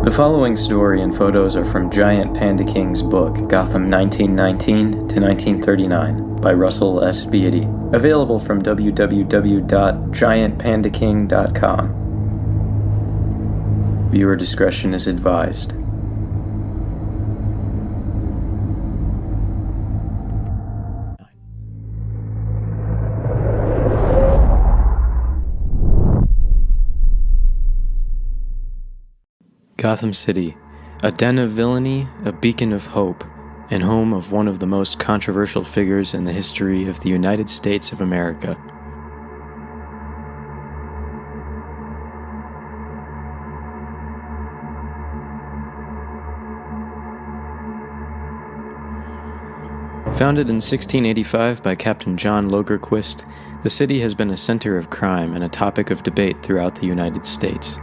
The following story and photos are from GiantPandaKing's book, Gotham 1919 to 1939, by Russell S. Beatty, available from www.GiantPandaKing.com. Viewer discretion is advised. Gotham City, a den of villainy, a beacon of hope, and home of one of the most controversial figures in the history of the United States of America. Founded in 1685 by Captain John Logerquist, the city has been a center of crime and a topic of debate throughout the United States.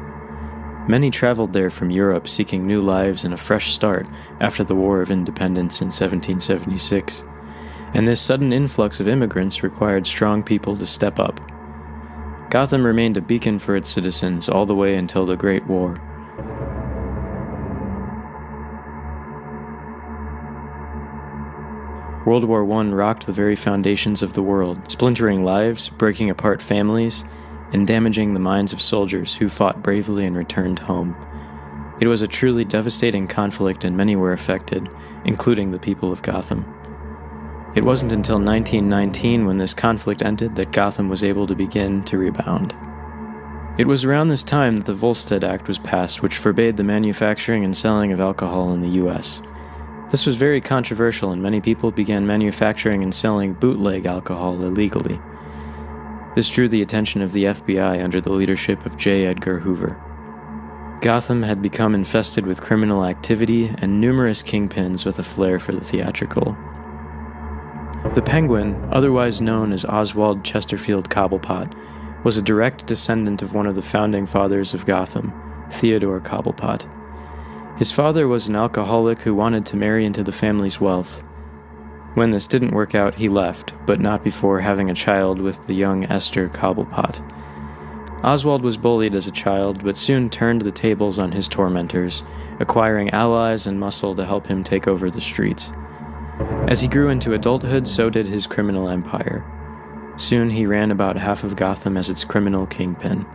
Many traveled there from Europe seeking new lives and a fresh start after the War of Independence in 1776, and this sudden influx of immigrants required strong people to step up. Gotham remained a beacon for its citizens all the way until the Great War. World War I rocked the very foundations of the world, splintering lives, breaking apart families, and damaging the minds of soldiers who fought bravely and returned home. It was a truly devastating conflict and many were affected, including the people of Gotham. It wasn't until 1919 when this conflict ended that Gotham was able to begin to rebound. It was around this time that the Volstead Act was passed, which forbade the manufacturing and selling of alcohol in the U.S. This was very controversial and many people began manufacturing and selling bootleg alcohol illegally. This drew the attention of the FBI under the leadership of J. Edgar Hoover. Gotham had become infested with criminal activity and numerous kingpins with a flair for the theatrical. The Penguin, otherwise known as Oswald Chesterfield Cobblepot, was a direct descendant of one of the founding fathers of Gotham, Theodore Cobblepot. His father was an alcoholic who wanted to marry into the family's wealth. When this didn't work out, he left, but not before having a child with the young Esther Cobblepot. Oswald was bullied as a child, but soon turned the tables on his tormentors, acquiring allies and muscle to help him take over the streets. As he grew into adulthood, so did his criminal empire. Soon he ran about half of Gotham as its criminal kingpin.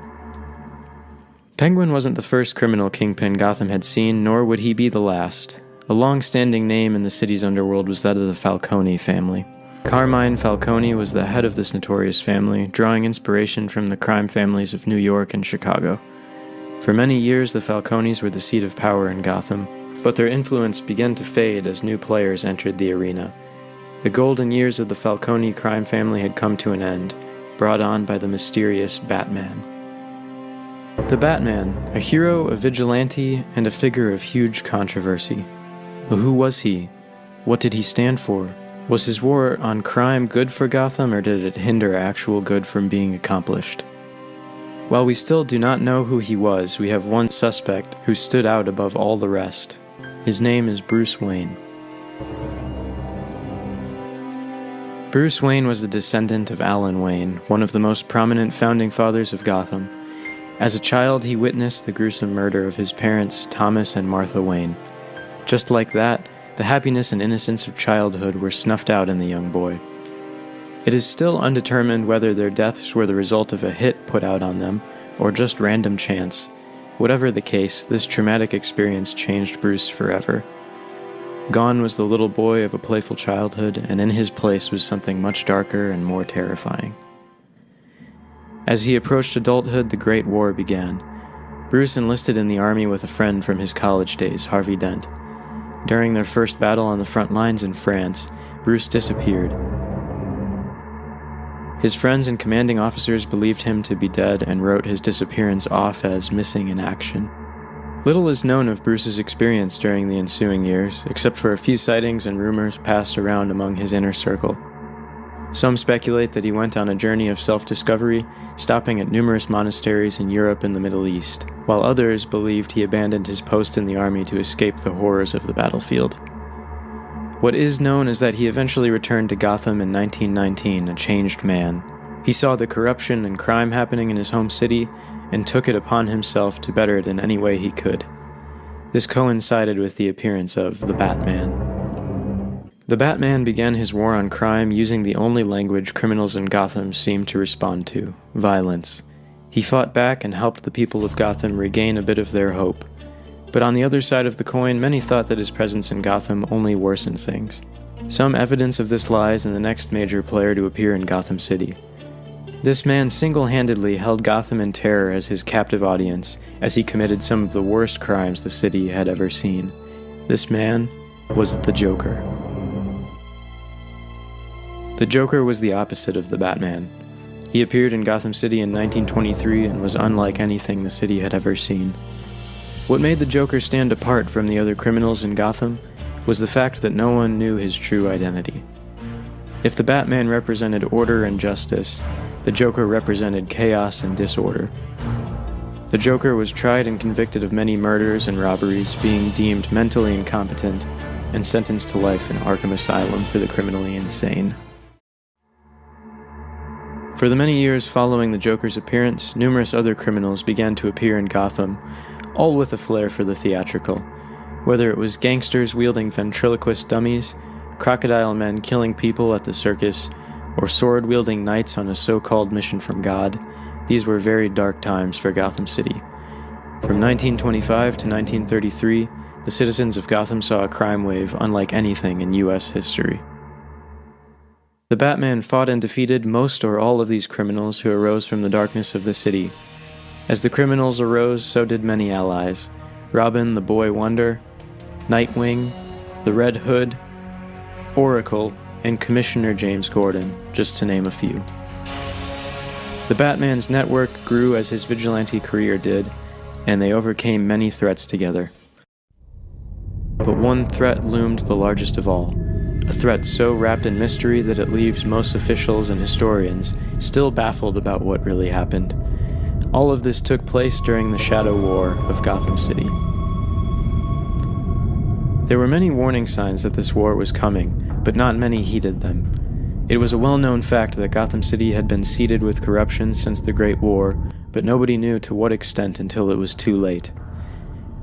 Penguin wasn't the first criminal kingpin Gotham had seen, nor would he be the last. A long-standing name in the city's underworld was that of the Falcone family. Carmine Falcone was the head of this notorious family, drawing inspiration from the crime families of New York and Chicago. For many years, the Falcones were the seat of power in Gotham, but their influence began to fade as new players entered the arena. The golden years of the Falcone crime family had come to an end, brought on by the mysterious Batman. The Batman, a hero, a vigilante, and a figure of huge controversy. But who was he? What did he stand for? Was his war on crime good for Gotham, or did it hinder actual good from being accomplished? While we still do not know who he was, we have one suspect who stood out above all the rest. His name is Bruce Wayne. Bruce Wayne was the descendant of Alan Wayne, one of the most prominent founding fathers of Gotham. As a child, he witnessed the gruesome murder of his parents, Thomas and Martha Wayne. Just like that, the happiness and innocence of childhood were snuffed out in the young boy. It is still undetermined whether their deaths were the result of a hit put out on them, or just random chance. Whatever the case, this traumatic experience changed Bruce forever. Gone was the little boy of a playful childhood, and in his place was something much darker and more terrifying. As he approached adulthood, the Great War began. Bruce enlisted in the army with a friend from his college days, Harvey Dent. During their first battle on the front lines in France, Bruce disappeared. His friends and commanding officers believed him to be dead and wrote his disappearance off as missing in action. Little is known of Bruce's experience during the ensuing years, except for a few sightings and rumors passed around among his inner circle. Some speculate that he went on a journey of self-discovery, stopping at numerous monasteries in Europe and the Middle East, while others believed he abandoned his post in the army to escape the horrors of the battlefield. What is known is that he eventually returned to Gotham in 1919, a changed man. He saw the corruption and crime happening in his home city and took it upon himself to better it in any way he could. This coincided with the appearance of the Batman. The Batman began his war on crime using the only language criminals in Gotham seemed to respond to: violence. He fought back and helped the people of Gotham regain a bit of their hope. But on the other side of the coin, many thought that his presence in Gotham only worsened things. Some evidence of this lies in the next major player to appear in Gotham City. This man single-handedly held Gotham in terror as his captive audience, as he committed some of the worst crimes the city had ever seen. This man was the Joker. The Joker was the opposite of the Batman. He appeared in Gotham City in 1923 and was unlike anything the city had ever seen. What made the Joker stand apart from the other criminals in Gotham was the fact that no one knew his true identity. If the Batman represented order and justice, the Joker represented chaos and disorder. The Joker was tried and convicted of many murders and robberies, being deemed mentally incompetent and sentenced to life in Arkham Asylum for the criminally insane. For the many years following the Joker's appearance, numerous other criminals began to appear in Gotham, all with a flair for the theatrical. Whether it was gangsters wielding ventriloquist dummies, crocodile men killing people at the circus, or sword-wielding knights on a so-called mission from God, these were very dark times for Gotham City. From 1925 to 1933, the citizens of Gotham saw a crime wave unlike anything in U.S. history. The Batman fought and defeated most or all of these criminals who arose from the darkness of the city. As the criminals arose, so did many allies: Robin the Boy Wonder, Nightwing, the Red Hood, Oracle, and Commissioner James Gordon, just to name a few. The Batman's network grew as his vigilante career did, and they overcame many threats together. But one threat loomed the largest of all, a threat so wrapped in mystery that it leaves most officials and historians still baffled about what really happened. All of this took place during the Shadow War of Gotham City. There were many warning signs that this war was coming, but not many heeded them. It was a well-known fact that Gotham City had been seeded with corruption since the Great War, but nobody knew to what extent until it was too late.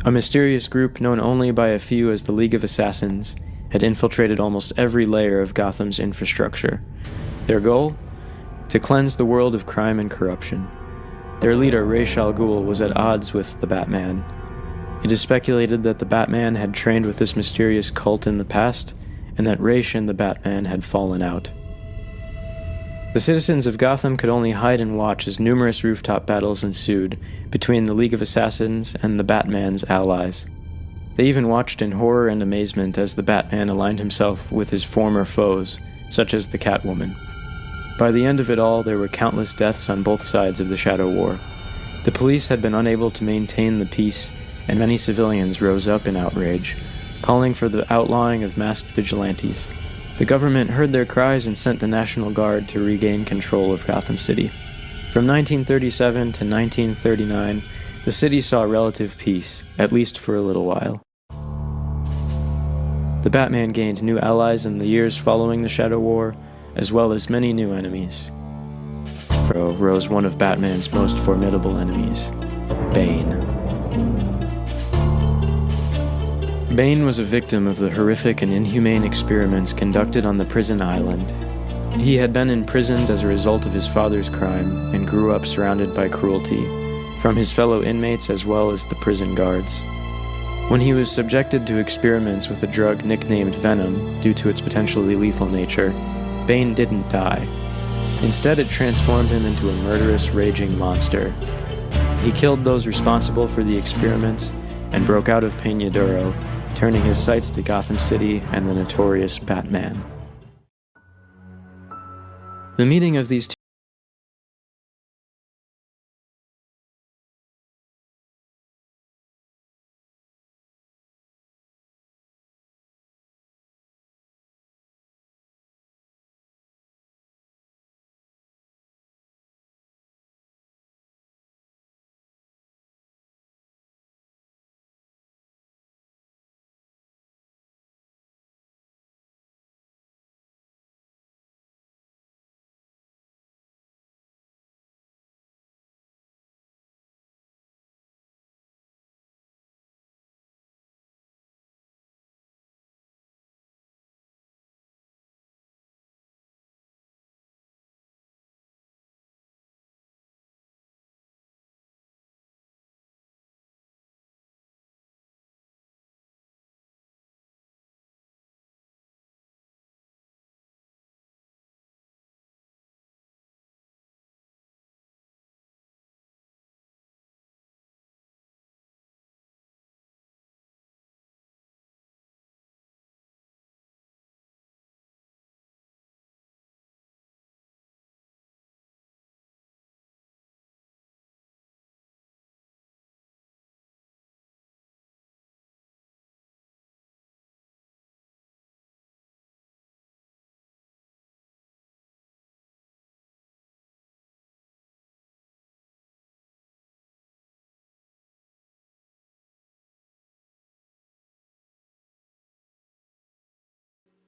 A mysterious group known only by a few as the League of Assassins had infiltrated almost every layer of Gotham's infrastructure. Their goal? To cleanse the world of crime and corruption. Their leader, Ra's al Ghul, was at odds with the Batman. It is speculated that the Batman had trained with this mysterious cult in the past, and that Ra's and the Batman had fallen out. The citizens of Gotham could only hide and watch as numerous rooftop battles ensued between the League of Assassins and the Batman's allies. They even watched in horror and amazement as the Batman aligned himself with his former foes, such as the Catwoman. By the end of it all, there were countless deaths on both sides of the Shadow War. The police had been unable to maintain the peace, and many civilians rose up in outrage, calling for the outlawing of masked vigilantes. The government heard their cries and sent the National Guard to regain control of Gotham City. From 1937 to 1939, the city saw relative peace, at least for a little while. The Batman gained new allies in the years following the Shadow War, as well as many new enemies. Rose one of Batman's most formidable enemies, Bane. Bane was a victim of the horrific and inhumane experiments conducted on the prison island. He had been imprisoned as a result of his father's crime and grew up surrounded by cruelty, from his fellow inmates as well as the prison guards. When he was subjected to experiments with a drug nicknamed Venom due to its potentially lethal nature, Bane didn't die. Instead, it transformed him into a murderous, raging monster. He killed those responsible for the experiments and broke out of Peñadero, turning his sights to Gotham City and the notorious Batman. The meeting of these two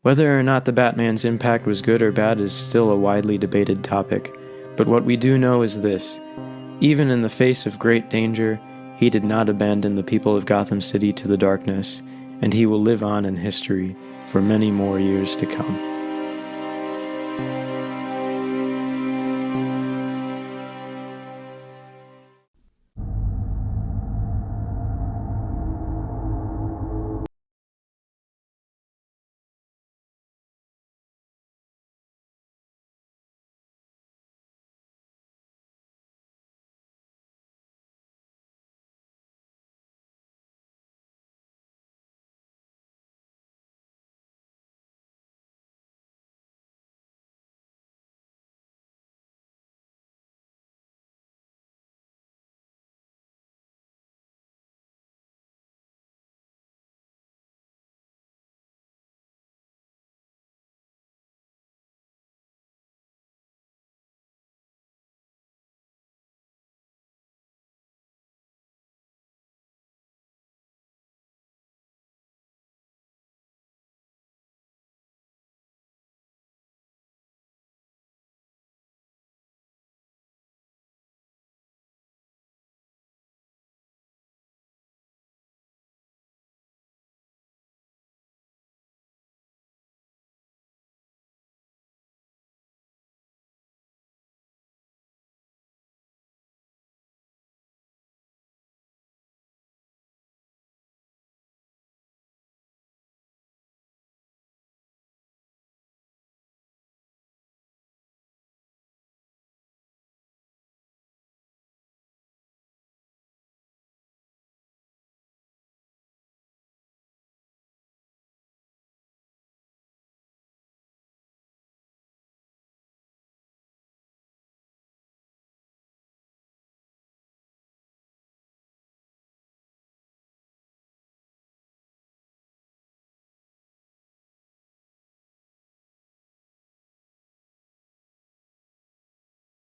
Whether or not the Batman's impact was good or bad is still a widely debated topic, but what we do know is this: even in the face of great danger, he did not abandon the people of Gotham City to the darkness, and he will live on in history for many more years to come.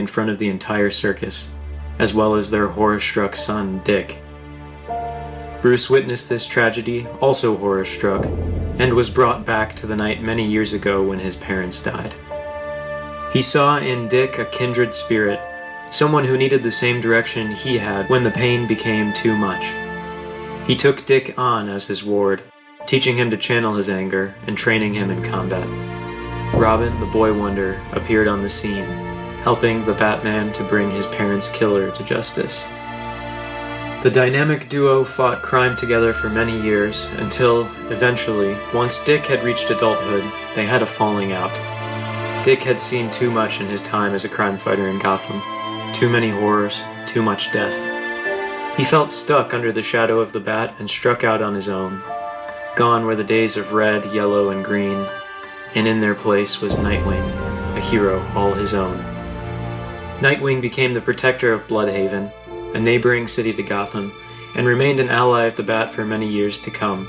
In front of the entire circus, as well as their horror-struck son, Dick. Bruce witnessed this tragedy, also horror-struck, and was brought back to the night many years ago when his parents died. He saw in Dick a kindred spirit, someone who needed the same direction he had when the pain became too much. He took Dick on as his ward, teaching him to channel his anger and training him in combat. Robin, the boy wonder, appeared on the scene, helping the Batman to bring his parents' killer to justice. The dynamic duo fought crime together for many years until, eventually, once Dick had reached adulthood, they had a falling out. Dick had seen too much in his time as a crime fighter in Gotham. Too many horrors, too much death. He felt stuck under the shadow of the Bat and struck out on his own. Gone were the days of red, yellow, and green, and in their place was Nightwing, a hero all his own. Nightwing became the protector of Bloodhaven, a neighboring city to Gotham, and remained an ally of the Bat for many years to come.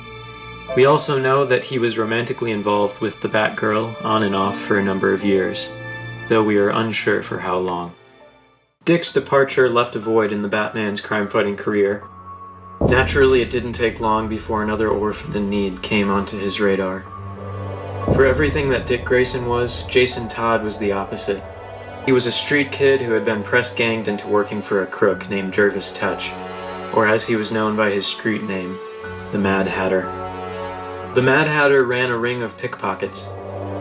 We also know that he was romantically involved with the Batgirl on and off for a number of years, though we are unsure for how long. Dick's departure left a void in the Batman's crime-fighting career. Naturally, it didn't take long before another orphan in need came onto his radar. For everything that Dick Grayson was, Jason Todd was the opposite. He was a street kid who had been press-ganged into working for a crook named Jervis Touch, or as he was known by his street name, the Mad Hatter. The Mad Hatter ran a ring of pickpockets,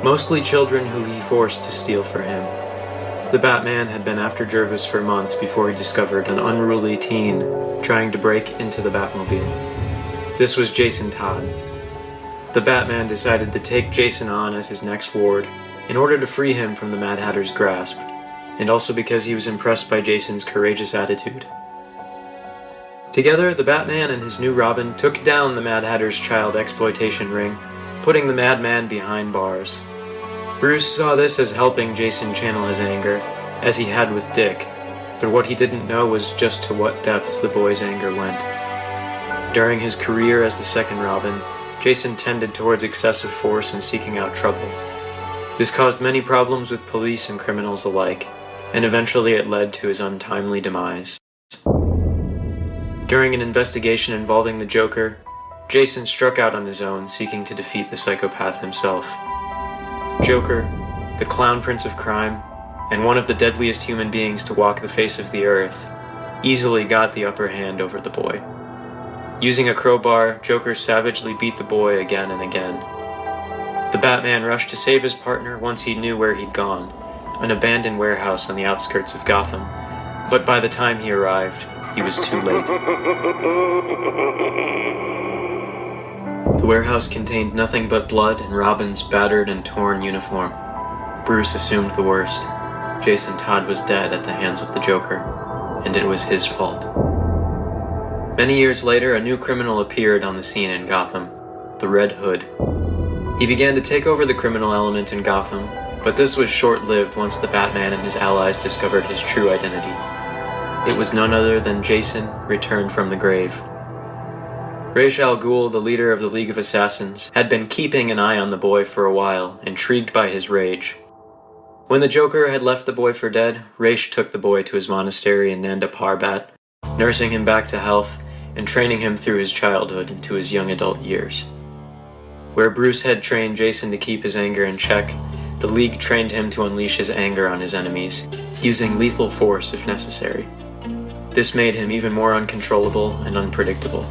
mostly children who he forced to steal for him. The Batman had been after Jervis for months before he discovered an unruly teen trying to break into the Batmobile. This was Jason Todd. The Batman decided to take Jason on as his next ward in order to free him from the Mad Hatter's grasp, and also because he was impressed by Jason's courageous attitude. Together, the Batman and his new Robin took down the Mad Hatter's child exploitation ring, putting the Madman behind bars. Bruce saw this as helping Jason channel his anger, as he had with Dick, but what he didn't know was just to what depths the boy's anger went. During his career as the second Robin, Jason tended towards excessive force and seeking out trouble. This caused many problems with police and criminals alike, and eventually it led to his untimely demise. During an investigation involving the Joker, Jason struck out on his own, seeking to defeat the psychopath himself. Joker, the clown prince of crime, and one of the deadliest human beings to walk the face of the earth, easily got the upper hand over the boy. Using a crowbar, Joker savagely beat the boy again and again. The Batman rushed to save his partner once he knew where he'd gone, an abandoned warehouse on the outskirts of Gotham, but by the time he arrived, he was too late. The warehouse contained nothing but blood and Robin's battered and torn uniform. Bruce assumed the worst. Jason Todd was dead at the hands of the Joker, and it was his fault. Many years later, a new criminal appeared on the scene in Gotham, the Red Hood. He began to take over the criminal element in Gotham, but this was short-lived once the Batman and his allies discovered his true identity. It was none other than Jason, returned from the grave. Ra's al Ghul, the leader of the League of Assassins, had been keeping an eye on the boy for a while, intrigued by his rage. When the Joker had left the boy for dead, Ra's took the boy to his monastery in Nanda Parbat, nursing him back to health and training him through his childhood into his young adult years. Where Bruce had trained Jason to keep his anger in check, the League trained him to unleash his anger on his enemies, using lethal force if necessary. This made him even more uncontrollable and unpredictable.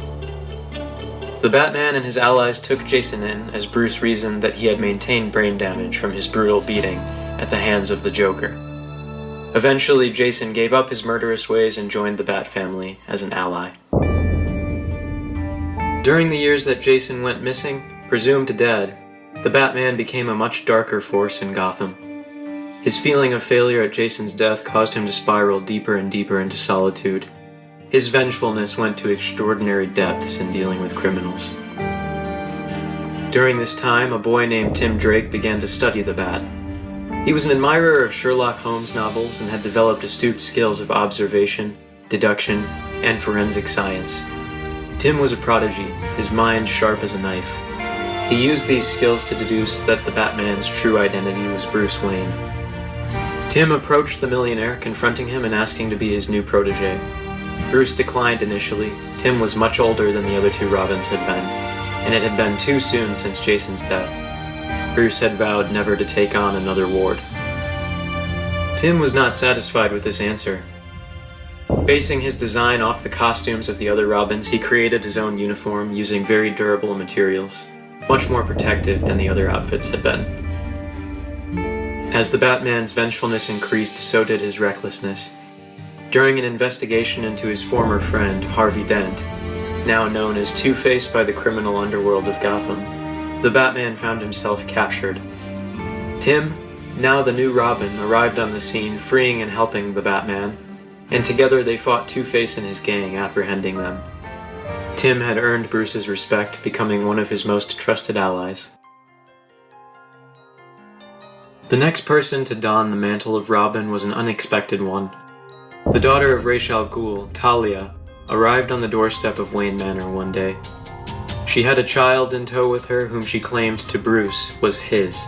The Batman and his allies took Jason in as Bruce reasoned that he had maintained brain damage from his brutal beating at the hands of the Joker. Eventually, Jason gave up his murderous ways and joined the Bat family as an ally. During the years that Jason went missing, presumed dead, the Batman became a much darker force in Gotham. His feeling of failure at Jason's death caused him to spiral deeper and deeper into solitude. His vengefulness went to extraordinary depths in dealing with criminals. During this time, a boy named Tim Drake began to study the Bat. He was an admirer of Sherlock Holmes novels and had developed astute skills of observation, deduction, and forensic science. Tim was a prodigy, his mind sharp as a knife. He used these skills to deduce that the Batman's true identity was Bruce Wayne. Tim approached the millionaire, confronting him and asking to be his new protege. Bruce declined initially. Tim was much older than the other two Robins had been, and it had been too soon since Jason's death. Bruce had vowed never to take on another ward. Tim was not satisfied with this answer. Basing his design off the costumes of the other Robins, he created his own uniform using very durable materials, much more protective than the other outfits had been. As the Batman's vengefulness increased, so did his recklessness. During an investigation into his former friend, Harvey Dent, now known as Two-Face by the criminal underworld of Gotham, the Batman found himself captured. Tim, now the new Robin, arrived on the scene, freeing and helping the Batman, and together they fought Two-Face and his gang, apprehending them. Tim had earned Bruce's respect, becoming one of his most trusted allies. The next person to don the mantle of Robin was an unexpected one. The daughter of Ra's al Ghul, Talia, arrived on the doorstep of Wayne Manor one day. She had a child in tow with her whom she claimed to Bruce was his.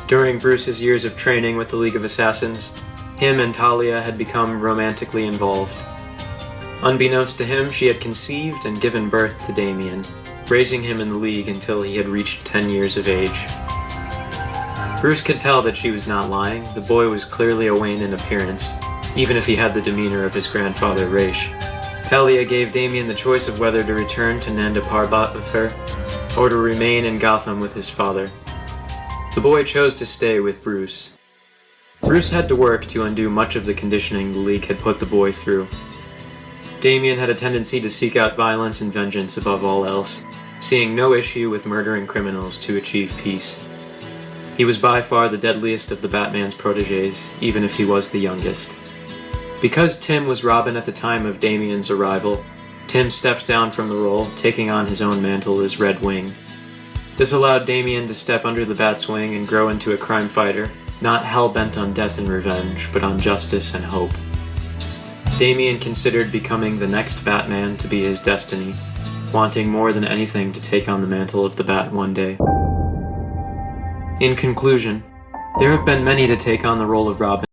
During Bruce's years of training with the League of Assassins, him and Talia had become romantically involved. Unbeknownst to him, she had conceived and given birth to Damian, raising him in the League until he had reached 10 years of age. Bruce could tell that she was not lying. The boy was clearly a Wayne in appearance, even if he had the demeanor of his grandfather Ra's. Talia gave Damian the choice of whether to return to Nanda Parbat with her, or to remain in Gotham with his father. The boy chose to stay with Bruce. Bruce had to work to undo much of the conditioning the League had put the boy through. Damian had a tendency to seek out violence and vengeance above all else, seeing no issue with murdering criminals to achieve peace. He was by far the deadliest of the Batman's protégés, even if he was the youngest. Because Tim was Robin at the time of Damian's arrival, Tim stepped down from the role, taking on his own mantle as Red Wing. This allowed Damian to step under the Bat's wing and grow into a crime fighter, not hell-bent on death and revenge, but on justice and hope. Damian considered becoming the next Batman to be his destiny, wanting more than anything to take on the mantle of the Bat one day. In conclusion, there have been many to take on the role of Robin,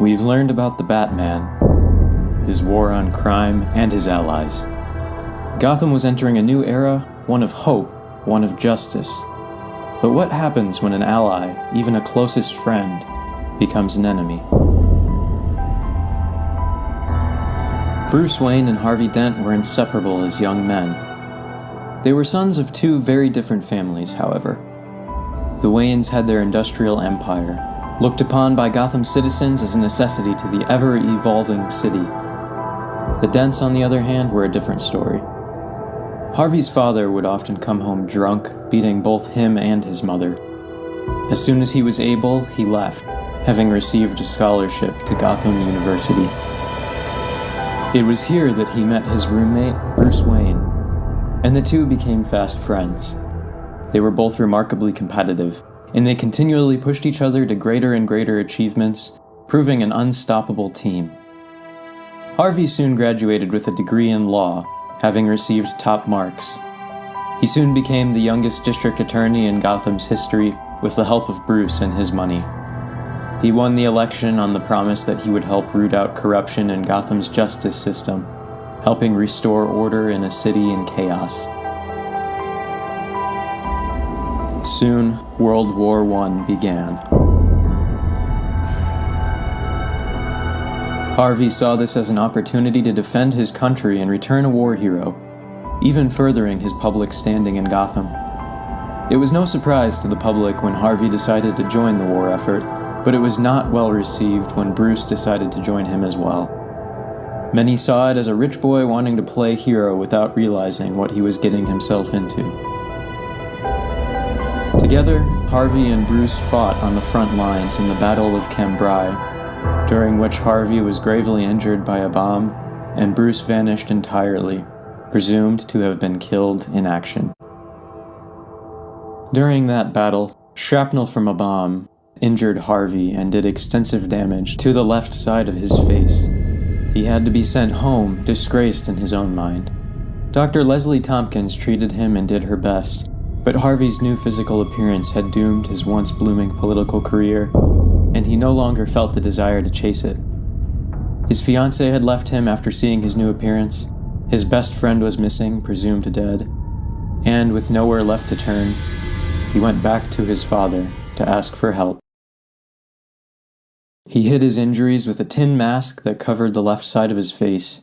We've learned about the Batman, his war on crime, and his allies. Gotham was entering a new era, one of hope, one of justice. But what happens when an ally, even a closest friend, becomes an enemy? Bruce Wayne and Harvey Dent were inseparable as young men. They were sons of two very different families, however. The Waynes had their industrial empire, looked upon by Gotham citizens as a necessity to the ever-evolving city. The Dents, on the other hand, were a different story. Harvey's father would often come home drunk, beating both him and his mother. As soon as he was able, he left, having received a scholarship to Gotham University. It was here that he met his roommate, Bruce Wayne, and the two became fast friends. They were both remarkably competitive, and they continually pushed each other to greater and greater achievements, proving an unstoppable team. Harvey soon graduated with a degree in law, having received top marks. He soon became the youngest district attorney in Gotham's history with the help of Bruce and his money. He won the election on the promise that he would help root out corruption in Gotham's justice system, helping restore order in a city in chaos. Soon, World War I began. Harvey saw this as an opportunity to defend his country and return a war hero, even furthering his public standing in Gotham. It was no surprise to the public when Harvey decided to join the war effort, but it was not well received when Bruce decided to join him as well. Many saw it as a rich boy wanting to play hero without realizing what he was getting himself into. Together, Harvey and Bruce fought on the front lines in the Battle of Cambrai, during which Harvey was gravely injured by a bomb, and Bruce vanished entirely, presumed to have been killed in action. During that battle, shrapnel from a bomb injured Harvey and did extensive damage to the left side of his face. He had to be sent home, disgraced in his own mind. Dr. Leslie Tompkins treated him and did her best, but Harvey's new physical appearance had doomed his once blooming political career, and he no longer felt the desire to chase it. His fiancée had left him after seeing his new appearance, his best friend was missing, presumed dead, and with nowhere left to turn, he went back to his father to ask for help. He hid his injuries with a tin mask that covered the left side of his face.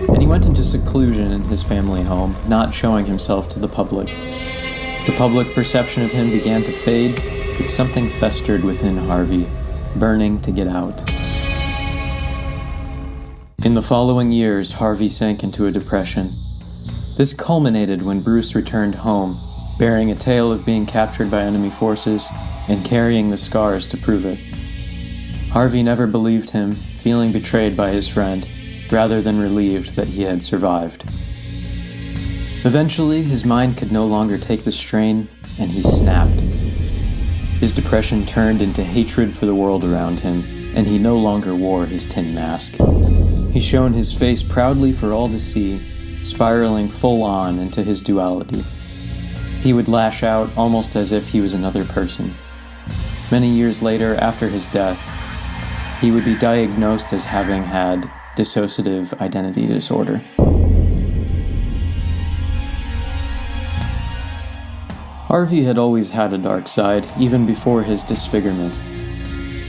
And he went into seclusion in his family home, not showing himself to the public. The public perception of him began to fade, but something festered within Harvey, burning to get out. In the following years, Harvey sank into a depression. This culminated when Bruce returned home, bearing a tale of being captured by enemy forces and carrying the scars to prove it. Harvey never believed him, feeling betrayed by his friend, rather than relieved that he had survived. Eventually, his mind could no longer take the strain, and he snapped. His depression turned into hatred for the world around him, and he no longer wore his tin mask. He shone his face proudly for all to see, spiraling full on into his duality. He would lash out almost as if he was another person. Many years later, after his death, he would be diagnosed as having had dissociative identity disorder. Harvey had always had a dark side, even before his disfigurement.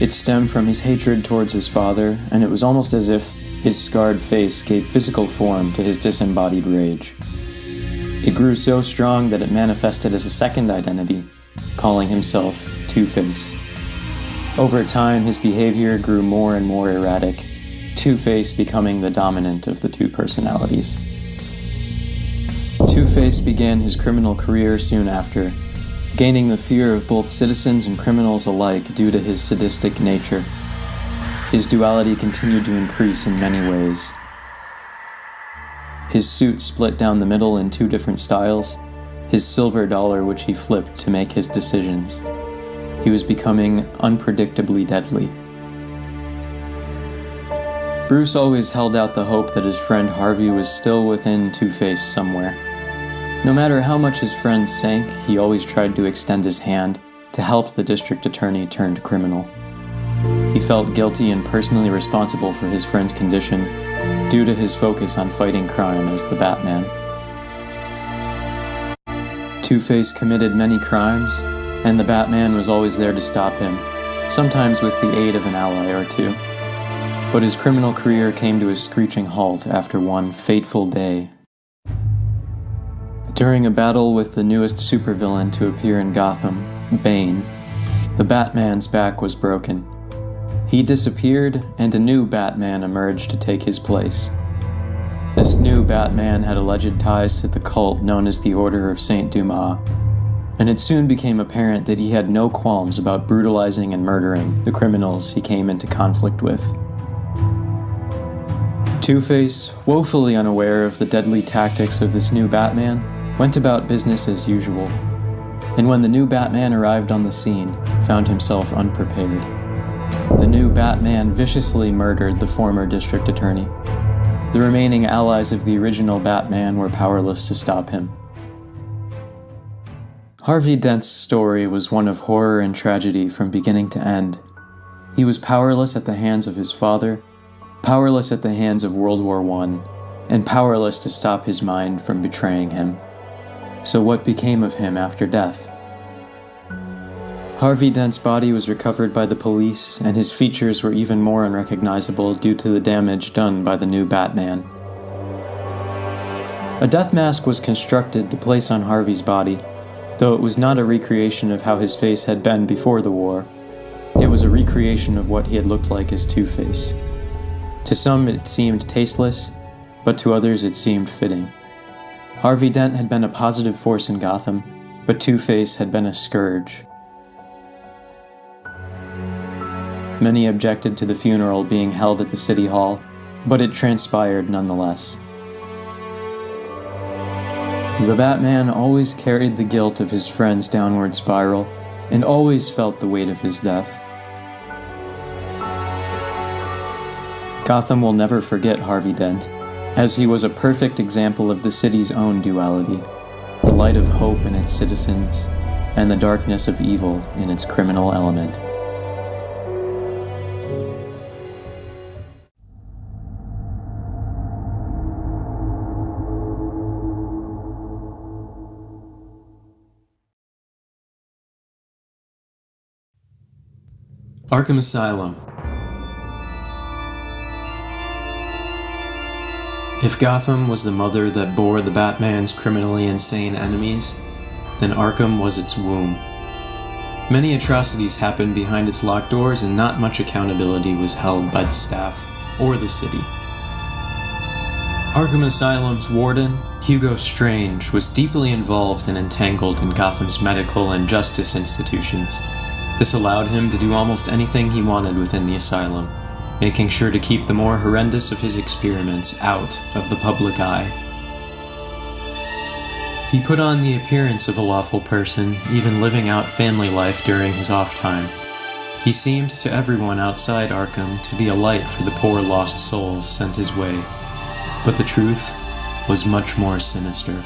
It stemmed from his hatred towards his father, and it was almost as if his scarred face gave physical form to his disembodied rage. It grew so strong that it manifested as a second identity, calling himself Two-Face. Over time, his behavior grew more and more erratic, Two-Face becoming the dominant of the two personalities. Two-Face began his criminal career soon after, gaining the fear of both citizens and criminals alike due to his sadistic nature. His duality continued to increase in many ways. His suit split down the middle in two different styles, his silver dollar which he flipped to make his decisions. He was becoming unpredictably deadly. Bruce always held out the hope that his friend Harvey was still within Two-Face somewhere. No matter how much his friend sank, he always tried to extend his hand, to help the district attorney turned criminal. He felt guilty and personally responsible for his friend's condition due to his focus on fighting crime as the Batman. Two-Face committed many crimes, and the Batman was always there to stop him, sometimes with the aid of an ally or two. But his criminal career came to a screeching halt after one fateful day. During a battle with the newest supervillain to appear in Gotham, Bane, the Batman's back was broken. He disappeared, and a new Batman emerged to take his place. This new Batman had alleged ties to the cult known as the Order of Saint Dumas, and it soon became apparent that he had no qualms about brutalizing and murdering the criminals he came into conflict with. Two-Face, woefully unaware of the deadly tactics of this new Batman, went about business as usual, and when the new Batman arrived on the scene, found himself unprepared. The new Batman viciously murdered the former district attorney. The remaining allies of the original Batman were powerless to stop him. Harvey Dent's story was one of horror and tragedy from beginning to end. He was powerless at the hands of his father, powerless at the hands of World War I, and powerless to stop his mind from betraying him. So what became of him after death? Harvey Dent's body was recovered by the police, and his features were even more unrecognizable due to the damage done by the new Batman. A death mask was constructed to place on Harvey's body, though it was not a recreation of how his face had been before the war. It was a recreation of what he had looked like as Two-Face. To some it seemed tasteless, but to others it seemed fitting. Harvey Dent had been a positive force in Gotham, but Two-Face had been a scourge. Many objected to the funeral being held at the City Hall, but it transpired nonetheless. The Batman always carried the guilt of his friend's downward spiral, and always felt the weight of his death. Gotham will never forget Harvey Dent, as he was a perfect example of the city's own duality, the light of hope in its citizens, and the darkness of evil in its criminal element. Arkham Asylum. If Gotham was the mother that bore the Batman's criminally insane enemies, then Arkham was its womb. Many atrocities happened behind its locked doors, and not much accountability was held by the staff or the city. Arkham Asylum's warden, Hugo Strange, was deeply involved and entangled in Gotham's medical and justice institutions. This allowed him to do almost anything he wanted within the asylum, making sure to keep the more horrendous of his experiments out of the public eye. He put on the appearance of a lawful person, even living out family life during his off time. He seemed to everyone outside Arkham to be a light for the poor lost souls sent his way, but the truth was much more sinister.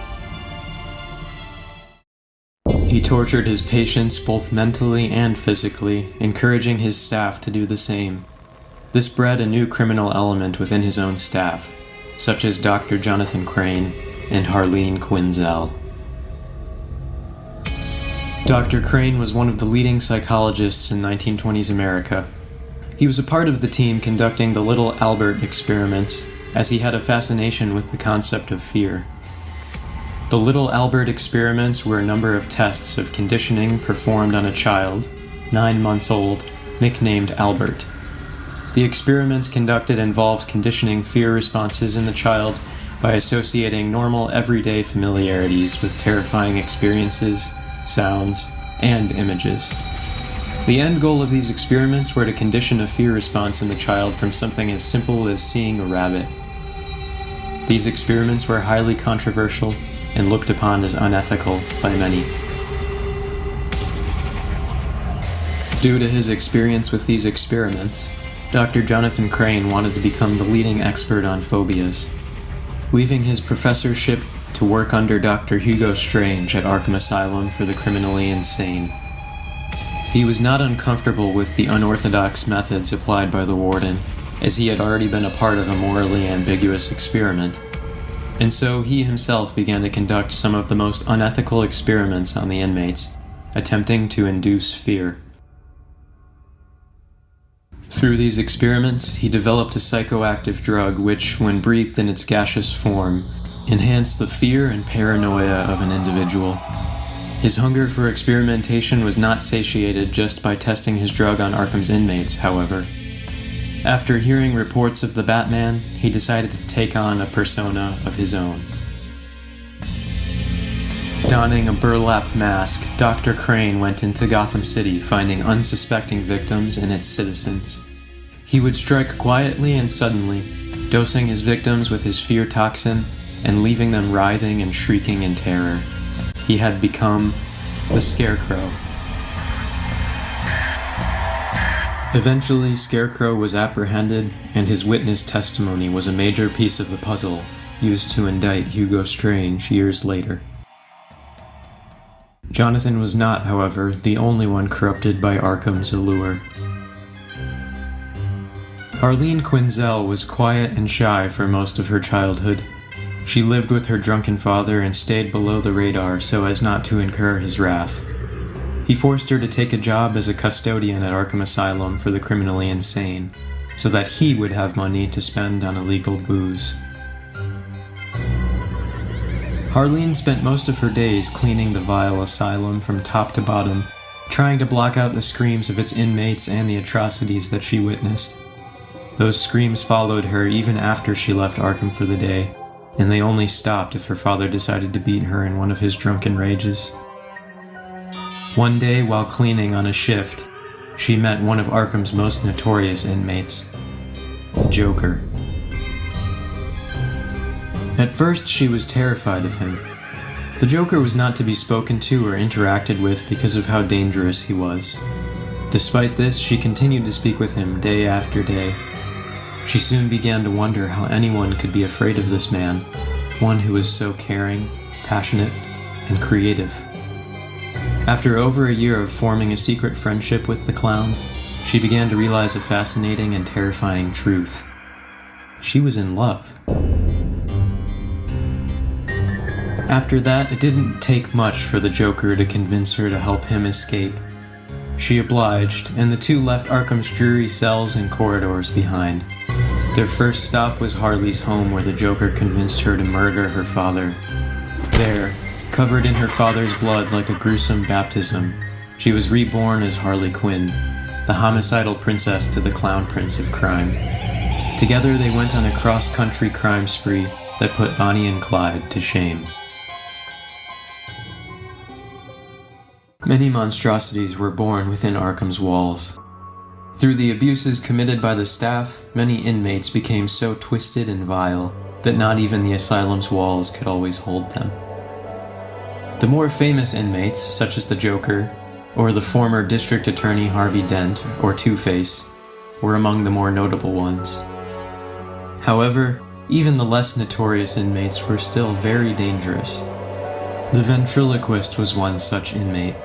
He tortured his patients both mentally and physically, encouraging his staff to do the same. This bred a new criminal element within his own staff, such as Dr. Jonathan Crane and Harleen Quinzel. Dr. Crane was one of the leading psychologists in 1920s America. He was a part of the team conducting the Little Albert experiments, as he had a fascination with the concept of fear. The Little Albert experiments were a number of tests of conditioning performed on a child, 9 months old, nicknamed Albert. The experiments conducted involved conditioning fear responses in the child by associating normal everyday familiarities with terrifying experiences, sounds, and images. The end goal of these experiments were to condition a fear response in the child from something as simple as seeing a rabbit. These experiments were highly controversial and looked upon as unethical by many. Due to his experience with these experiments, Dr. Jonathan Crane wanted to become the leading expert on phobias, leaving his professorship to work under Dr. Hugo Strange at Arkham Asylum for the criminally insane. He was not uncomfortable with the unorthodox methods applied by the warden, as he had already been a part of a morally ambiguous experiment. And so he himself began to conduct some of the most unethical experiments on the inmates, attempting to induce fear. Through these experiments, he developed a psychoactive drug which, when breathed in its gaseous form, enhanced the fear and paranoia of an individual. His hunger for experimentation was not satiated just by testing his drug on Arkham's inmates, however. After hearing reports of the Batman, he decided to take on a persona of his own. Donning a burlap mask, Dr. Crane went into Gotham City, finding unsuspecting victims and its citizens. He would strike quietly and suddenly, dosing his victims with his fear toxin and leaving them writhing and shrieking in terror. He had become the Scarecrow. Eventually, Scarecrow was apprehended, and his witness testimony was a major piece of the puzzle used to indict Hugo Strange years later. Jonathan was not, however, the only one corrupted by Arkham's allure. Arlene Quinzel was quiet and shy for most of her childhood. She lived with her drunken father and stayed below the radar so as not to incur his wrath. He forced her to take a job as a custodian at Arkham Asylum for the criminally insane, so that he would have money to spend on illegal booze. Harleen spent most of her days cleaning the vile asylum from top to bottom, trying to block out the screams of its inmates and the atrocities that she witnessed. Those screams followed her even after she left Arkham for the day, and they only stopped if her father decided to beat her in one of his drunken rages. One day, while cleaning on a shift, she met one of Arkham's most notorious inmates, the Joker. At first, she was terrified of him. The Joker was not to be spoken to or interacted with because of how dangerous he was. Despite this, she continued to speak with him day after day. She soon began to wonder how anyone could be afraid of this man, one who was so caring, passionate, and creative. After over a year of forming a secret friendship with the clown, she began to realize a fascinating and terrifying truth. She was in love. After that, it didn't take much for the Joker to convince her to help him escape. She obliged, and the two left Arkham's dreary cells and corridors behind. Their first stop was Harley's home, where the Joker convinced her to murder her father. There, covered in her father's blood like a gruesome baptism, she was reborn as Harley Quinn, the homicidal princess to the clown prince of crime. Together they went on a cross-country crime spree that put Bonnie and Clyde to shame. Many monstrosities were born within Arkham's walls. Through the abuses committed by the staff, many inmates became so twisted and vile that not even the asylum's walls could always hold them. The more famous inmates, such as the Joker, or the former District Attorney Harvey Dent, or Two-Face, were among the more notable ones. However, even the less notorious inmates were still very dangerous. The ventriloquist was one such inmate.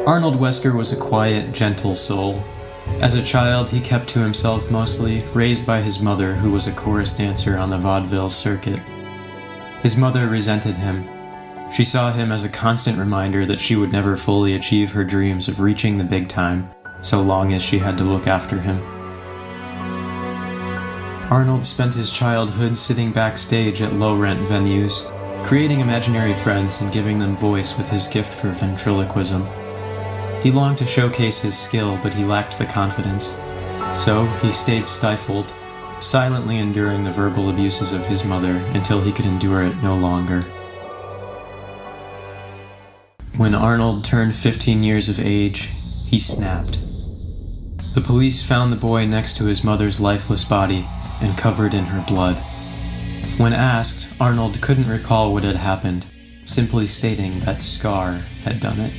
Arnold Wesker was a quiet, gentle soul. As a child, he kept to himself mostly, raised by his mother, who was a chorus dancer on the vaudeville circuit. His mother resented him. She saw him as a constant reminder that she would never fully achieve her dreams of reaching the big time, so long as she had to look after him. Arnold spent his childhood sitting backstage at low-rent venues, creating imaginary friends and giving them voice with his gift for ventriloquism. He longed to showcase his skill, but he lacked the confidence. So he stayed stifled, silently enduring the verbal abuses of his mother until he could endure it no longer. When Arnold turned 15 years of age, he snapped. The police found the boy next to his mother's lifeless body and covered in her blood. When asked, Arnold couldn't recall what had happened, simply stating that Scar had done it.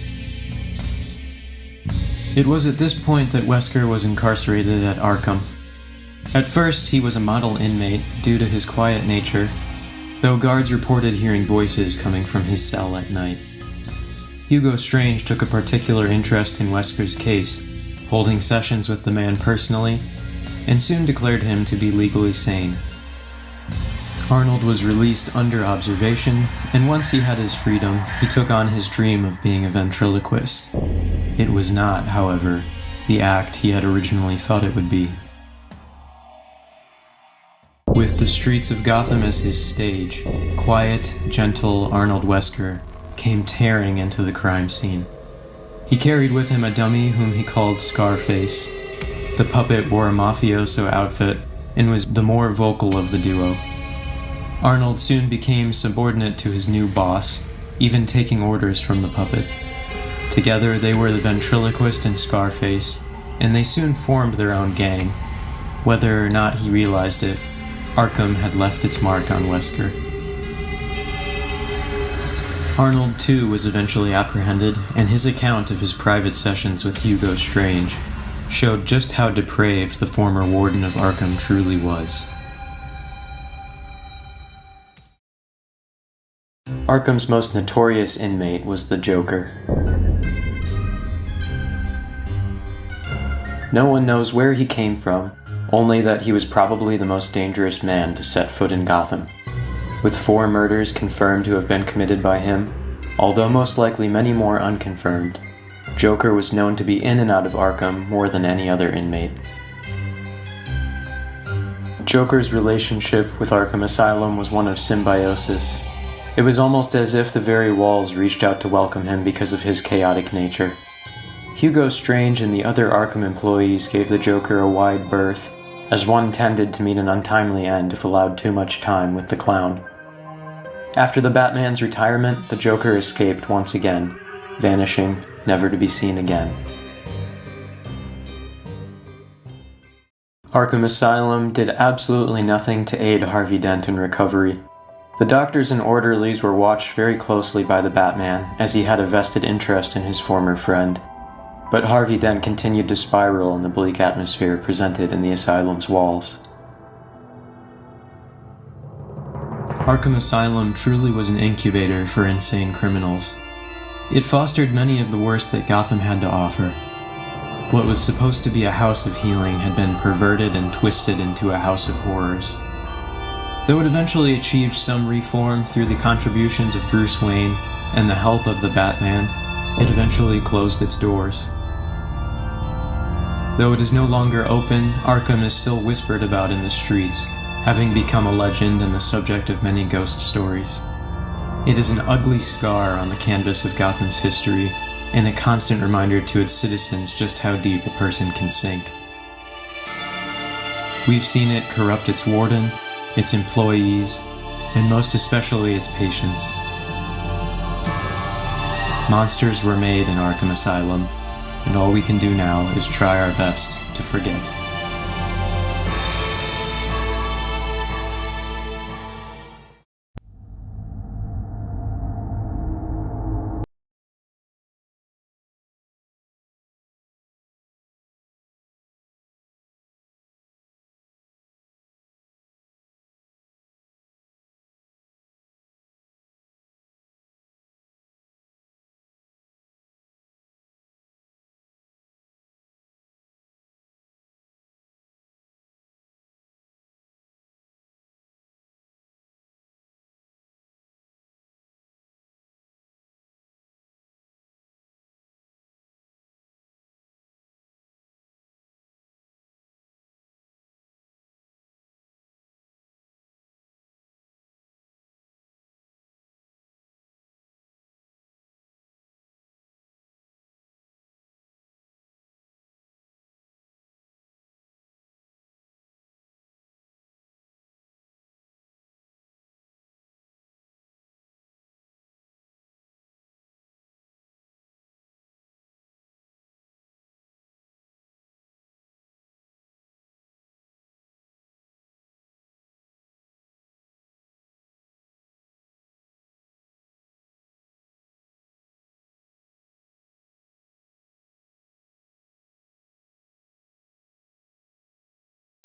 It was at this point that Wesker was incarcerated at Arkham. At first, he was a model inmate due to his quiet nature, though guards reported hearing voices coming from his cell at night. He Hugo Strange took a particular interest in Wesker's case, holding sessions with the man personally, and soon declared him to be legally sane. Arnold was released under observation, and once he had his freedom, he took on his dream of being a ventriloquist. It was not, however, the act he had originally thought it would be. With the streets of Gotham as his stage, quiet, gentle Arnold Wesker came tearing into the crime scene. He carried with him a dummy whom he called Scarface. The puppet wore a mafioso outfit and was the more vocal of the duo. Arnold soon became subordinate to his new boss, even taking orders from the puppet. Together they were the ventriloquist and Scarface, and they soon formed their own gang. Whether or not he realized it, Arkham had left its mark on Wesker. Arnold, too, was eventually apprehended, and his account of his private sessions with Hugo Strange showed just how depraved the former warden of Arkham truly was. Arkham's most notorious inmate was the Joker. No one knows where he came from, only that he was probably the most dangerous man to set foot in Gotham. With 4 murders confirmed to have been committed by him, although most likely many more unconfirmed, Joker was known to be in and out of Arkham more than any other inmate. Joker's relationship with Arkham Asylum was one of symbiosis. It was almost as if the very walls reached out to welcome him because of his chaotic nature. Hugo Strange and the other Arkham employees gave the Joker a wide berth, as one tended to meet an untimely end if allowed too much time with the clown. After the Batman's retirement, the Joker escaped once again, vanishing, never to be seen again. Arkham Asylum did absolutely nothing to aid Harvey Dent in recovery. The doctors and orderlies were watched very closely by the Batman, as he had a vested interest in his former friend. But Harvey Dent continued to spiral in the bleak atmosphere presented in the asylum's walls. Arkham Asylum truly was an incubator for insane criminals. It fostered many of the worst that Gotham had to offer. What was supposed to be a house of healing had been perverted and twisted into a house of horrors. Though it eventually achieved some reform through the contributions of Bruce Wayne and the help of the Batman, it eventually closed its doors. Though it is no longer open, Arkham is still whispered about in the streets, having become a legend and the subject of many ghost stories. It is an ugly scar on the canvas of Gotham's history, and a constant reminder to its citizens just how deep a person can sink. We've seen it corrupt its warden, its employees, and most especially its patients. Monsters were made in Arkham Asylum, and all we can do now is try our best to forget.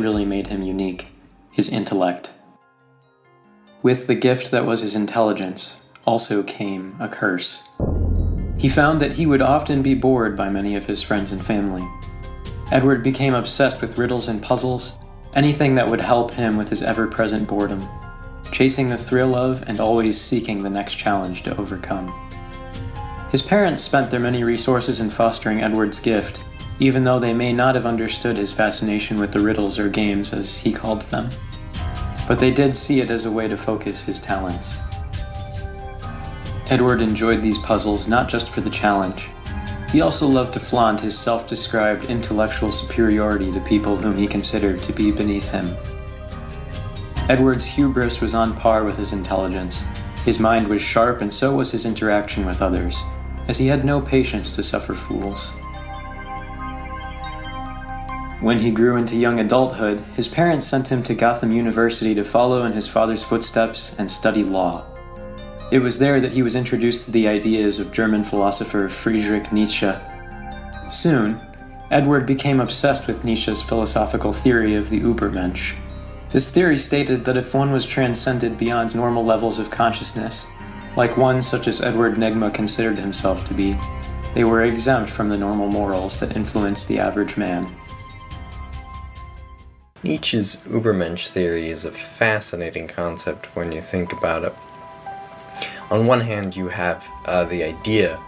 Really made him unique, his intellect. With the gift that was his intelligence also came a curse. He found that he would often be bored by many of his friends and family. Edward became obsessed with riddles and puzzles, anything that would help him with his ever-present boredom, chasing the thrill of and always seeking the next challenge to overcome. His parents spent their many resources in fostering Edward's gift, even though they may not have understood his fascination with the riddles or games as he called them. But they did see it as a way to focus his talents. Edward enjoyed these puzzles not just for the challenge. He also loved to flaunt his self-described intellectual superiority to people whom he considered to be beneath him. Edward's hubris was on par with his intelligence. His mind was sharp, and so was his interaction with others, as he had no patience to suffer fools. When he grew into young adulthood, his parents sent him to Gotham University to follow in his father's footsteps and study law. It was there that he was introduced to the ideas of German philosopher Friedrich Nietzsche. Soon, Edward became obsessed with Nietzsche's philosophical theory of the Übermensch. This theory stated that if one was transcended beyond normal levels of consciousness, like one such as Edward Nygma considered himself to be, they were exempt from the normal morals that influence the average man. Nietzsche's Übermensch theory is a fascinating concept when you think about it. On one hand, you have the idea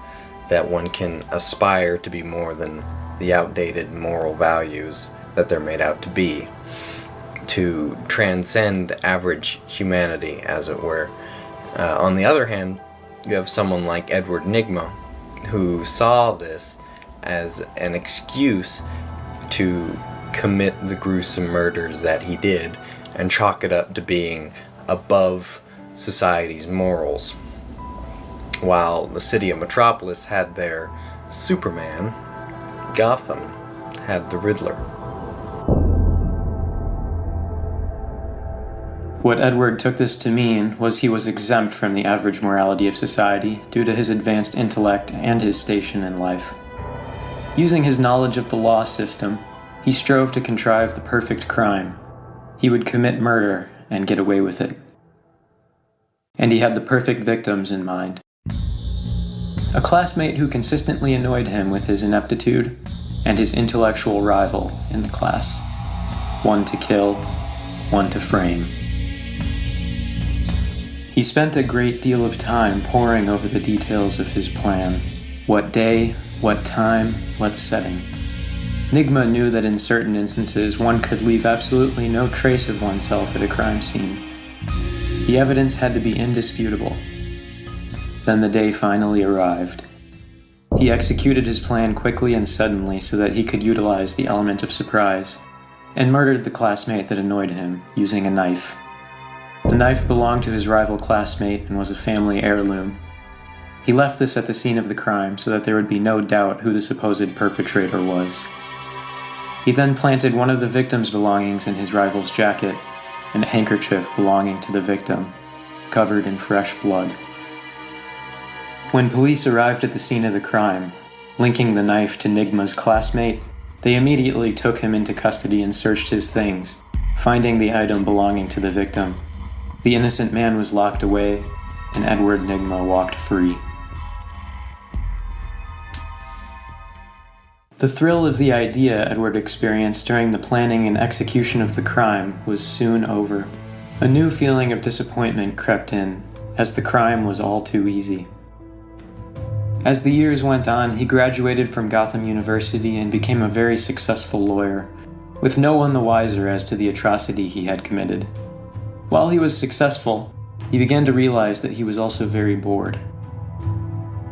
that one can aspire to be more than the outdated moral values that they're made out to be, to transcend average humanity, as it were. On the other hand, you have someone like Edward Nygma, who saw this as an excuse to commit the gruesome murders that he did and chalk it up to being above society's morals. While the city of Metropolis had their Superman, Gotham had the Riddler. What Edward took this to mean was he was exempt from the average morality of society due to his advanced intellect and his station in life. Using his knowledge of the law system, he strove to contrive the perfect crime. He would commit murder and get away with it. And he had the perfect victims in mind. A classmate who consistently annoyed him with his ineptitude, and his intellectual rival in the class. One to kill, one to frame. He spent a great deal of time poring over the details of his plan. What day, what time, what setting. Nygma knew that in certain instances one could leave absolutely no trace of oneself at a crime scene. The evidence had to be indisputable. Then the day finally arrived. He executed his plan quickly and suddenly so that he could utilize the element of surprise, and murdered the classmate that annoyed him using a knife. The knife belonged to his rival classmate and was a family heirloom. He left this at the scene of the crime so that there would be no doubt who the supposed perpetrator was. He then planted one of the victim's belongings in his rival's jacket, and a handkerchief belonging to the victim, covered in fresh blood. When police arrived at the scene of the crime, linking the knife to Nygma's classmate, they immediately took him into custody and searched his things, finding the item belonging to the victim. The innocent man was locked away, and Edward Nygma walked free. The thrill of the idea Edward experienced during the planning and execution of the crime was soon over. A new feeling of disappointment crept in, as the crime was all too easy. As the years went on, he graduated from Gotham University and became a very successful lawyer, with no one the wiser as to the atrocity he had committed. While he was successful, he began to realize that he was also very bored.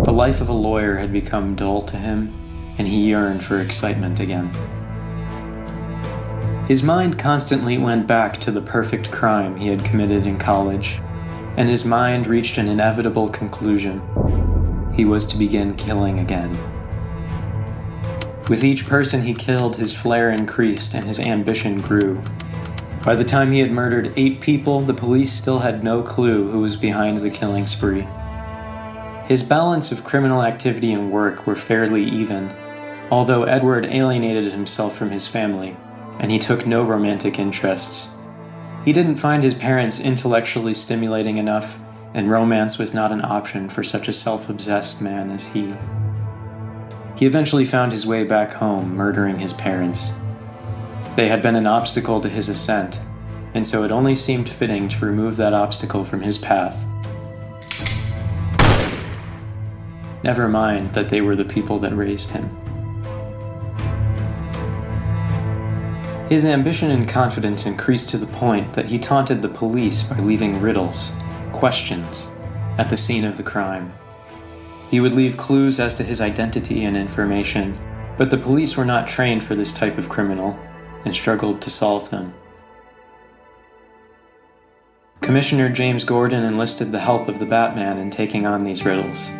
The life of a lawyer had become dull to him, and he yearned for excitement again. His mind constantly went back to the perfect crime he had committed in college, and his mind reached an inevitable conclusion. He was to begin killing again. With each person he killed, his flair increased and his ambition grew. By the time he had murdered 8 people, the police still had no clue who was behind the killing spree. His balance of criminal activity and work were fairly even, although Edward alienated himself from his family, and he took no romantic interests. He didn't find his parents intellectually stimulating enough, and romance was not an option for such a self-obsessed man as he. He eventually found his way back home, murdering his parents. They had been an obstacle to his ascent, and so it only seemed fitting to remove that obstacle from his path. Never mind that they were the people that raised him. His ambition and confidence increased to the point that he taunted the police by leaving riddles, questions, at the scene of the crime. He would leave clues as to his identity and information, but the police were not trained for this type of criminal and struggled to solve them. Commissioner James Gordon enlisted the help of the Batman in taking on these riddles.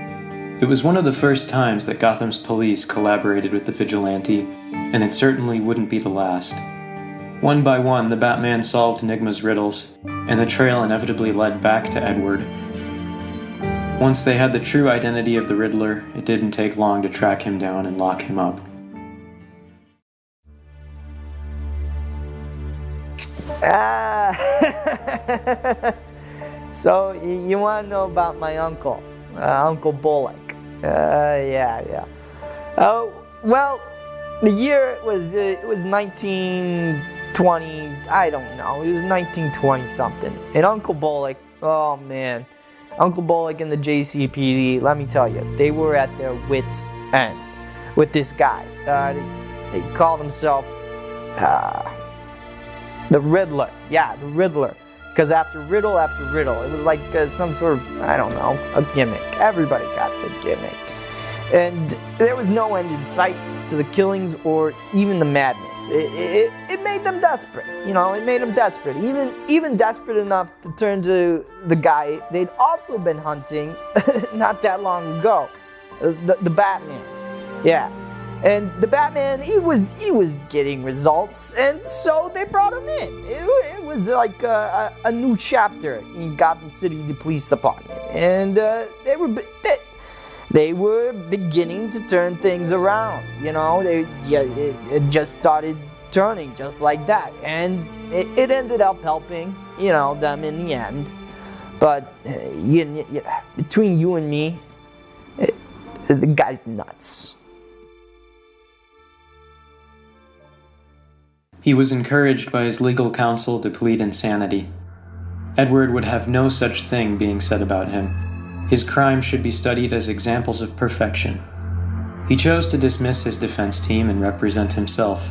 It was one of the first times that Gotham's police collaborated with the vigilante, and it certainly wouldn't be the last. One by one, the Batman solved Nigma's riddles, and the trail inevitably led back to Edward. Once they had the true identity of the Riddler, it didn't take long to track him down and lock him up. So, you want to know about my uncle, Uncle Bullock? Yeah. Oh, well, the year was 1920, I don't know, it was 1920 something. And Uncle Bullock, oh man, Uncle Bullock and the GCPD, let me tell you, they were at their wits' end with this guy. They called himself the Riddler. Yeah, the Riddler. Because after riddle, it was like some sort of, I don't know, a gimmick. Everybody got a gimmick. And there was no end in sight to the killings or even the madness. It made them desperate. You know, it made them desperate. Even desperate enough to turn to the guy they'd also been hunting not that long ago. The Batman. Yeah. And the Batman, he was getting results, and so they brought him in. It was like a new chapter in Gotham City, the police department, and they were beginning to turn things around. You know, it just started turning just like that, and it ended up helping, you know, them in the end. But between you and me, the guy's nuts. He was encouraged by his legal counsel to plead insanity. Edward would have no such thing being said about him. His crimes should be studied as examples of perfection. He chose to dismiss his defense team and represent himself.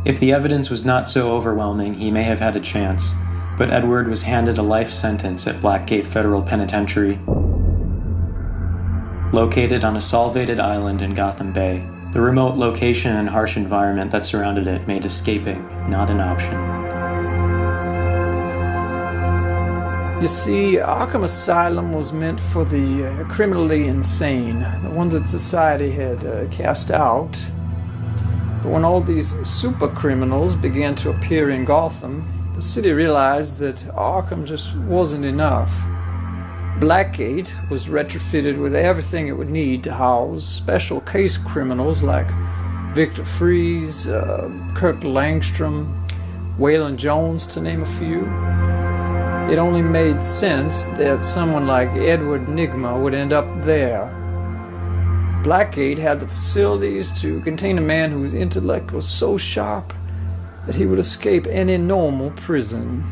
If the evidence was not so overwhelming, he may have had a chance, but Edward was handed a life sentence at Blackgate Federal Penitentiary, located on a solvated island in Gotham Bay. The remote location and harsh environment that surrounded it made escaping not an option. You see, Arkham Asylum was meant for the criminally insane, the ones that society had cast out. But when all these super criminals began to appear in Gotham, the city realized that Arkham just wasn't enough. Blackgate was retrofitted with everything it would need to house special case criminals like Victor Fries, Kirk Langstrom, Waylon Jones, to name a few. It only made sense that someone like Edward Nigma would end up there. Blackgate had the facilities to contain a man whose intellect was so sharp that he would escape any normal prison.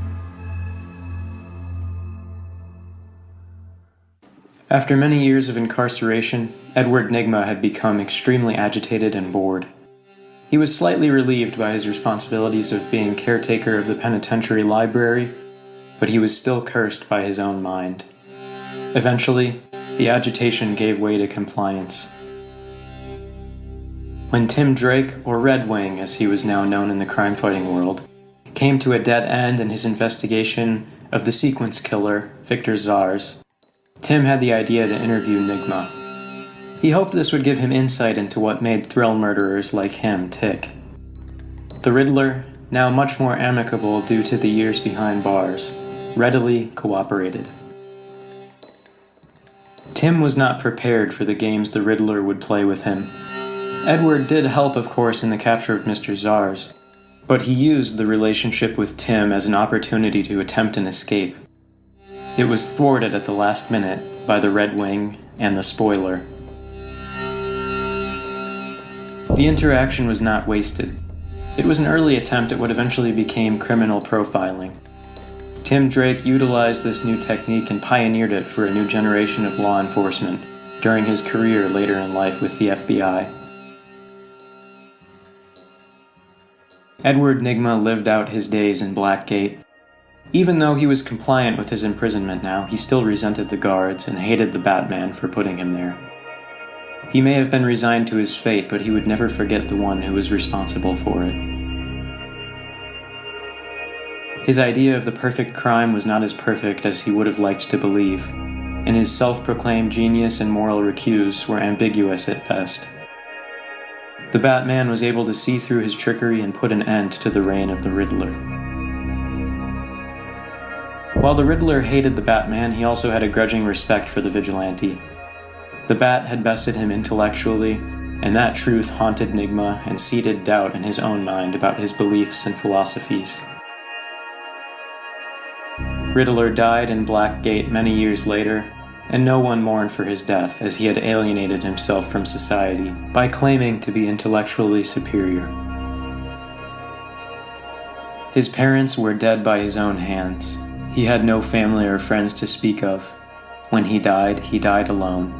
After many years of incarceration, Edward Nigma had become extremely agitated and bored. He was slightly relieved by his responsibilities of being caretaker of the penitentiary library, but he was still cursed by his own mind. Eventually, the agitation gave way to compliance. When Tim Drake, or Red Wing as he was now known in the crime-fighting world, came to a dead end in his investigation of the sequence killer, Victor Zsasz, Tim had the idea to interview Nigma. He hoped this would give him insight into what made thrill murderers like him tick. The Riddler, now much more amicable due to the years behind bars, readily cooperated. Tim was not prepared for the games the Riddler would play with him. Edward did help, of course, in the capture of Mr. Zsasz, but he used the relationship with Tim as an opportunity to attempt an escape. It was thwarted at the last minute by the Red Wing and the Spoiler. The interaction was not wasted. It was an early attempt at what eventually became criminal profiling. Tim Drake utilized this new technique and pioneered it for a new generation of law enforcement during his career later in life with the FBI. Edward Nygma lived out his days in Blackgate. Even though he was compliant with his imprisonment now, he still resented the guards and hated the Batman for putting him there. He may have been resigned to his fate, but he would never forget the one who was responsible for it. His idea of the perfect crime was not as perfect as he would have liked to believe, and his self-proclaimed genius and moral recuse were ambiguous at best. The Batman was able to see through his trickery and put an end to the reign of the Riddler. While the Riddler hated the Batman, he also had a grudging respect for the vigilante. The Bat had bested him intellectually, and that truth haunted Nygma and seeded doubt in his own mind about his beliefs and philosophies. Riddler died in Blackgate many years later, and no one mourned for his death, as he had alienated himself from society by claiming to be intellectually superior. His parents were dead by his own hands. He had no family or friends to speak of. When he died alone.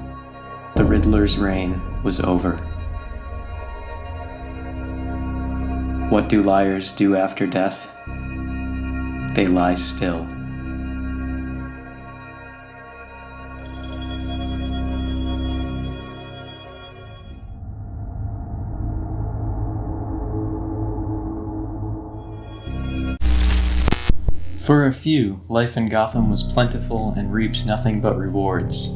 The Riddler's reign was over. What do liars do after death? They lie still. For a few, life in Gotham was plentiful and reaped nothing but rewards.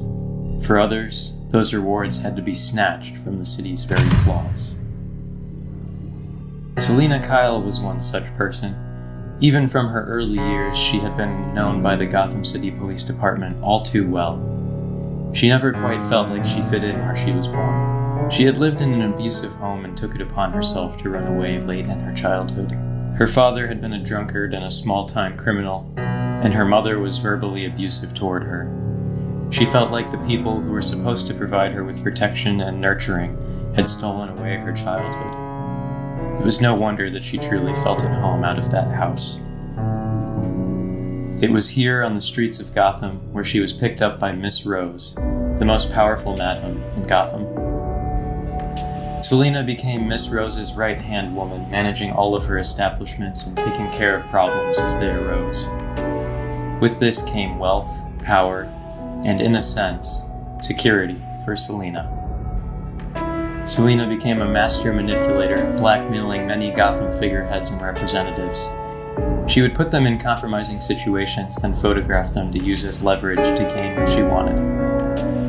For others, those rewards had to be snatched from the city's very flaws. Selina Kyle was one such person. Even from her early years, she had been known by the Gotham City Police Department all too well. She never quite felt like she fit in where she was born. She had lived in an abusive home and took it upon herself to run away late in her childhood. Her father had been a drunkard and a small-time criminal, and her mother was verbally abusive toward her. She felt like the people who were supposed to provide her with protection and nurturing had stolen away her childhood. It was no wonder that she truly felt at home out of that house. It was here on the streets of Gotham where she was picked up by Miss Rose, the most powerful madam in Gotham. Selina became Miss Rose's right-hand woman, managing all of her establishments and taking care of problems as they arose. With this came wealth, power, and in a sense, security for Selina. Selina became a master manipulator, blackmailing many Gotham figureheads and representatives. She would put them in compromising situations, then photograph them to use as leverage to gain what she wanted.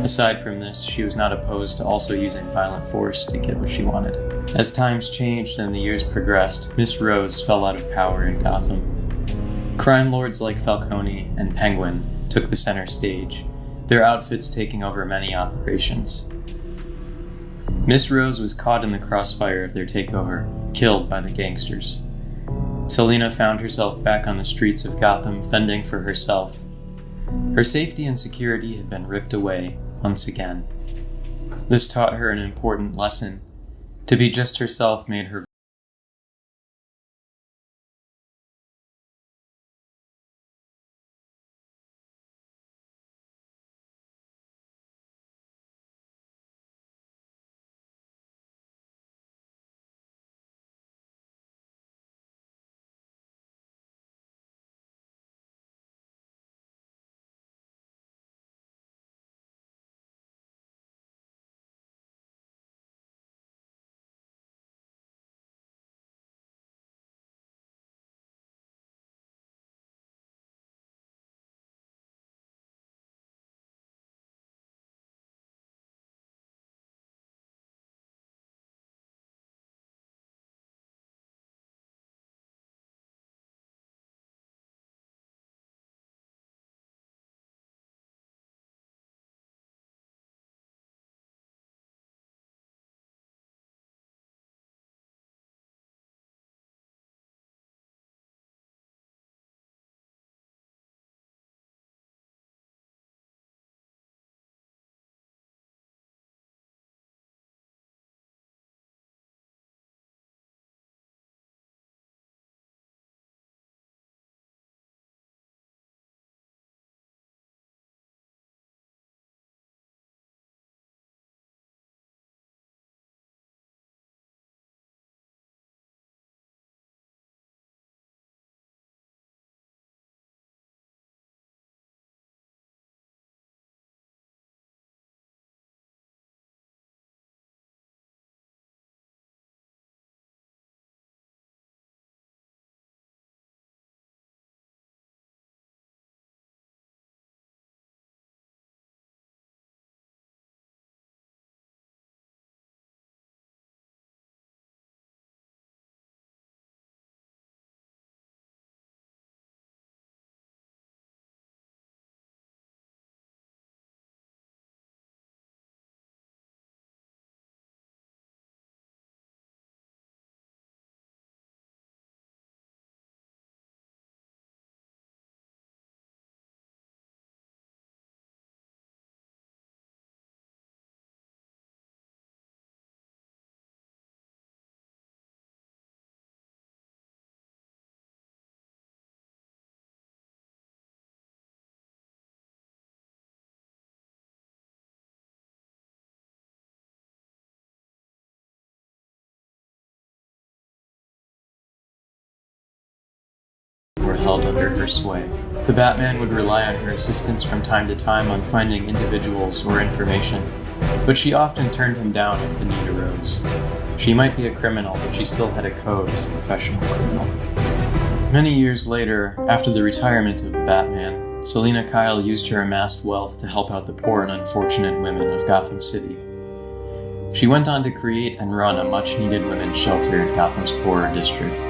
Aside from this, she was not opposed to also using violent force to get what she wanted. As times changed and the years progressed, Miss Rose fell out of power in Gotham. Crime lords like Falcone and Penguin took the center stage, their outfits taking over many operations. Miss Rose was caught in the crossfire of their takeover, killed by the gangsters. Selina found herself back on the streets of Gotham, fending for herself. Her safety and security had been ripped away once again. This taught her an important lesson. To be just herself made her were held under her sway. The Batman would rely on her assistance from time to time on finding individuals or information, but she often turned him down if the need arose. She might be a criminal, but she still had a code as a professional criminal. Many years later, after the retirement of the Batman, Selina Kyle used her amassed wealth to help out the poor and unfortunate women of Gotham City. She went on to create and run a much-needed women's shelter in Gotham's poorer district.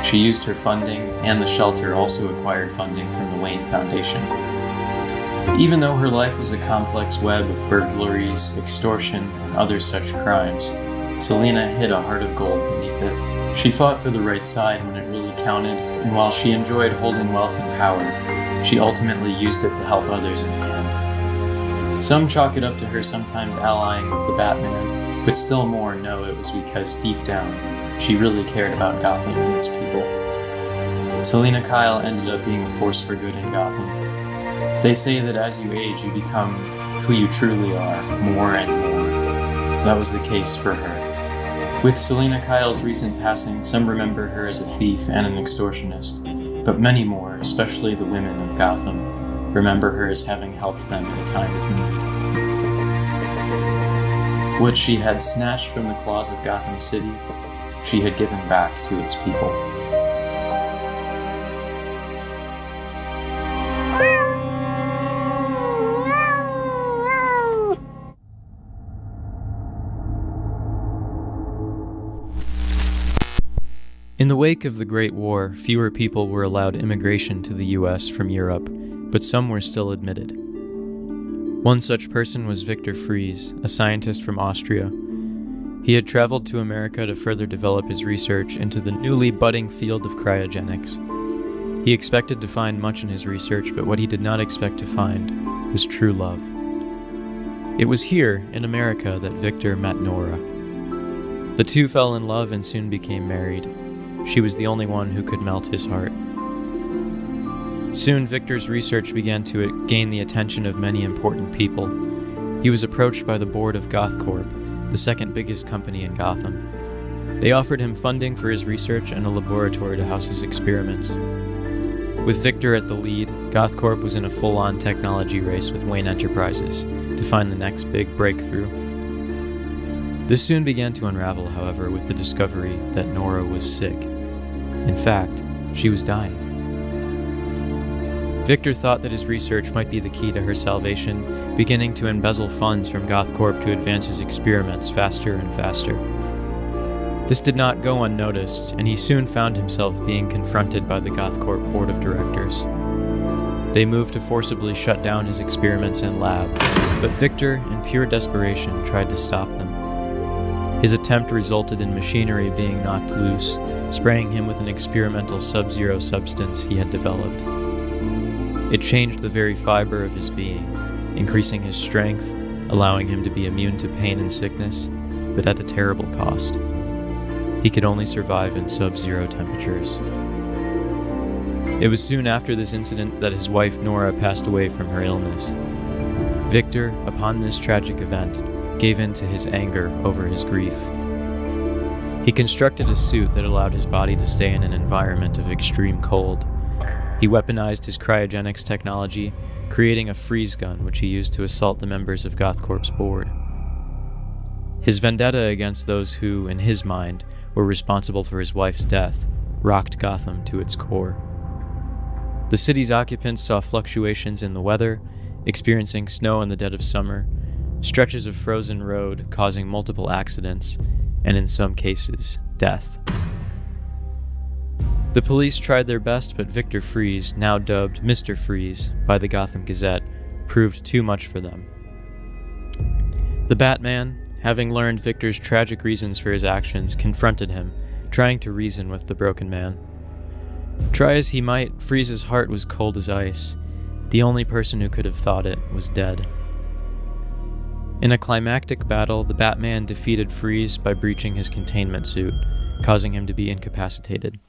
She used her funding, and the shelter also acquired funding from the Wayne Foundation. Even though her life was a complex web of burglaries, extortion, and other such crimes, Selina hid a heart of gold beneath it. She fought for the right side when it really counted, and while she enjoyed holding wealth and power, she ultimately used it to help others in hand. Some chalk it up to her sometimes allying with the Batman, but still more know it was because deep down, she really cared about Gotham and its people. Selina Kyle ended up being a force for good in Gotham. They say that as you age, you become who you truly are, more and more. That was the case for her. With Selina Kyle's recent passing, some remember her as a thief and an extortionist, but many more, especially the women of Gotham, remember her as having helped them in a time of need. What she had snatched from the claws of Gotham City, she had given back to its people. In the wake of the Great War, fewer people were allowed immigration to the U.S. from Europe, but some were still admitted. One such person was Victor Fries, a scientist from Austria. He had traveled to America to further develop his research into the newly budding field of cryogenics. He expected to find much in his research, but what he did not expect to find was true love. It was here, in America, that Victor met Nora. The two fell in love and soon became married. She was the only one who could melt his heart. Soon, Victor's research began to gain the attention of many important people. He was approached by the board of GothCorp, the second biggest company in Gotham. They offered him funding for his research and a laboratory to house his experiments. With Victor at the lead, GothCorp was in a full-on technology race with Wayne Enterprises to find the next big breakthrough. This soon began to unravel, however, with the discovery that Nora was sick. In fact, she was dying. Victor thought that his research might be the key to her salvation, beginning to embezzle funds from GothCorp to advance his experiments faster and faster. This did not go unnoticed, and he soon found himself being confronted by the GothCorp board of directors. They moved to forcibly shut down his experiments and lab, but Victor, in pure desperation, tried to stop them. His attempt resulted in machinery being knocked loose, spraying him with an experimental sub-zero substance he had developed. It changed the very fiber of his being, increasing his strength, allowing him to be immune to pain and sickness, but at a terrible cost. He could only survive in sub-zero temperatures. It was soon after this incident that his wife Nora passed away from her illness. Victor, upon this tragic event, gave in to his anger over his grief. He constructed a suit that allowed his body to stay in an environment of extreme cold. He weaponized his cryogenics technology, creating a freeze gun which he used to assault the members of GothCorp's board. His vendetta against those who, in his mind, were responsible for his wife's death rocked Gotham to its core. The city's occupants saw fluctuations in the weather, experiencing snow in the dead of summer, stretches of frozen road causing multiple accidents, and in some cases, death. The police tried their best, but Victor Fries, now dubbed Mr. Freeze by the Gotham Gazette, proved too much for them. The Batman, having learned Victor's tragic reasons for his actions, confronted him, trying to reason with the broken man. Try as he might, Freeze's heart was cold as ice. The only person who could have thawed it was dead. In a climactic battle, the Batman defeated Freeze by breaching his containment suit, causing him to be incapacitated.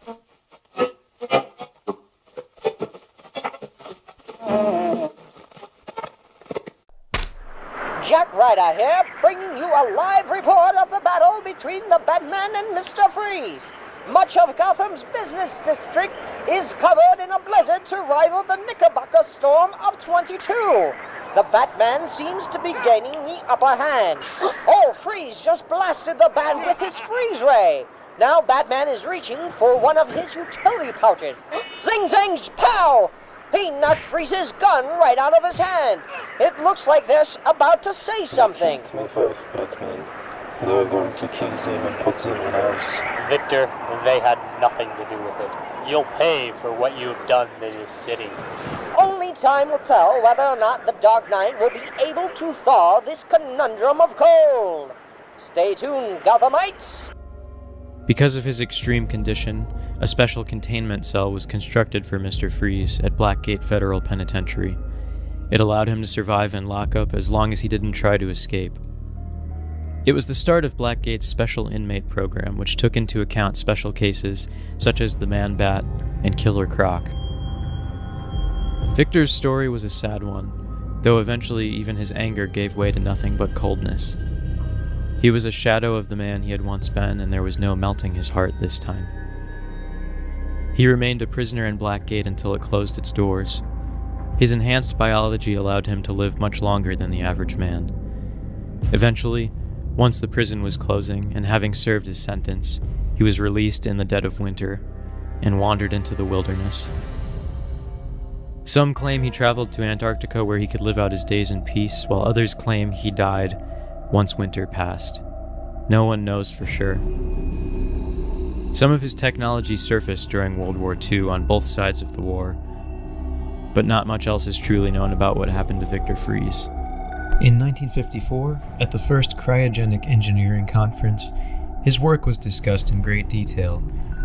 Jack Ryder here, bringing you a live report of the battle between the Batman and Mr. Freeze. Much of Gotham's business district is covered in a blizzard to rival the Knickerbocker storm of 22. The Batman seems to be gaining the upper hand. Oh, Freeze just blasted the Bat with his freeze ray. Now Batman is reaching for one of his utility pouches. Zing, zing, pow! He knocked Freeze's gun right out of his hand. It looks like they're about to say something. Batman. They're going to kill them and put them in house. Victor, they had nothing to do with it. You'll pay for what you've done to this city. Only time will tell whether or not the Dark Knight will be able to thaw this conundrum of cold. Stay tuned, Gothamites! Because of his extreme condition, a special containment cell was constructed for Mr. Freeze at Blackgate Federal Penitentiary. It allowed him to survive in lockup as long as he didn't try to escape. It was the start of Blackgate's special inmate program, which took into account special cases such as the Man-Bat and Killer Croc. Victor's story was a sad one, though eventually even his anger gave way to nothing but coldness. He was a shadow of the man he had once been, and there was no melting his heart this time. He remained a prisoner in Blackgate until it closed its doors. His enhanced biology allowed him to live much longer than the average man. Eventually, once the prison was closing, and having served his sentence, he was released in the dead of winter and wandered into the wilderness. Some claim he traveled to Antarctica where he could live out his days in peace, while others claim he died once winter passed. No one knows for sure. Some of his technology surfaced during World War II on both sides of the war, but not much else is truly known about what happened to Victor Freeze. In 1954, at the first Cryogenic Engineering Conference, his work was discussed in great detail,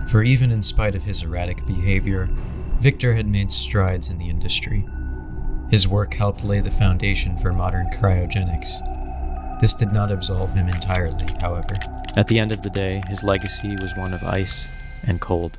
for even in spite of his erratic behavior, Victor had made strides in the industry. His work helped lay the foundation for modern cryogenics. This did not absolve him entirely, however. At the end of the day, his legacy was one of ice and cold.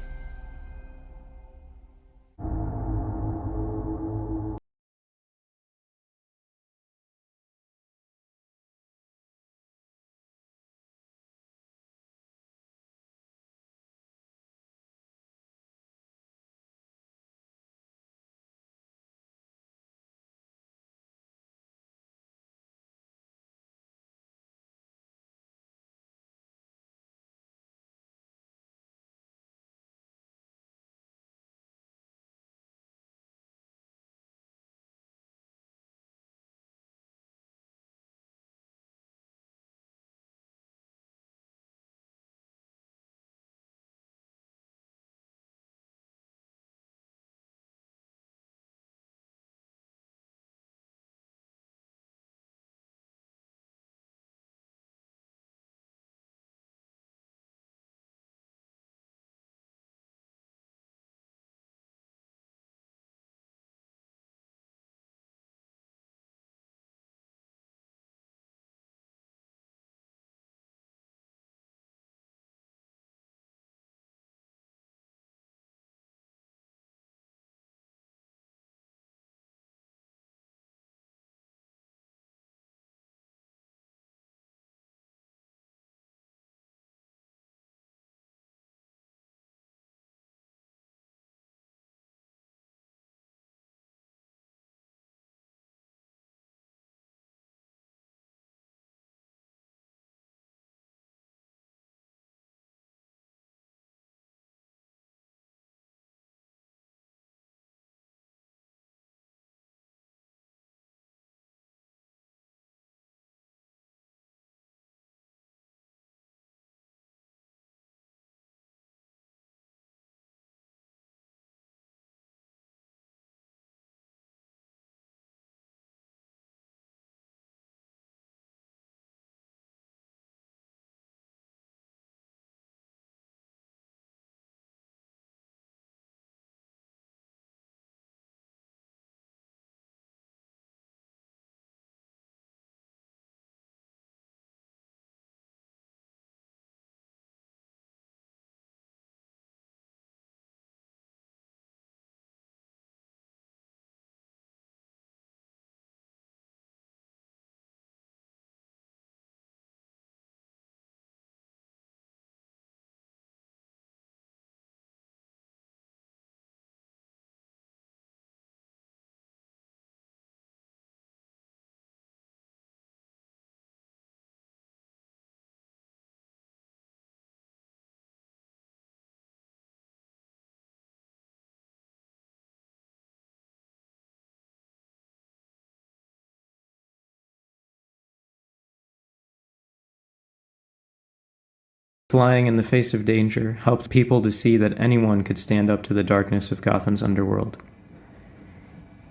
Flying in the face of danger helped people to see that anyone could stand up to the darkness of Gotham's underworld.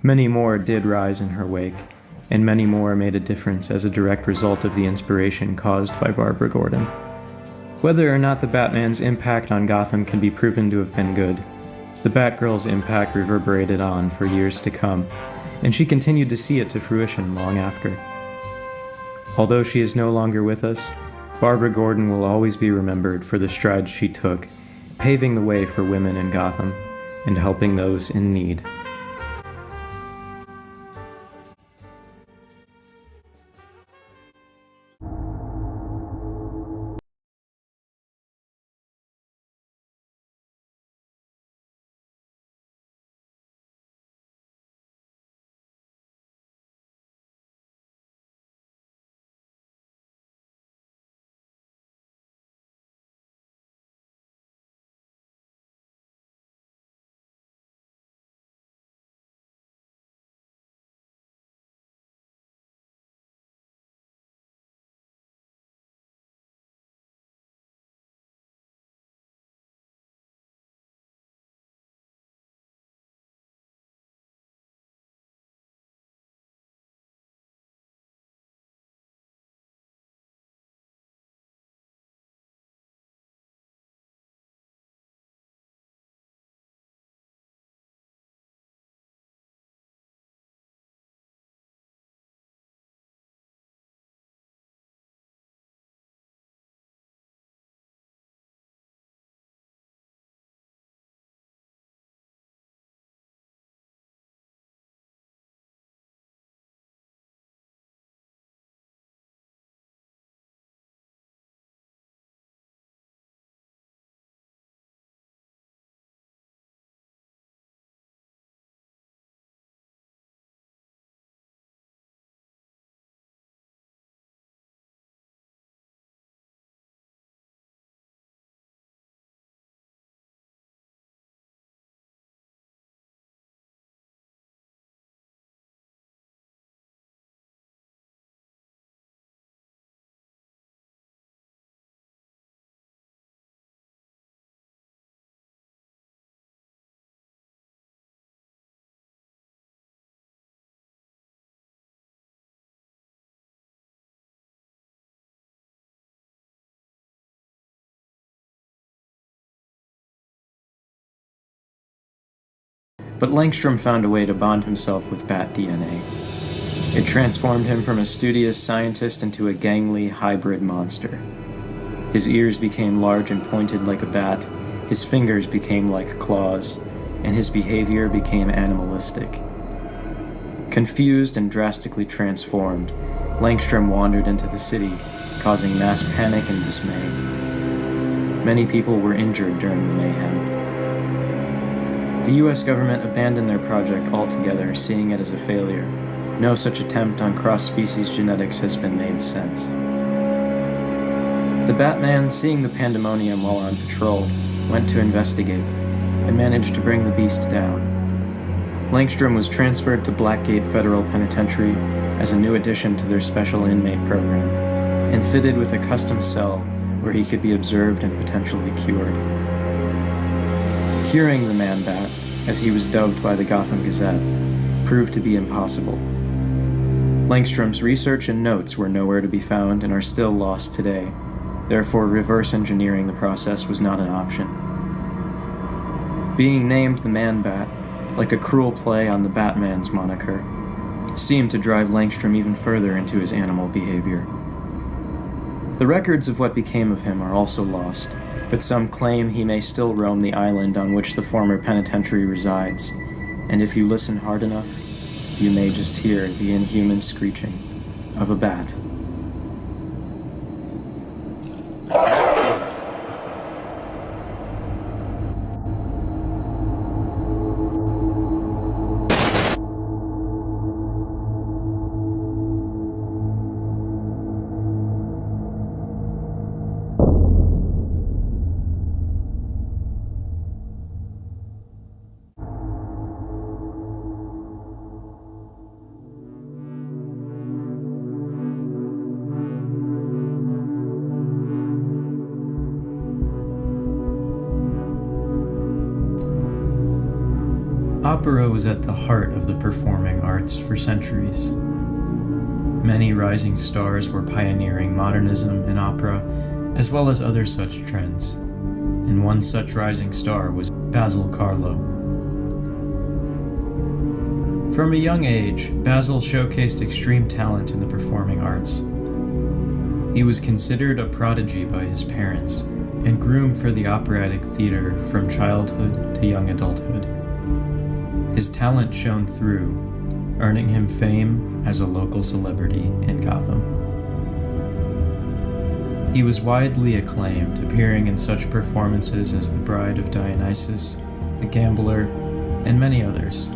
Many more did rise in her wake, and many more made a difference as a direct result of the inspiration caused by Barbara Gordon. Whether or not the Batman's impact on Gotham can be proven to have been good, the Batgirl's impact reverberated on for years to come, and she continued to see it to fruition long after. Although she is no longer with us, Barbara Gordon will always be remembered for the strides she took, paving the way for women in Gotham and helping those in need. But Langstrom found a way to bond himself with Bat DNA. It transformed him from a studious scientist into a gangly hybrid monster. His ears became large and pointed like a bat, his fingers became like claws, and his behavior became animalistic. Confused and drastically transformed, Langstrom wandered into the city, causing mass panic and dismay. Many people were injured during the mayhem. The US government abandoned their project altogether, seeing it as a failure. No such attempt on cross-species genetics has been made since. The Batman, seeing the pandemonium while on patrol, went to investigate, and managed to bring the beast down. Langstrom was transferred to Blackgate Federal Penitentiary as a new addition to their special inmate program, and fitted with a custom cell where he could be observed and potentially cured. Curing the Man-Bat, as he was dubbed by the Gotham Gazette, proved to be impossible. Langstrom's research and notes were nowhere to be found and are still lost today. Therefore, reverse engineering the process was not an option. Being named the Man-Bat, like a cruel play on the Batman's moniker, seemed to drive Langstrom even further into his animal behavior. The records of what became of him are also lost, but some claim he may still roam the island on which the former penitentiary resides, and if you listen hard enough, you may just hear the inhuman screeching of a bat. Opera was at the heart of the performing arts for centuries. Many rising stars were pioneering modernism in opera, as well as other such trends, and one such rising star was Basil Carlo. From a young age, Basil showcased extreme talent in the performing arts. He was considered a prodigy by his parents, and groomed for the operatic theater from childhood to young adulthood. His talent shone through, earning him fame as a local celebrity in Gotham. He was widely acclaimed, appearing in such performances as The Bride of Dionysus, The Gambler, and many others.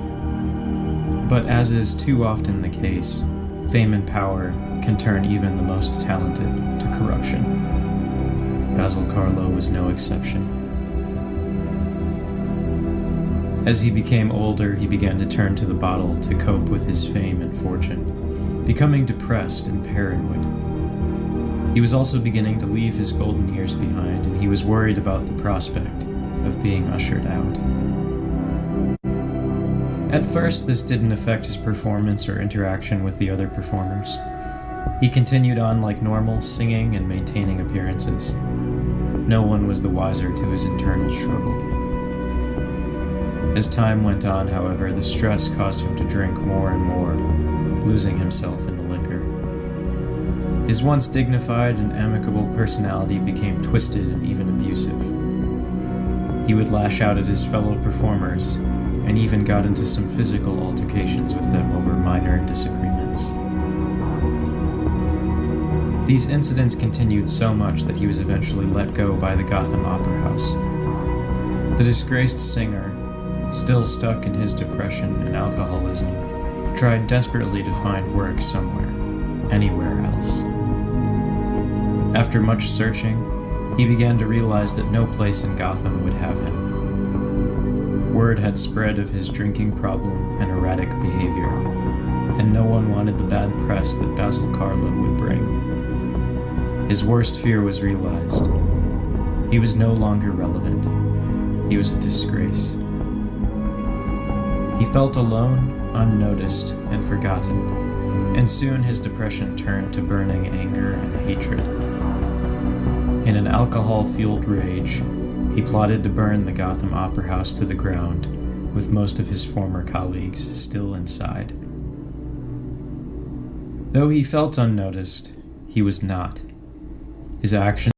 But as is too often the case, fame and power can turn even the most talented to corruption. Basil Carlo was no exception. As he became older, he began to turn to the bottle to cope with his fame and fortune, becoming depressed and paranoid. He was also beginning to leave his golden years behind, and he was worried about the prospect of being ushered out. At first, this didn't affect his performance or interaction with the other performers. He continued on like normal, singing and maintaining appearances. No one was the wiser to his internal struggle. As time went on, however, the stress caused him to drink more and more, losing himself in the liquor. His once dignified and amicable personality became twisted and even abusive. He would lash out at his fellow performers, and even got into some physical altercations with them over minor disagreements. These incidents continued so much that he was eventually let go by the Gotham Opera House. The disgraced singer, still stuck in his depression and alcoholism, tried desperately to find work somewhere, anywhere else. After much searching, he began to realize that no place in Gotham would have him. Word had spread of his drinking problem and erratic behavior, and no one wanted the bad press that Basil Carlo would bring. His worst fear was realized. He was no longer relevant. He was a disgrace. He felt alone, unnoticed, and forgotten, and soon his depression turned to burning anger and hatred. In an alcohol-fueled rage, he plotted to burn the Gotham Opera House to the ground, with most of his former colleagues still inside. Though he felt unnoticed, he was not. His actions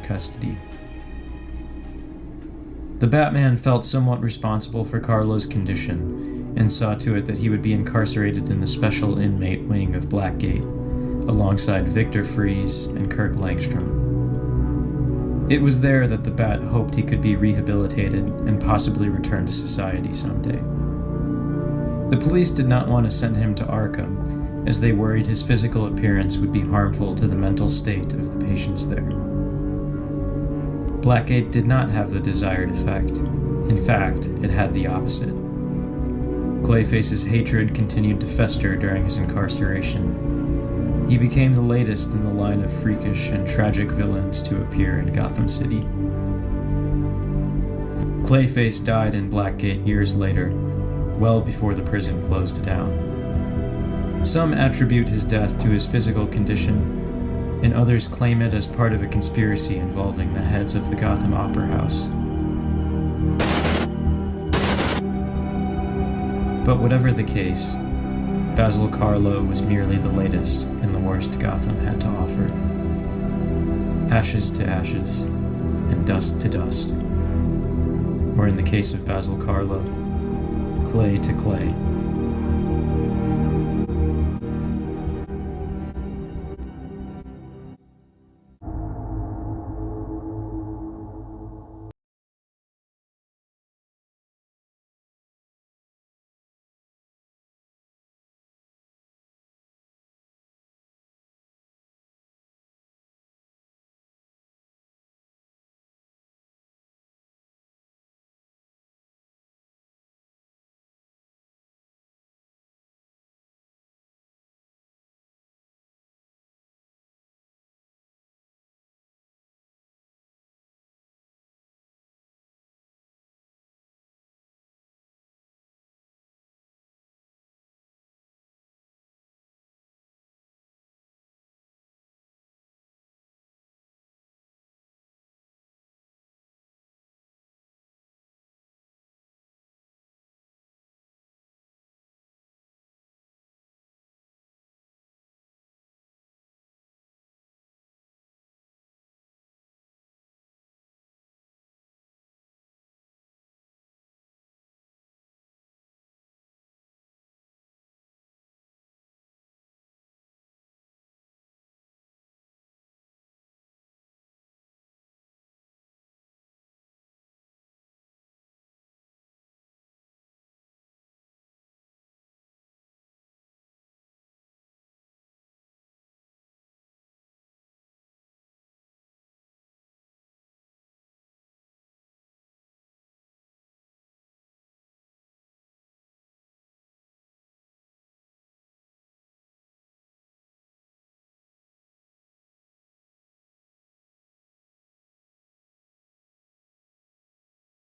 custody. The Batman felt somewhat responsible for Carlo's condition and saw to it that he would be incarcerated in the special inmate wing of Blackgate, alongside Victor Fries and Kirk Langstrom. It was there that the Bat hoped he could be rehabilitated and possibly return to society someday. The police did not want to send him to Arkham, as they worried his physical appearance would be harmful to the mental state of the patients there. Blackgate did not have the desired effect. In fact, it had the opposite. Clayface's hatred continued to fester during his incarceration. He became the latest in the line of freakish and tragic villains to appear in Gotham City. Clayface died in Blackgate years later, well before the prison closed down. Some attribute his death to his physical condition, and others claim it as part of a conspiracy involving the heads of the Gotham Opera House. But whatever the case, Basil Carlo was merely the latest in the worst Gotham had to offer. Ashes to ashes, and dust to dust. Or in the case of Basil Carlo, clay to clay.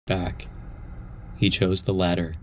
Back. He chose the latter.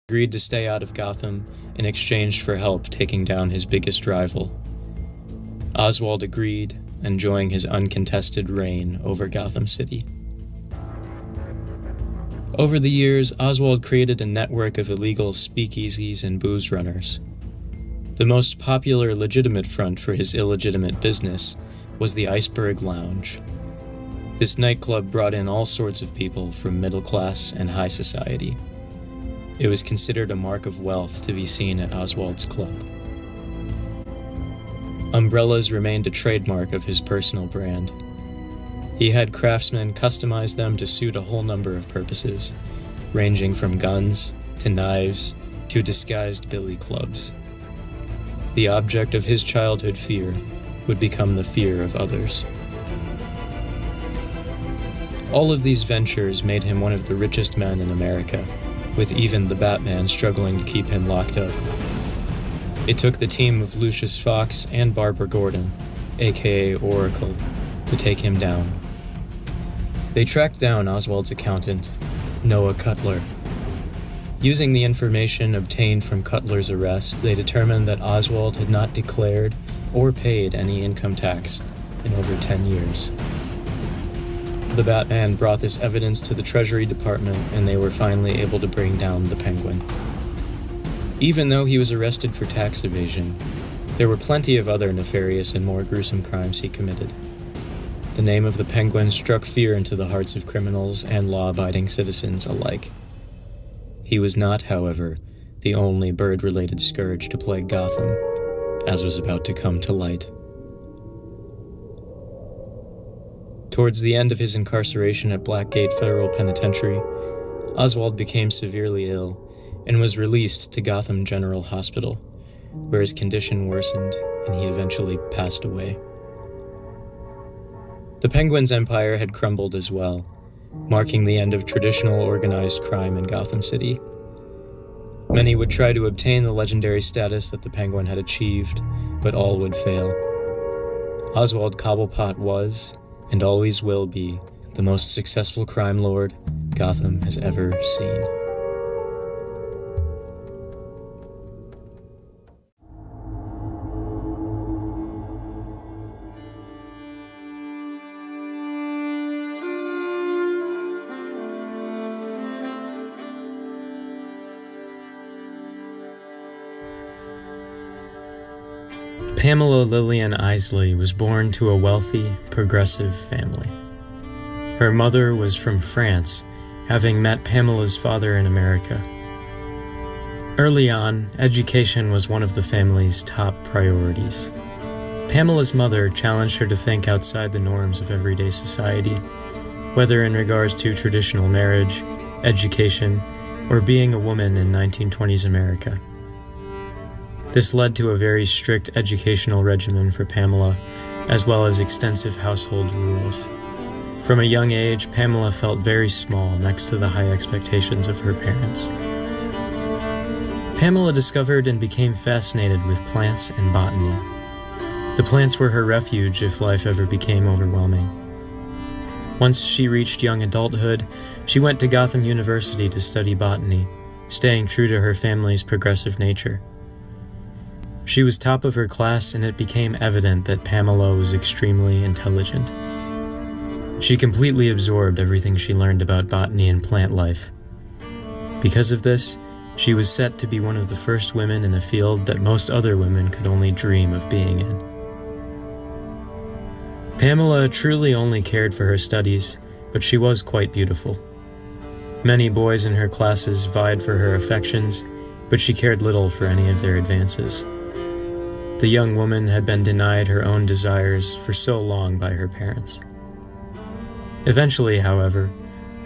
Agreed to stay out of Gotham in exchange for help taking down his biggest rival. Oswald agreed, enjoying his uncontested reign over Gotham City. Over the years, Oswald created a network of illegal speakeasies and booze runners. The most popular legitimate front for his illegitimate business was the Iceberg Lounge. This nightclub brought in all sorts of people from middle class and high society. It was considered a mark of wealth to be seen at Oswald's club. Umbrellas remained a trademark of his personal brand. He had craftsmen customize them to suit a whole number of purposes, ranging from guns to knives to disguised billy clubs. The object of his childhood fear would become the fear of others. All of these ventures made him one of the richest men in America, with even the Batman struggling to keep him locked up. It took the team of Lucius Fox and Barbara Gordon, aka Oracle, to take him down. They tracked down Oswald's accountant, Noah Cutler. Using the information obtained from Cutler's arrest, they determined that Oswald had not declared or paid any income tax in over 10 years. The Batman brought this evidence to the Treasury Department, and they were finally able to bring down the Penguin. Even though he was arrested for tax evasion, there were plenty of other nefarious and more gruesome crimes he committed. The name of the Penguin struck fear into the hearts of criminals and law-abiding citizens alike. He was not, however, the only bird-related scourge to plague Gotham, as was about to come to light. Towards the end of his incarceration at Blackgate Federal Penitentiary, Oswald became severely ill and was released to Gotham General Hospital, where his condition worsened and he eventually passed away. The Penguin's empire had crumbled as well, marking the end of traditional organized crime in Gotham City. Many would try to obtain the legendary status that the Penguin had achieved, but all would fail. Oswald Cobblepot was, and always will be, the most successful crime lord Gotham has ever seen. Pamela Lillian Isley was born to a wealthy, progressive family. Her mother was from France, having met Pamela's father in America. Early on, education was one of the family's top priorities. Pamela's mother challenged her to think outside the norms of everyday society, whether in regards to traditional marriage, education, or being a woman in 1920s America. This led to a very strict educational regimen for Pamela, as well as extensive household rules. From a young age, Pamela felt very small next to the high expectations of her parents. Pamela discovered and became fascinated with plants and botany. The plants were her refuge if life ever became overwhelming. Once she reached young adulthood, she went to Gotham University to study botany, staying true to her family's progressive nature. She was top of her class, and it became evident that Pamela was extremely intelligent. She completely absorbed everything she learned about botany and plant life. Because of this, she was set to be one of the first women in a field that most other women could only dream of being in. Pamela truly only cared for her studies, but she was quite beautiful. Many boys in her classes vied for her affections, but she cared little for any of their advances. The young woman had been denied her own desires for so long by her parents. Eventually, however,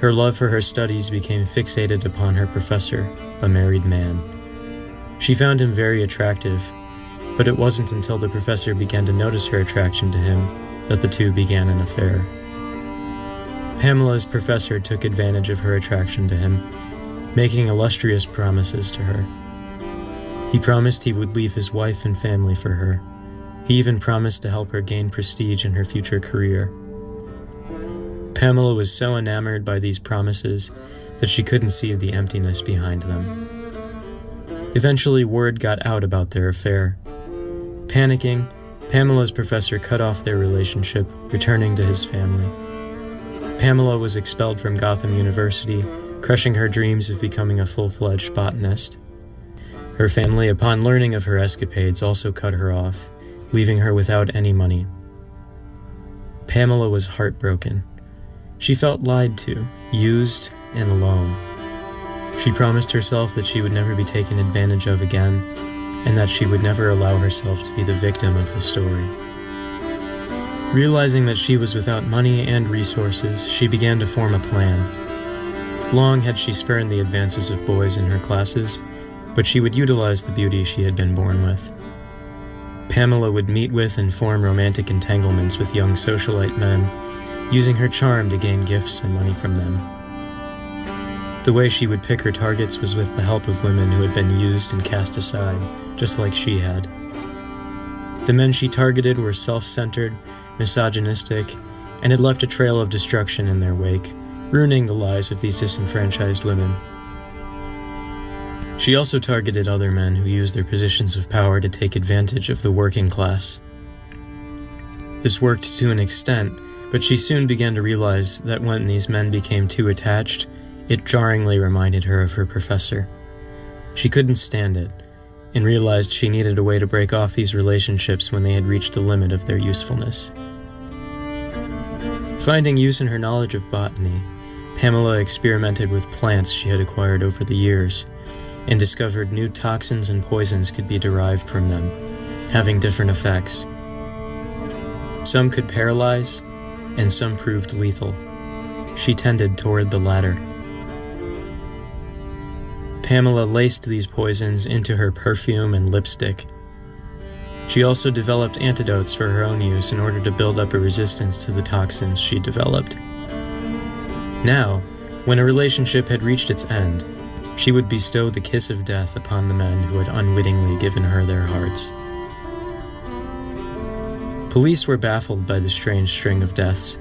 her love for her studies became fixated upon her professor, a married man. She found him very attractive, but it wasn't until the professor began to notice her attraction to him that the two began an affair. Pamela's professor took advantage of her attraction to him, making illustrious promises to her. He promised he would leave his wife and family for her. He even promised to help her gain prestige in her future career. Pamela was so enamored by these promises that she couldn't see the emptiness behind them. Eventually, word got out about their affair. Panicking, Pamela's professor cut off their relationship, returning to his family. Pamela was expelled from Gotham University, crushing her dreams of becoming a full-fledged botanist. Her family, upon learning of her escapades, also cut her off, leaving her without any money. Pamela was heartbroken. She felt lied to, used, and alone. She promised herself that she would never be taken advantage of again, and that she would never allow herself to be the victim of the story. Realizing that she was without money and resources, she began to form a plan. Long had she spurned the advances of boys in her classes, but she would utilize the beauty she had been born with. Pamela would meet with and form romantic entanglements with young socialite men, using her charm to gain gifts and money from them. The way she would pick her targets was with the help of women who had been used and cast aside, just like she had. The men she targeted were self-centered, misogynistic, and had left a trail of destruction in their wake, ruining the lives of these disenfranchised women. She also targeted other men who used their positions of power to take advantage of the working class. This worked to an extent, but she soon began to realize that when these men became too attached, it jarringly reminded her of her professor. She couldn't stand it, and realized she needed a way to break off these relationships when they had reached the limit of their usefulness. Finding use in her knowledge of botany, Pamela experimented with plants she had acquired over the years, and discovered new toxins and poisons could be derived from them, having different effects. Some could paralyze, and some proved lethal. She tended toward the latter. Pamela laced these poisons into her perfume and lipstick. She also developed antidotes for her own use in order to build up a resistance to the toxins she developed. Now, when a relationship had reached its end, she would bestow the kiss of death upon the men who had unwittingly given her their hearts. Police were baffled by the strange string of deaths.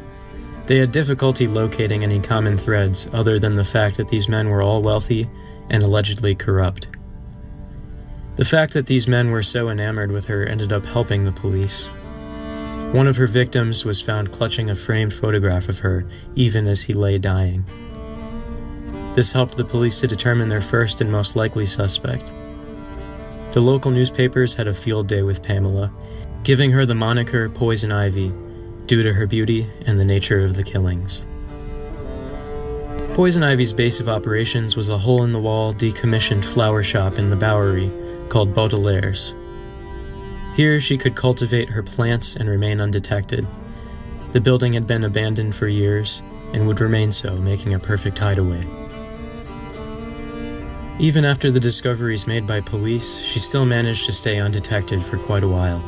They had difficulty locating any common threads other than the fact that these men were all wealthy and allegedly corrupt. The fact that these men were so enamored with her ended up helping the police. One of her victims was found clutching a framed photograph of her, even as he lay dying. This helped the police to determine their first and most likely suspect. The local newspapers had a field day with Pamela, giving her the moniker Poison Ivy, due to her beauty and the nature of the killings. Poison Ivy's base of operations was a hole-in-the-wall, decommissioned flower shop in the Bowery called Baudelaire's. Here she could cultivate her plants and remain undetected. The building had been abandoned for years and would remain so, making a perfect hideaway. Even after the discoveries made by police, she still managed to stay undetected for quite a while.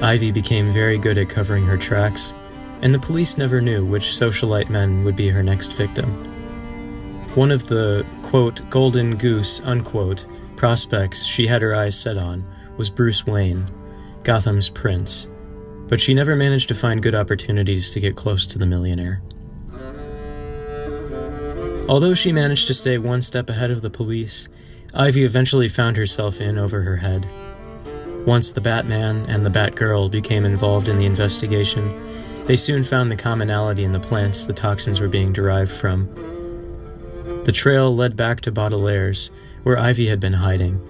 Ivy became very good at covering her tracks, and the police never knew which socialite men would be her next victim. One of the, quote, golden goose, unquote, prospects she had her eyes set on was Bruce Wayne, Gotham's prince, but she never managed to find good opportunities to get close to the millionaire. Although she managed to stay one step ahead of the police, Ivy eventually found herself in over her head. Once the Batman and the Batgirl became involved in the investigation, they soon found the commonality in the plants the toxins were being derived from. The trail led back to Baudelaire's, where Ivy had been hiding.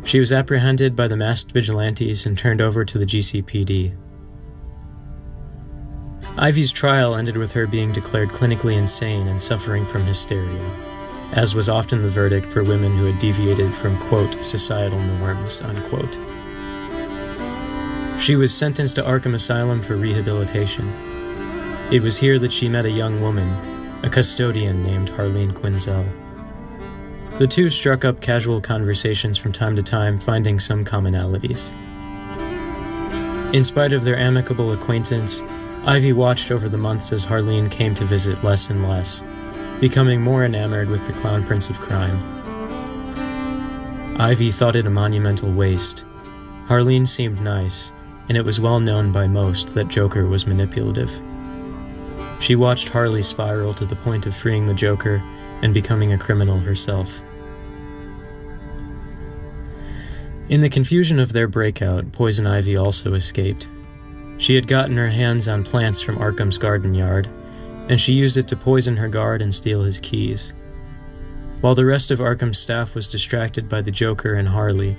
She was apprehended by the masked vigilantes and turned over to the GCPD. Ivy's trial ended with her being declared clinically insane and suffering from hysteria, as was often the verdict for women who had deviated from, quote, societal norms, unquote. She was sentenced to Arkham Asylum for rehabilitation. It was here that she met a young woman, a custodian named Harleen Quinzel. The two struck up casual conversations from time to time, finding some commonalities. In spite of their amicable acquaintance, Ivy watched over the months as Harleen came to visit less and less, becoming more enamored with the clown prince of crime. Ivy thought it a monumental waste. Harleen seemed nice, and it was well known by most that Joker was manipulative. She watched Harley spiral to the point of freeing the Joker and becoming a criminal herself. In the confusion of their breakout, Poison Ivy also escaped. She had gotten her hands on plants from Arkham's garden yard, and she used it to poison her guard and steal his keys. While the rest of Arkham's staff was distracted by the Joker and Harley,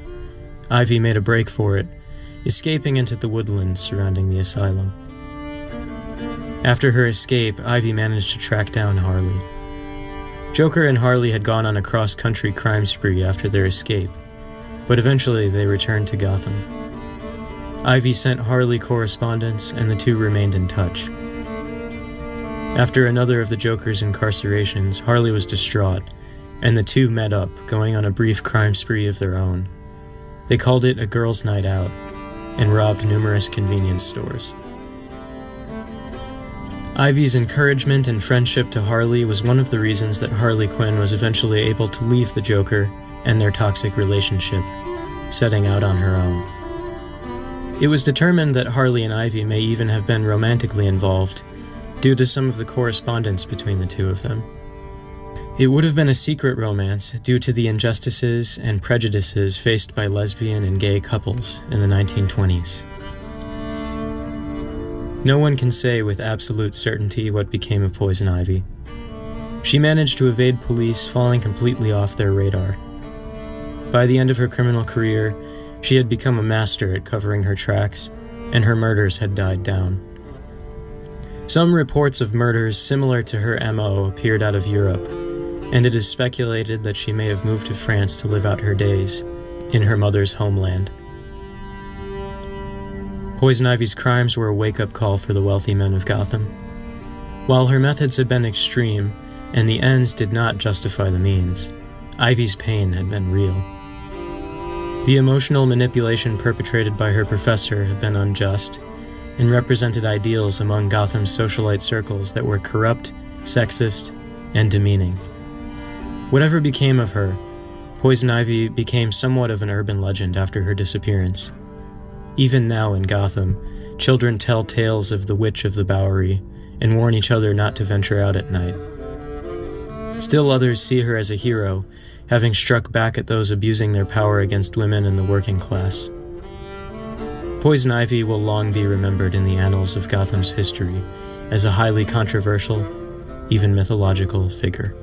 Ivy made a break for it, escaping into the woodlands surrounding the asylum. After her escape, Ivy managed to track down Harley. Joker and Harley had gone on a cross-country crime spree after their escape, but eventually they returned to Gotham. Ivy sent Harley correspondence, and the two remained in touch. After another of the Joker's incarcerations, Harley was distraught, and the two met up, going on a brief crime spree of their own. They called it a girls' night out, and robbed numerous convenience stores. Ivy's encouragement and friendship to Harley was one of the reasons that Harley Quinn was eventually able to leave the Joker and their toxic relationship, setting out on her own. It was determined that Harley and Ivy may even have been romantically involved, due to some of the correspondence between the two of them. It would have been a secret romance due to the injustices and prejudices faced by lesbian and gay couples in the 1920s. No one can say with absolute certainty what became of Poison Ivy. She managed to evade police, falling completely off their radar. By the end of her criminal career, she had become a master at covering her tracks, and her murders had died down. Some reports of murders similar to her MO appeared out of Europe, and it is speculated that she may have moved to France to live out her days, in her mother's homeland. Poison Ivy's crimes were a wake-up call for the wealthy men of Gotham. While her methods had been extreme, and the ends did not justify the means, Ivy's pain had been real. The emotional manipulation perpetrated by her professor had been unjust, and represented ideals among Gotham's socialite circles that were corrupt, sexist, and demeaning. Whatever became of her, Poison Ivy became somewhat of an urban legend after her disappearance. Even now in Gotham, children tell tales of the Witch of the Bowery and warn each other not to venture out at night. Still others see her as a hero, having struck back at those abusing their power against women and the working class. Poison Ivy will long be remembered in the annals of Gotham's history as a highly controversial, even mythological figure.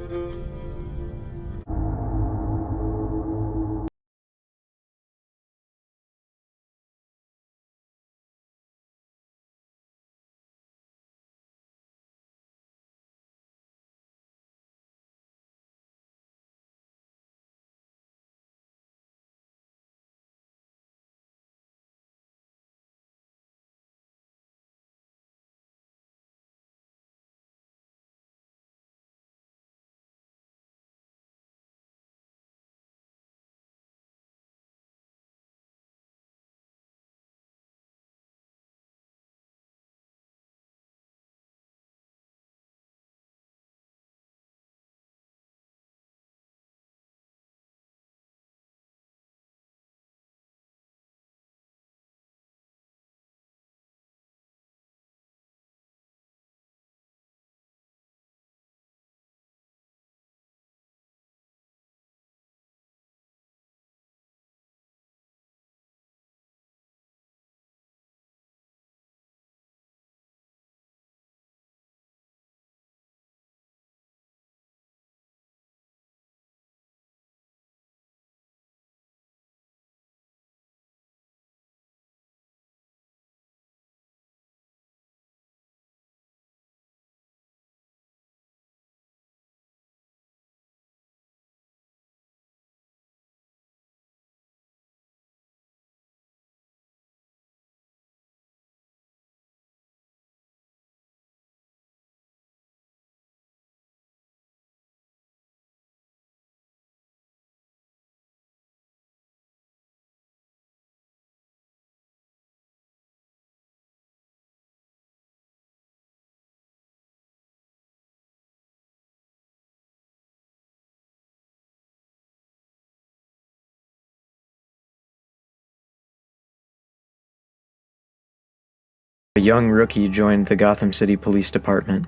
A young rookie joined the Gotham City Police Department.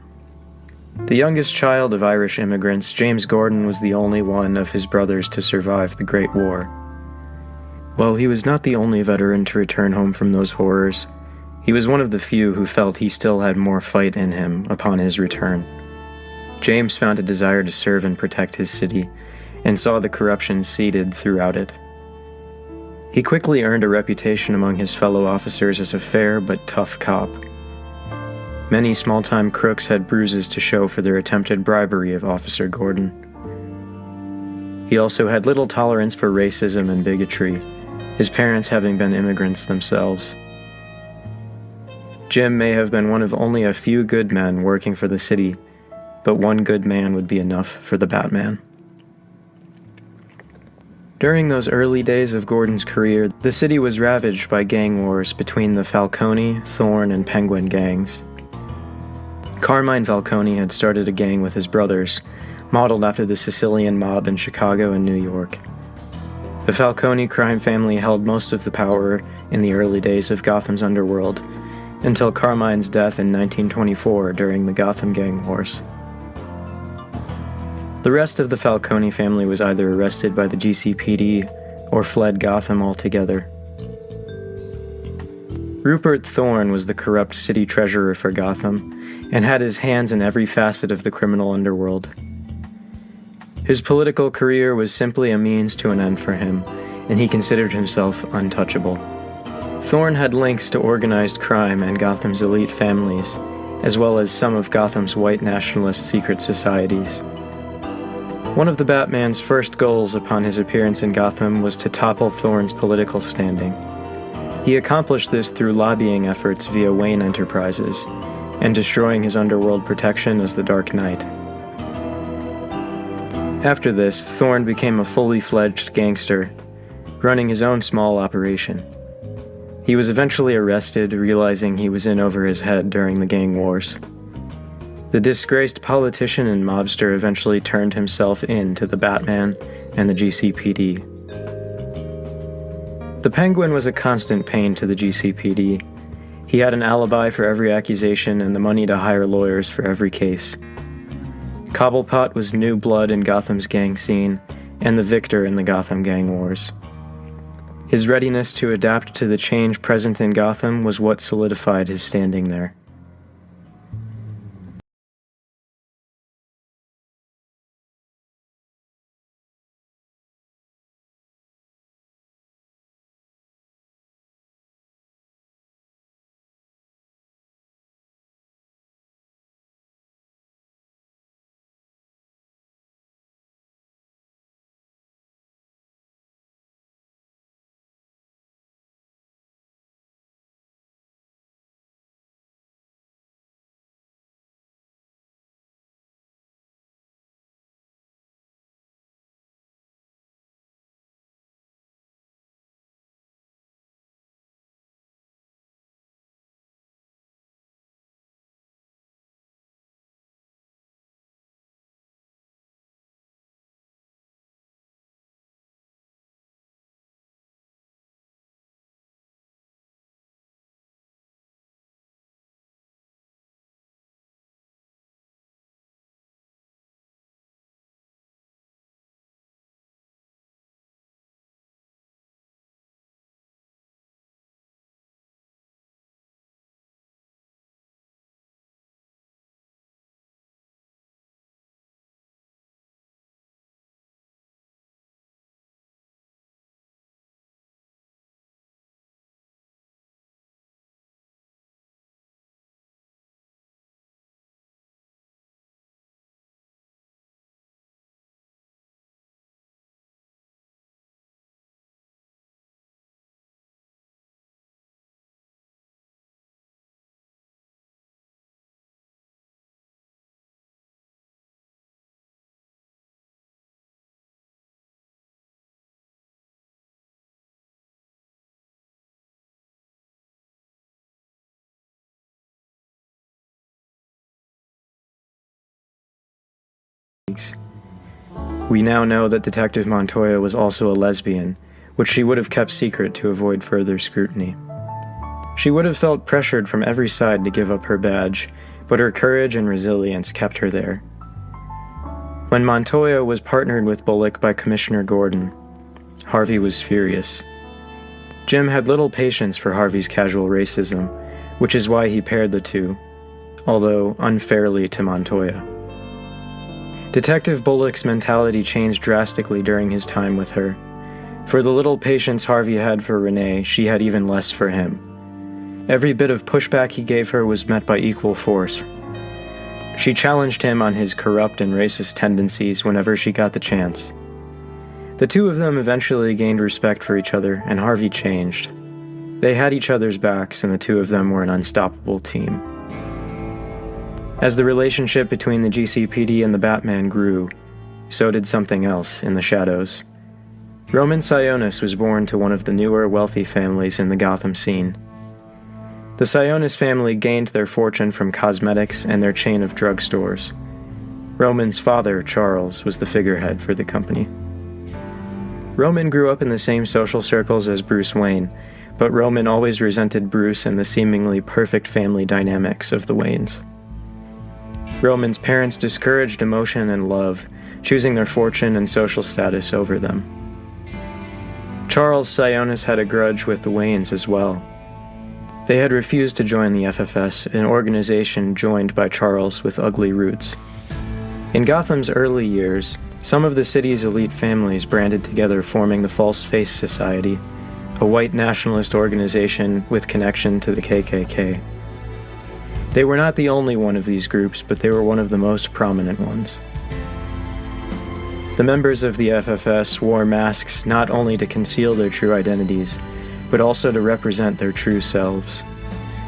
The youngest child of Irish immigrants, James Gordon was the only one of his brothers to survive the Great War. While he was not the only veteran to return home from those horrors, He was one of the few who felt he still had more fight in him upon his return. James found a desire to serve and protect his city, and saw the corruption seeded throughout it. He quickly earned a reputation among his fellow officers as a fair but tough cop. Many small-time crooks had bruises to show for their attempted bribery of Officer Gordon. He also had little tolerance for racism and bigotry, his parents having been immigrants themselves. Jim may have been one of only a few good men working for the city, but one good man would be enough for the Batman. During those early days of Gordon's career, the city was ravaged by gang wars between the Falcone, Thorn, and Penguin gangs. Carmine Falcone had started a gang with his brothers, modeled after the Sicilian mob in Chicago and New York. The Falcone crime family held most of the power in the early days of Gotham's underworld, until Carmine's death in 1924 during the Gotham Gang Wars. The rest of the Falcone family was either arrested by the GCPD or fled Gotham altogether. Rupert Thorne was the corrupt city treasurer for Gotham, and had his hands in every facet of the criminal underworld. His political career was simply a means to an end for him, and he considered himself untouchable. Thorne had links to organized crime and Gotham's elite families, as well as some of Gotham's white nationalist secret societies. One of the Batman's first goals upon his appearance in Gotham was to topple Thorne's political standing. He accomplished this through lobbying efforts via Wayne Enterprises, and destroying his underworld protection as the Dark Knight. After this, Thorne became a fully fledged gangster, running his own small operation. He was eventually arrested, realizing he was in over his head during the gang wars. The disgraced politician and mobster eventually turned himself in to the Batman and the GCPD. The Penguin was a constant pain to the GCPD. He had an alibi for every accusation and the money to hire lawyers for every case. Cobblepot was new blood in Gotham's gang scene, and the victor in the Gotham gang wars. His readiness to adapt to the change present in Gotham was what solidified his standing there. We now know that Detective Montoya was also a lesbian, which she would have kept secret to avoid further scrutiny. She would have felt pressured from every side to give up her badge, but her courage and resilience kept her there. When Montoya was partnered with Bullock by Commissioner Gordon, Harvey was furious. Jim had little patience for Harvey's casual racism, which is why he paired the two, although unfairly to Montoya. Detective Bullock's mentality changed drastically during his time with her. For the little patience Harvey had for Renee, she had even less for him. Every bit of pushback he gave her was met by equal force. She challenged him on his corrupt and racist tendencies whenever she got the chance. The two of them eventually gained respect for each other, and Harvey changed. They had each other's backs, and the two of them were an unstoppable team. As the relationship between the GCPD and the Batman grew, so did something else in the shadows. Roman Sionis was born to one of the newer, wealthy families in the Gotham scene. The Sionis family gained their fortune from cosmetics and their chain of drugstores. Roman's father, Charles, was the figurehead for the company. Roman grew up in the same social circles as Bruce Wayne, but Roman always resented Bruce and the seemingly perfect family dynamics of the Waynes. Roman's parents discouraged emotion and love, choosing their fortune and social status over them. Charles Sionis had a grudge with the Waynes as well. They had refused to join the FFS, an organization joined by Charles with ugly roots. In Gotham's early years, some of the city's elite families banded together, forming the False Face Society, a white nationalist organization with connection to the KKK. They were not the only one of these groups, but they were one of the most prominent ones. The members of the FFS wore masks not only to conceal their true identities, but also to represent their true selves.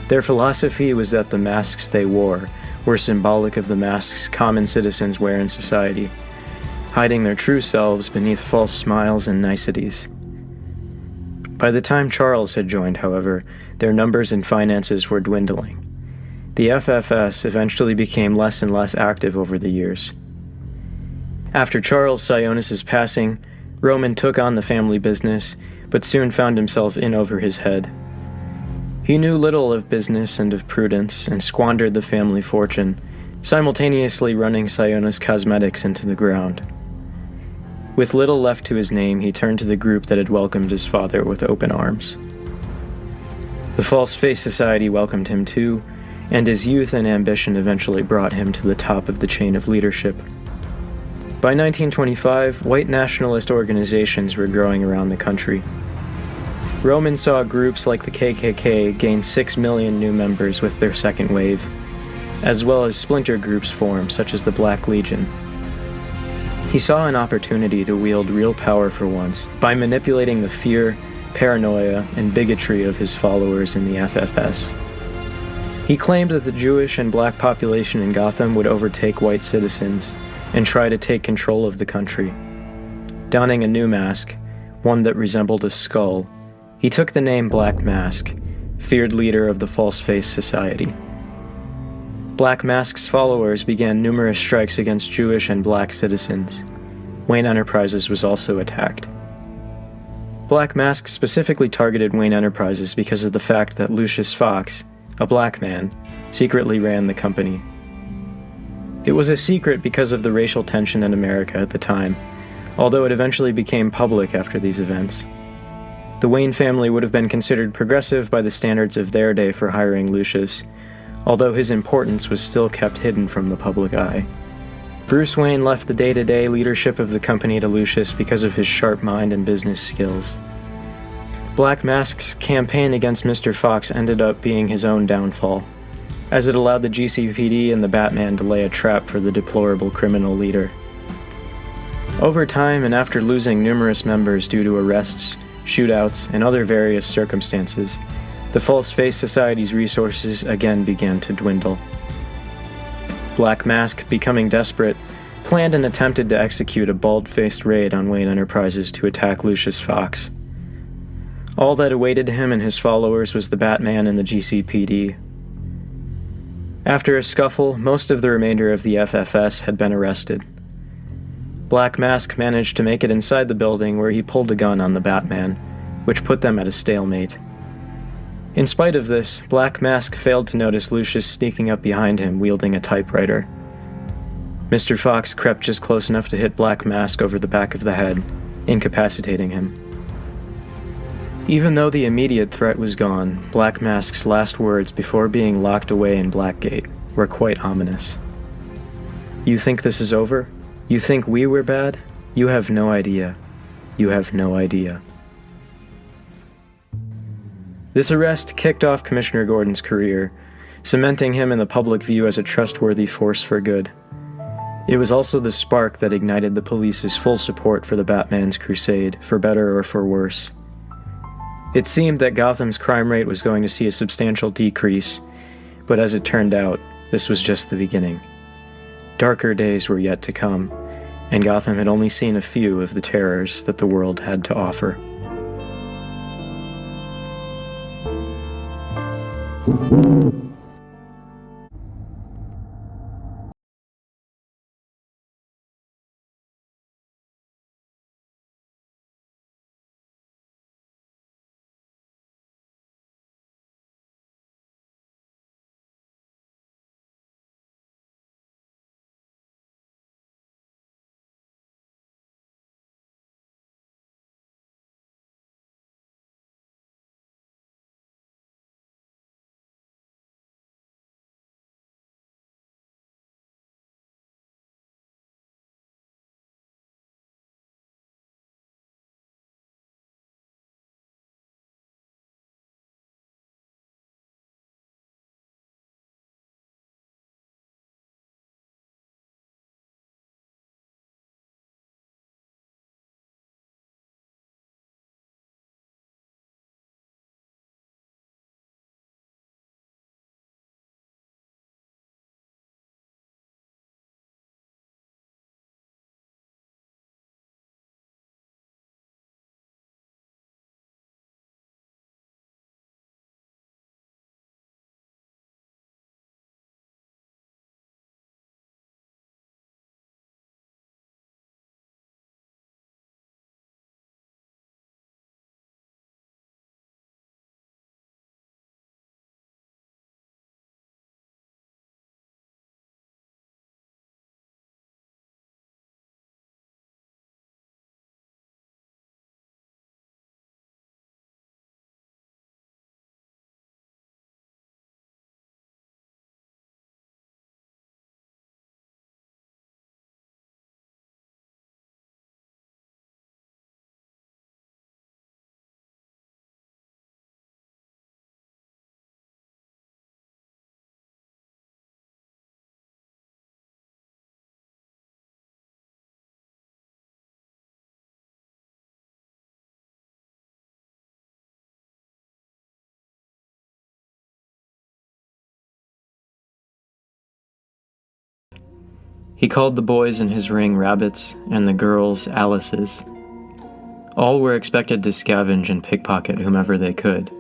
Their philosophy was that the masks they wore were symbolic of the masks common citizens wear in society, hiding their true selves beneath false smiles and niceties. By the time Charles had joined, however, their numbers and finances were dwindling. The FFS eventually became less and less active over the years. After Charles Sionis' passing, Roman took on the family business, but soon found himself in over his head. He knew little of business and of prudence, and squandered the family fortune, simultaneously running Sionis Cosmetics into the ground. With little left to his name, he turned to the group that had welcomed his father with open arms. The False Face Society welcomed him too, and his youth and ambition eventually brought him to the top of the chain of leadership. By 1925, white nationalist organizations were growing around the country. Roman saw groups like the KKK gain 6 million new members with their second wave, as well as splinter groups form, such as the Black Legion. He saw an opportunity to wield real power for once by manipulating the fear, paranoia, and bigotry of his followers in the FFS. He claimed that the Jewish and black population in Gotham would overtake white citizens and try to take control of the country. Donning a new mask, one that resembled a skull, he took the name Black Mask, feared leader of the False Face Society. Black Mask's followers began numerous strikes against Jewish and black citizens. Wayne Enterprises was also attacked. Black Mask specifically targeted Wayne Enterprises because of the fact that Lucius Fox, a black man, secretly ran the company. It was a secret because of the racial tension in America at the time, although it eventually became public after these events. The Wayne family would have been considered progressive by the standards of their day for hiring Lucius, although his importance was still kept hidden from the public eye. Bruce Wayne left the day-to-day leadership of the company to Lucius because of his sharp mind and business skills. Black Mask's campaign against Mr. Fox ended up being his own downfall, as it allowed the GCPD and the Batman to lay a trap for the deplorable criminal leader. Over time, and after losing numerous members due to arrests, shootouts, and other various circumstances, the False Face Society's resources again began to dwindle. Black Mask, becoming desperate, planned and attempted to execute a bald-faced raid on Wayne Enterprises to attack Lucius Fox. All that awaited him and his followers was the Batman and the GCPD. After a scuffle, most of the remainder of the FFS had been arrested. Black Mask managed to make it inside the building, where he pulled a gun on the Batman, which put them at a stalemate. In spite of this, Black Mask failed to notice Lucius sneaking up behind him wielding a typewriter. Mr. Fox crept just close enough to hit Black Mask over the back of the head, incapacitating him. Even though the immediate threat was gone, Black Mask's last words before being locked away in Blackgate were quite ominous. "You think this is over? You think we were bad? You have no idea. You have no idea." This arrest kicked off Commissioner Gordon's career, cementing him in the public view as a trustworthy force for good. It was also the spark that ignited the police's full support for the Batman's crusade, for better or for worse. It seemed that Gotham's crime rate was going to see a substantial decrease, but as it turned out, this was just the beginning. Darker days were yet to come, and Gotham had only seen a few of the terrors that the world had to offer. He called the boys in his ring rabbits, and the girls Alices. All were expected to scavenge and pickpocket whomever they could.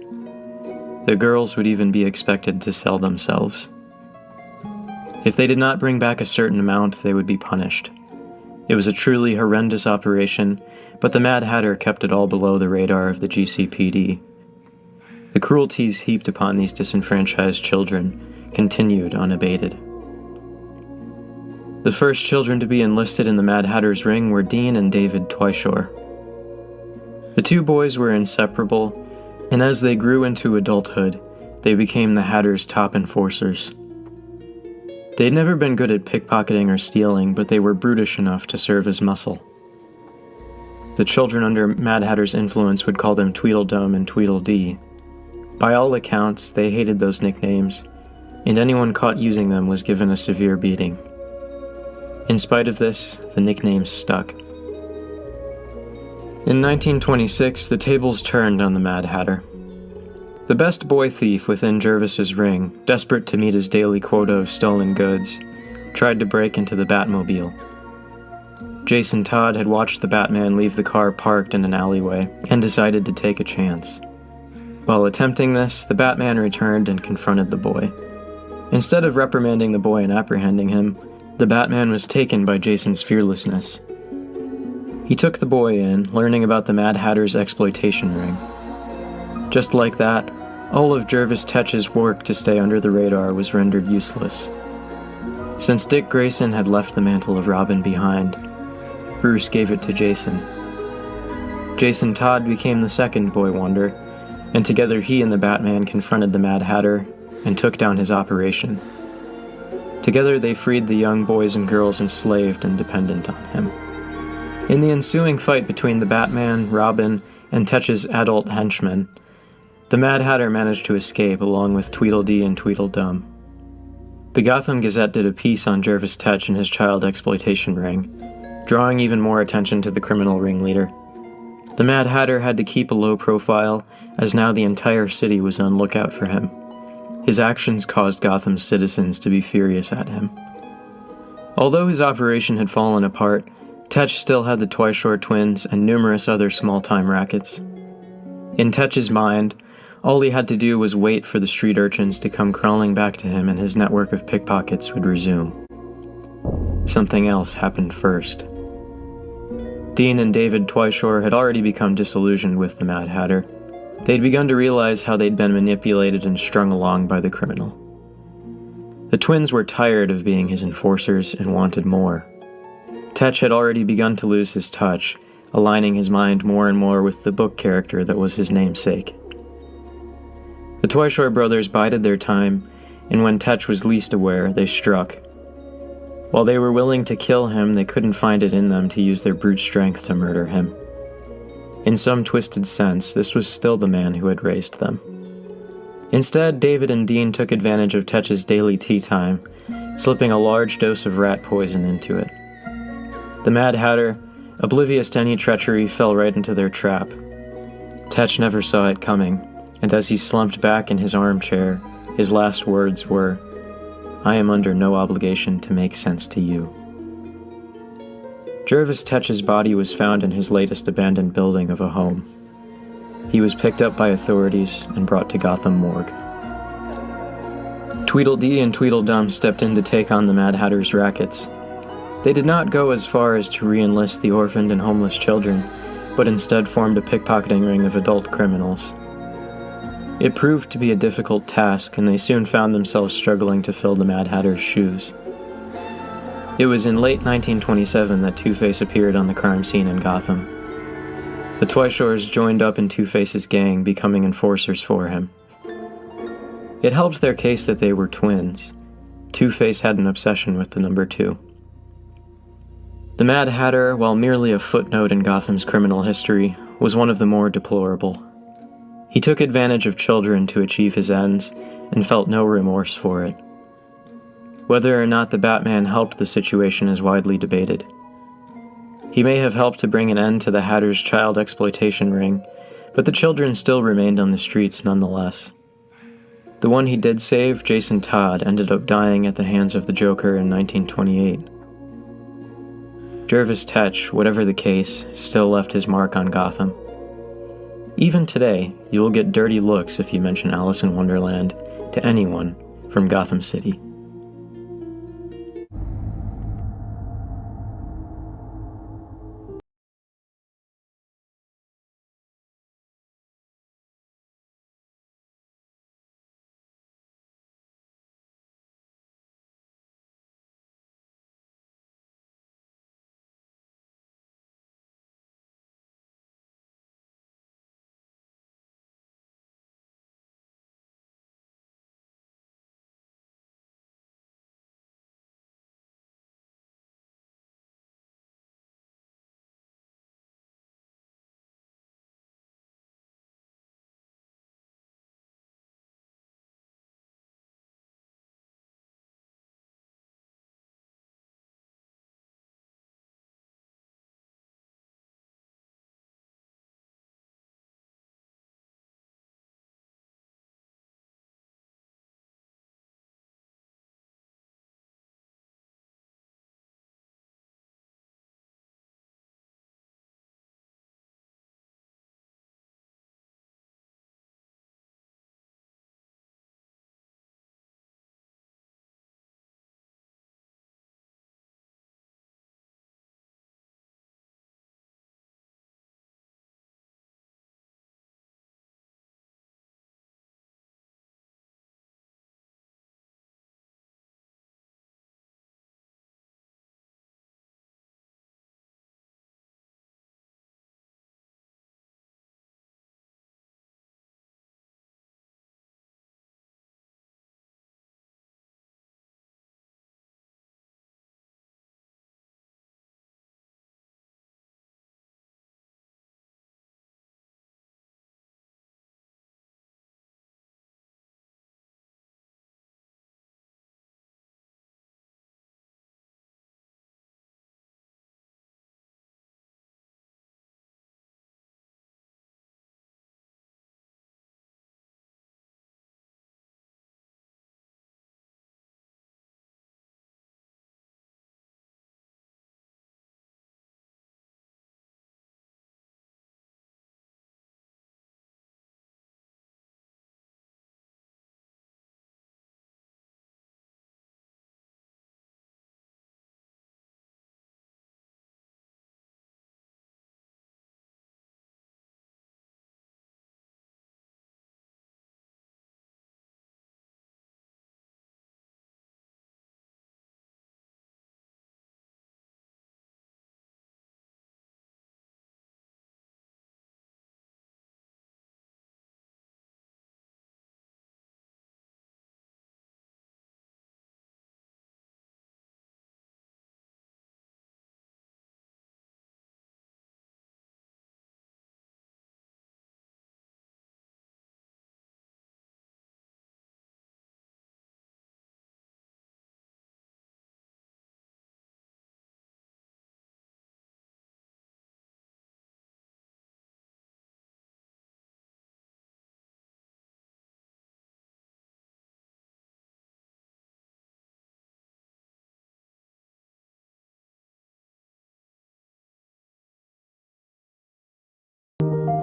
The girls would even be expected to sell themselves. If they did not bring back a certain amount, they would be punished. It was a truly horrendous operation, but the Mad Hatter kept it all below the radar of the GCPD. The cruelties heaped upon these disenfranchised children continued unabated. The first children to be enlisted in the Mad Hatter's ring were Dean and David Twyshore. The two boys were inseparable, and as they grew into adulthood, they became the Hatter's top enforcers. They'd never been good at pickpocketing or stealing, but they were brutish enough to serve as muscle. The children under Mad Hatter's influence would call them Tweedledum and Tweedledee. By all accounts, they hated those nicknames, and anyone caught using them was given a severe beating. In spite of this, the nicknames stuck. In 1926, the tables turned on the Mad Hatter. The best boy thief within Jervis's ring, desperate to meet his daily quota of stolen goods, tried to break into the Batmobile. Jason Todd had watched the Batman leave the car parked in an alleyway and decided to take a chance. While attempting this, the Batman returned and confronted the boy. Instead of reprimanding the boy and apprehending him, the Batman was taken by Jason's fearlessness. He took the boy in, learning about the Mad Hatter's exploitation ring. Just like that, all of Jervis Tetch's work to stay under the radar was rendered useless. Since Dick Grayson had left the mantle of Robin behind, Bruce gave it to Jason. Jason Todd became the second Boy Wonder, and together he and the Batman confronted the Mad Hatter and took down his operation. Together they freed the young boys and girls enslaved and dependent on him. In the ensuing fight between the Batman, Robin, and Tetch's adult henchmen, the Mad Hatter managed to escape along with Tweedledee and Tweedledum. The Gotham Gazette did a piece on Jervis Tetch and his child exploitation ring, drawing even more attention to the criminal ringleader. The Mad Hatter had to keep a low profile, as now the entire city was on lookout for him. His actions caused Gotham's citizens to be furious at him. Although his operation had fallen apart, Tetch still had the Twyshore twins and numerous other small-time rackets. In Tetch's mind, all he had to do was wait for the street urchins to come crawling back to him and his network of pickpockets would resume. Something else happened first. Dean and David Twyshore had already become disillusioned with the Mad Hatter. They'd begun to realize how they'd been manipulated and strung along by the criminal. The twins were tired of being his enforcers and wanted more. Tetch had already begun to lose his touch, aligning his mind more and more with the book character that was his namesake. The Twyshore brothers bided their time, and when Tetch was least aware, they struck. While they were willing to kill him, they couldn't find it in them to use their brute strength to murder him. In some twisted sense, this was still the man who had raised them. Instead, David and Dean took advantage of Tetch's daily tea time, slipping a large dose of rat poison into it. The Mad Hatter, oblivious to any treachery, fell right into their trap. Tetch never saw it coming, and as he slumped back in his armchair, his last words were, "I am under no obligation to make sense to you." Jervis Tetch's body was found in his latest abandoned building of a home. He was picked up by authorities and brought to Gotham Morgue. Tweedledee and Tweedledum stepped in to take on the Mad Hatter's rackets. They did not go as far as to re-enlist the orphaned and homeless children, but instead formed a pickpocketing ring of adult criminals. It proved to be a difficult task, and they soon found themselves struggling to fill the Mad Hatter's shoes. It was in late 1927 that Two-Face appeared on the crime scene in Gotham. The Twyshores joined up in Two-Face's gang, becoming enforcers for him. It helped their case that they were twins. Two-Face had an obsession with the number 2. The Mad Hatter, while merely a footnote in Gotham's criminal history, was one of the more deplorable. He took advantage of children to achieve his ends, and felt no remorse for it. Whether or not the Batman helped the situation is widely debated. He may have helped to bring an end to the Hatter's child exploitation ring, but the children still remained on the streets nonetheless. The one he did save, Jason Todd, ended up dying at the hands of the Joker in 1928. Jervis Tetch, whatever the case, still left his mark on Gotham. Even today, you will get dirty looks if you mention Alice in Wonderland to anyone from Gotham City.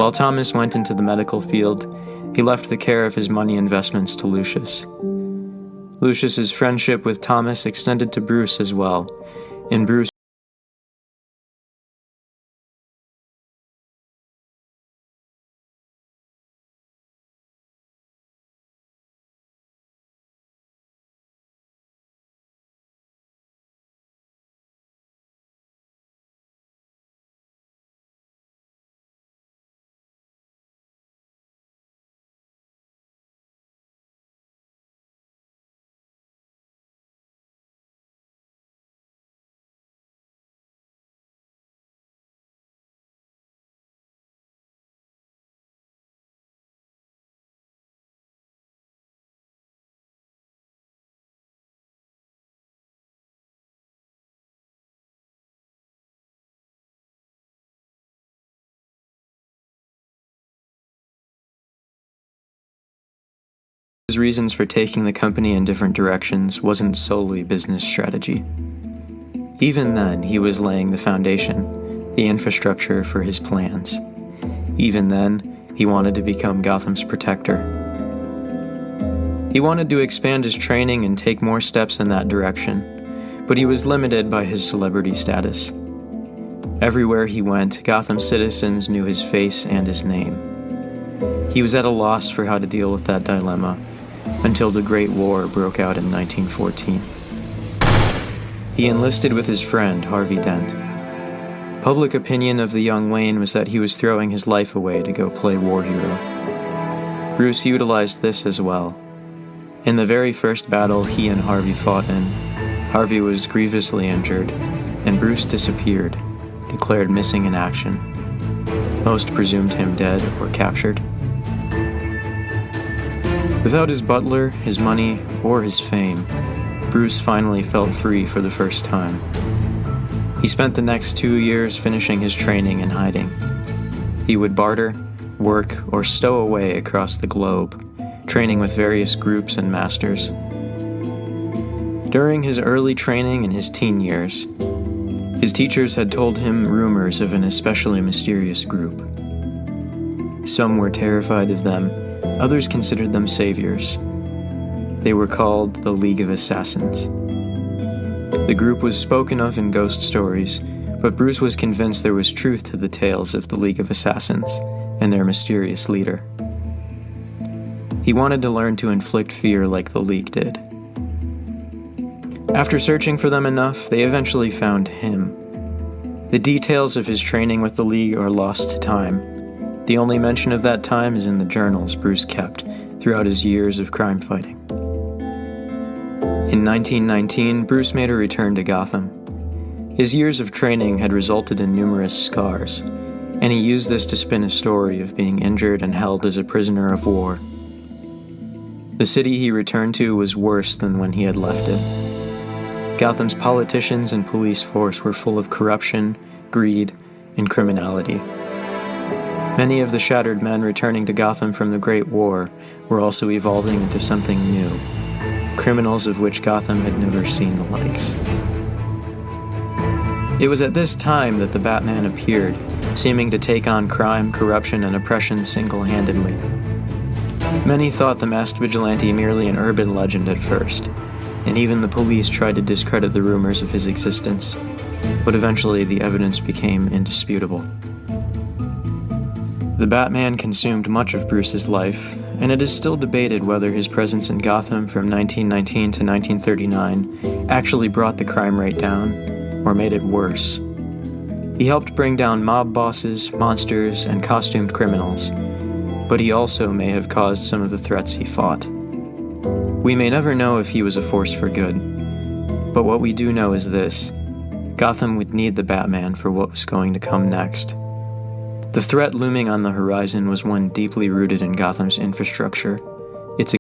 While Thomas went into the medical field, he left the care of his money investments to Lucius. Lucius's friendship with Thomas extended to Bruce as well, and Bruce His reasons for taking the company in different directions wasn't solely business strategy. Even then, he was laying the foundation, the infrastructure for his plans. Even then, he wanted to become Gotham's protector. He wanted to expand his training and take more steps in that direction, but he was limited by his celebrity status. Everywhere he went, Gotham citizens knew his face and his name. He was at a loss for how to deal with that dilemma, until the Great War broke out in 1914. He enlisted with his friend, Harvey Dent. Public opinion of the young Wayne was that he was throwing his life away to go play war hero. Bruce utilized this as well. In the very first battle he and Harvey fought in, Harvey was grievously injured, and Bruce disappeared, declared missing in action. Most presumed him dead or captured. Without his butler, his money, or his fame, Bruce finally felt free for the first time. He spent the next 2 years finishing his training and hiding. He would barter, work, or stow away across the globe, training with various groups and masters. During his early training in his teen years, his teachers had told him rumors of an especially mysterious group. Some were terrified of them, others considered them saviors. They were called the League of Assassins. The group was spoken of in ghost stories, but Bruce was convinced there was truth to the tales of the League of Assassins and their mysterious leader. He wanted to learn to inflict fear like the League did. After searching for them enough, they eventually found him. The details of his training with the League are lost to time. The only mention of that time is in the journals Bruce kept throughout his years of crime fighting. In 1919, Bruce made a return to Gotham. His years of training had resulted in numerous scars, and he used this to spin a story of being injured and held as a prisoner of war. The city he returned to was worse than when he had left it. Gotham's politicians and police force were full of corruption, greed, and criminality. Many of the shattered men returning to Gotham from the Great War were also evolving into something new, criminals of which Gotham had never seen the likes. It was at this time that the Batman appeared, seeming to take on crime, corruption, and oppression single-handedly. Many thought the masked vigilante merely an urban legend at first, and even the police tried to discredit the rumors of his existence, but eventually the evidence became indisputable. The Batman consumed much of Bruce's life, and it is still debated whether his presence in Gotham from 1919 to 1939 actually brought the crime rate down, or made it worse. He helped bring down mob bosses, monsters, and costumed criminals, but he also may have caused some of the threats he fought. We may never know if he was a force for good, but what we do know is this: Gotham would need the Batman for what was going to come next. The threat looming on the horizon was one deeply rooted in Gotham's infrastructure, its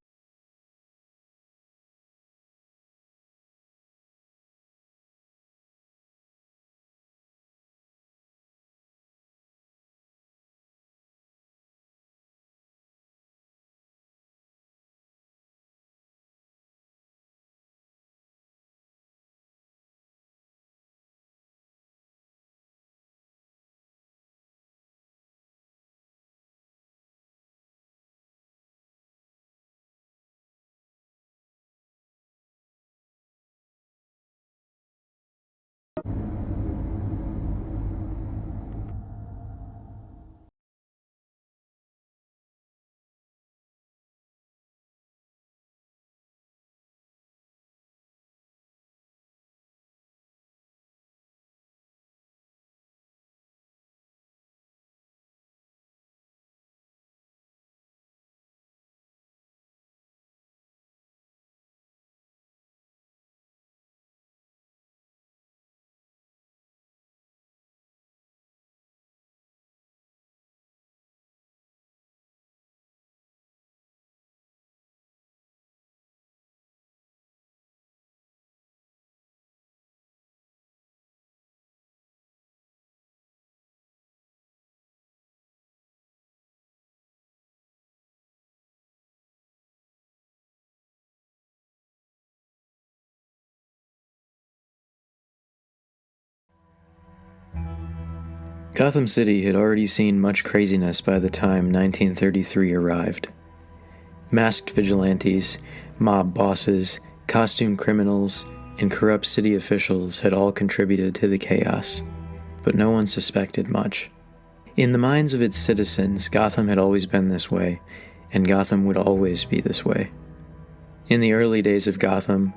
Gotham City had already seen much craziness by the time 1933 arrived. Masked vigilantes, mob bosses, costume criminals, and corrupt city officials had all contributed to the chaos, but no one suspected much. In the minds of its citizens, Gotham had always been this way, and Gotham would always be this way. In the early days of Gotham,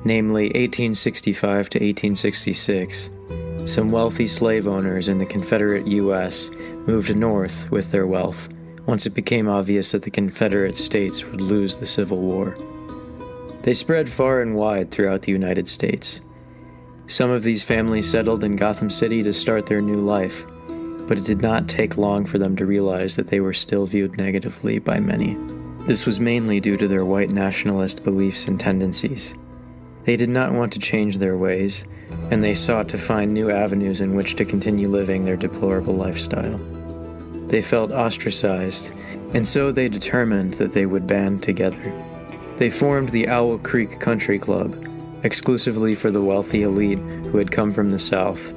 namely 1865 to 1866, some wealthy slave owners in the Confederate U.S. moved north with their wealth once it became obvious that the Confederate States would lose the Civil War. They spread far and wide throughout the United States. Some of these families settled in Gotham City to start their new life, but it did not take long for them to realize that they were still viewed negatively by many. This was mainly due to their white nationalist beliefs and tendencies. They did not want to change their ways, and they sought to find new avenues in which to continue living their deplorable lifestyle. They felt ostracized, and so they determined that they would band together. They formed the Owl Creek Country Club, exclusively for the wealthy elite who had come from the South.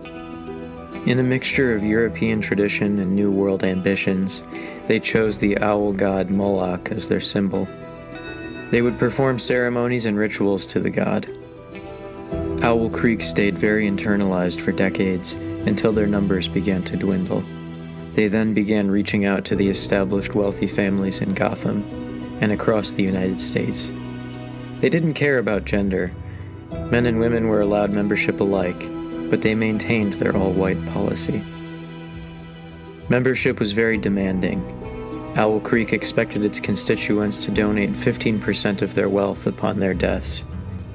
In a mixture of European tradition and New World ambitions, they chose the owl god Moloch as their symbol. They would perform ceremonies and rituals to the god. Owl Creek stayed very internalized for decades until their numbers began to dwindle. They then began reaching out to the established wealthy families in Gotham and across the United States. They didn't care about gender. Men and women were allowed membership alike, but they maintained their all-white policy. Membership was very demanding. Owl Creek expected its constituents to donate 15% of their wealth upon their deaths.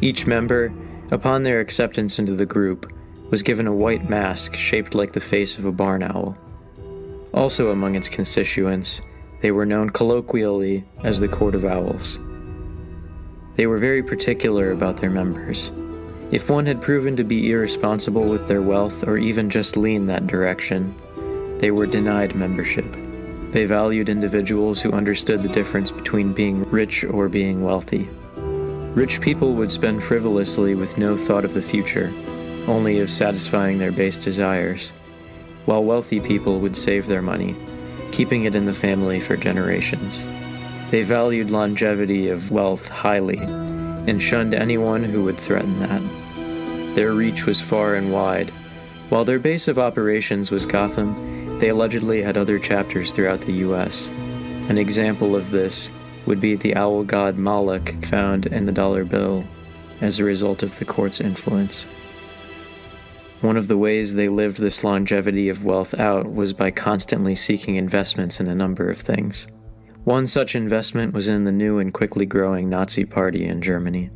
Each member, upon their acceptance into the group, was given a white mask shaped like the face of a barn owl. Also among its constituents, they were known colloquially as the Court of Owls. They were very particular about their members. If one had proven to be irresponsible with their wealth or even just lean that direction, they were denied membership. They valued individuals who understood the difference between being rich or being wealthy. Rich people would spend frivolously with no thought of the future, only of satisfying their base desires, while wealthy people would save their money, keeping it in the family for generations. They valued longevity of wealth highly, and shunned anyone who would threaten that. Their reach was far and wide. While their base of operations was Gotham, they allegedly had other chapters throughout the U.S. An example of this would be the owl god Moloch found in the dollar bill as a result of the court's influence. One of the ways they lived this longevity of wealth out was by constantly seeking investments in a number of things. One such investment was in the new and quickly growing Nazi Party in Germany.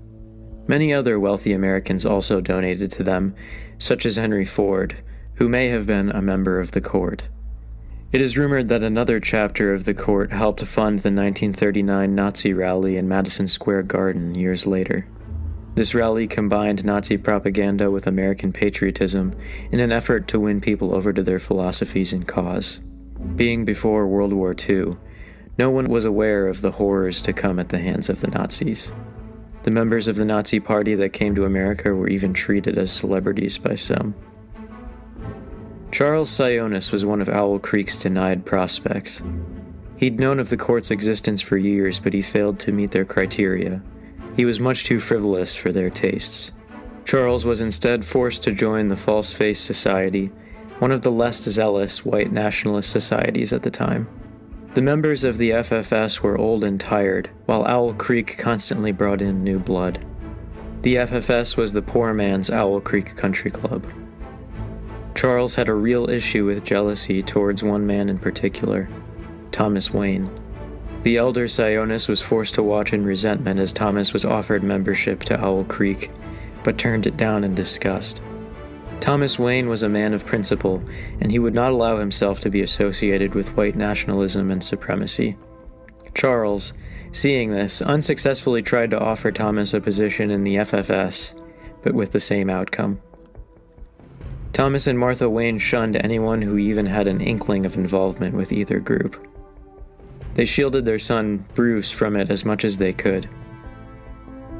Many other wealthy Americans also donated to them, such as Henry Ford, who may have been a member of the court. It is rumored that another chapter of the court helped fund the 1939 Nazi rally in Madison Square Garden years later. This rally combined Nazi propaganda with American patriotism in an effort to win people over to their philosophies and cause. Being before World War II, no one was aware of the horrors to come at the hands of the Nazis. The members of the Nazi Party that came to America were even treated as celebrities by some. Charles Sionis was one of Owl Creek's denied prospects. He'd known of the court's existence for years, but he failed to meet their criteria. He was much too frivolous for their tastes. Charles was instead forced to join the False Face Society, one of the less zealous white nationalist societies at the time. The members of the FFS were old and tired, while Owl Creek constantly brought in new blood. The FFS was the poor man's Owl Creek Country Club. Charles had a real issue with jealousy towards one man in particular, Thomas Wayne. The elder Sionis was forced to watch in resentment as Thomas was offered membership to Owl Creek, but turned it down in disgust. Thomas Wayne was a man of principle, and he would not allow himself to be associated with white nationalism and supremacy. Charles, seeing this, unsuccessfully tried to offer Thomas a position in the FFS, but with the same outcome. Thomas and Martha Wayne shunned anyone who even had an inkling of involvement with either group. They shielded their son, Bruce, from it as much as they could.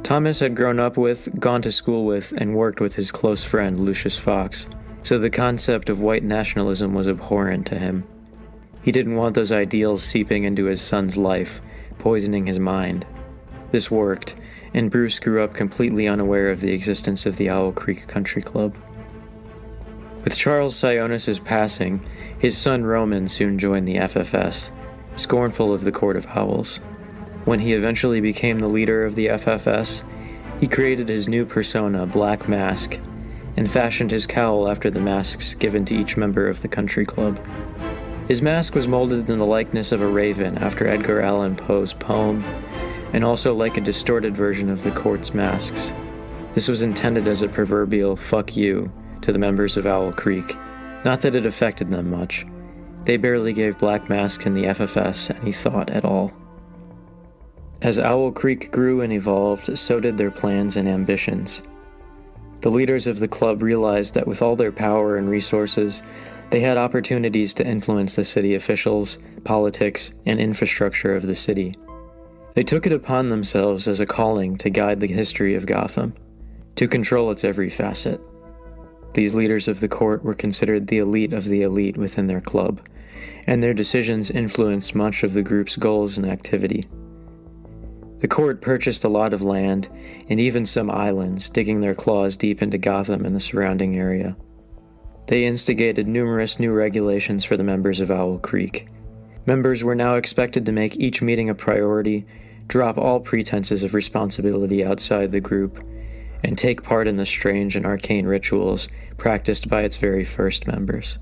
Thomas had grown up with, gone to school with, and worked with his close friend, Lucius Fox, so the concept of white nationalism was abhorrent to him. He didn't want those ideals seeping into his son's life, poisoning his mind. This worked, and Bruce grew up completely unaware of the existence of the Owl Creek Country Club. With Charles Sionis' passing, his son Roman soon joined the FFS, scornful of the Court of Owls. When he eventually became the leader of the FFS, he created his new persona, Black Mask, and fashioned his cowl after the masks given to each member of the country club. His mask was molded in the likeness of a raven after Edgar Allan Poe's poem, and also like a distorted version of the court's masks. This was intended as a proverbial "fuck you" to the members of Owl Creek. Not that it affected them much. They barely gave Black Mask and the FFS any thought at all. As Owl Creek grew and evolved, so did their plans and ambitions. The leaders of the club realized that with all their power and resources, they had opportunities to influence the city officials, politics, and infrastructure of the city. They took it upon themselves as a calling to guide the history of Gotham, to control its every facet. These leaders of the court were considered the elite within their club, and their decisions influenced much of the group's goals and activity. The court purchased a lot of land, and even some islands, digging their claws deep into Gotham and the surrounding area. They instigated numerous new regulations for the members of Owl Creek. Members were now expected to make each meeting a priority, drop all pretenses of responsibility outside the group, and take part in the strange and arcane rituals practiced by its very first members.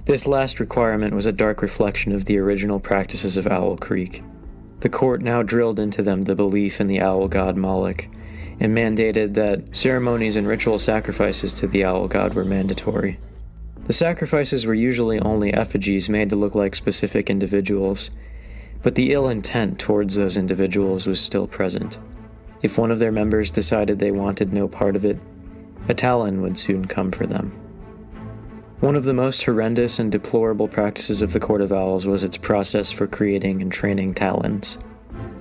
This last requirement was a dark reflection of the original practices of Owl Creek. The court now drilled into them the belief in the owl god Moloch, and mandated that ceremonies and ritual sacrifices to the owl god were mandatory. The sacrifices were usually only effigies made to look like specific individuals, but the ill intent towards those individuals was still present. If one of their members decided they wanted no part of it, a Talon would soon come for them. One of the most horrendous and deplorable practices of the Court of Owls was its process for creating and training Talons.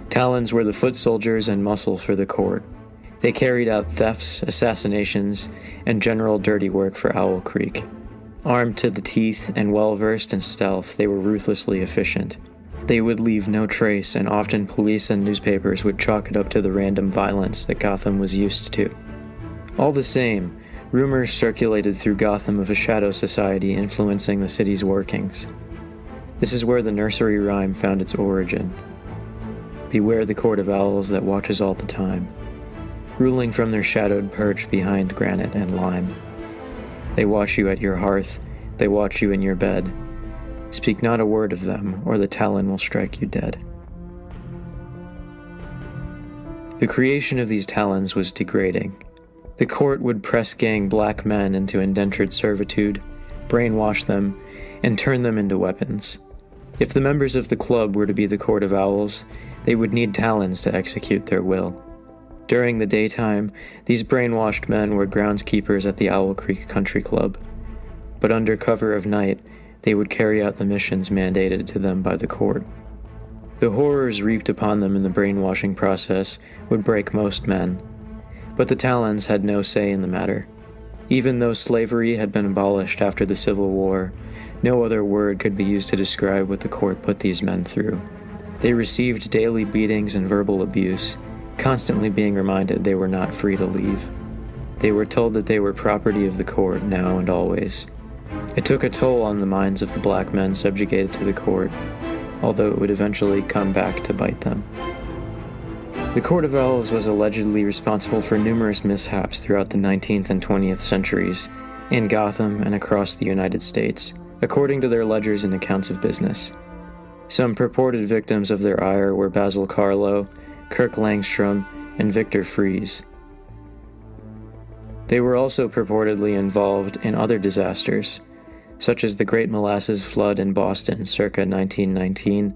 Talons were the foot soldiers and muscle for the court. They carried out thefts, assassinations, and general dirty work for Owl Creek. Armed to the teeth and well-versed in stealth, they were ruthlessly efficient. They would leave no trace, and often police and newspapers would chalk it up to the random violence that Gotham was used to. All the same, rumors circulated through Gotham of a shadow society influencing the city's workings. This is where the nursery rhyme found its origin. Beware the Court of Owls that watches all the time, ruling from their shadowed perch behind granite and lime. They watch you at your hearth, they watch you in your bed. Speak not a word of them, or the Talon will strike you dead. The creation of these Talons was degrading. The court would press gang black men into indentured servitude, brainwash them, and turn them into weapons. If the members of the club were to be the Court of Owls, they would need Talons to execute their will. During the daytime, these brainwashed men were groundskeepers at the Owl Creek Country Club, but under cover of night, they would carry out the missions mandated to them by the court. The horrors reaped upon them in the brainwashing process would break most men, but the Talons had no say in the matter. Even though slavery had been abolished after the Civil War, no other word could be used to describe what the court put these men through. They received daily beatings and verbal abuse, constantly being reminded they were not free to leave. They were told that they were property of the court now and always. It took a toll on the minds of the black men subjugated to the court, although it would eventually come back to bite them. The Court of Owls was allegedly responsible for numerous mishaps throughout the 19th and 20th centuries, in Gotham and across the United States, according to their ledgers and accounts of business. Some purported victims of their ire were Basil Carlo, Kirk Langstrom, and Victor Fries. They were also purportedly involved in other disasters, such as the Great Molasses Flood in Boston circa 1919,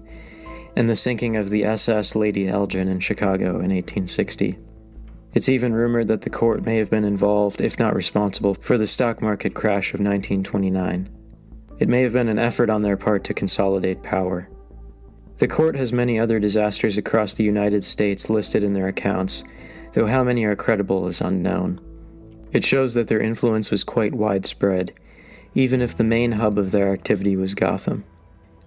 and the sinking of the SS Lady Elgin in Chicago in 1860. It's even rumored that the court may have been involved, if not responsible, for the stock market crash of 1929. It may have been an effort on their part to consolidate power. The court has many other disasters across the United States listed in their accounts, though how many are credible is unknown. It shows that their influence was quite widespread, even if the main hub of their activity was Gotham.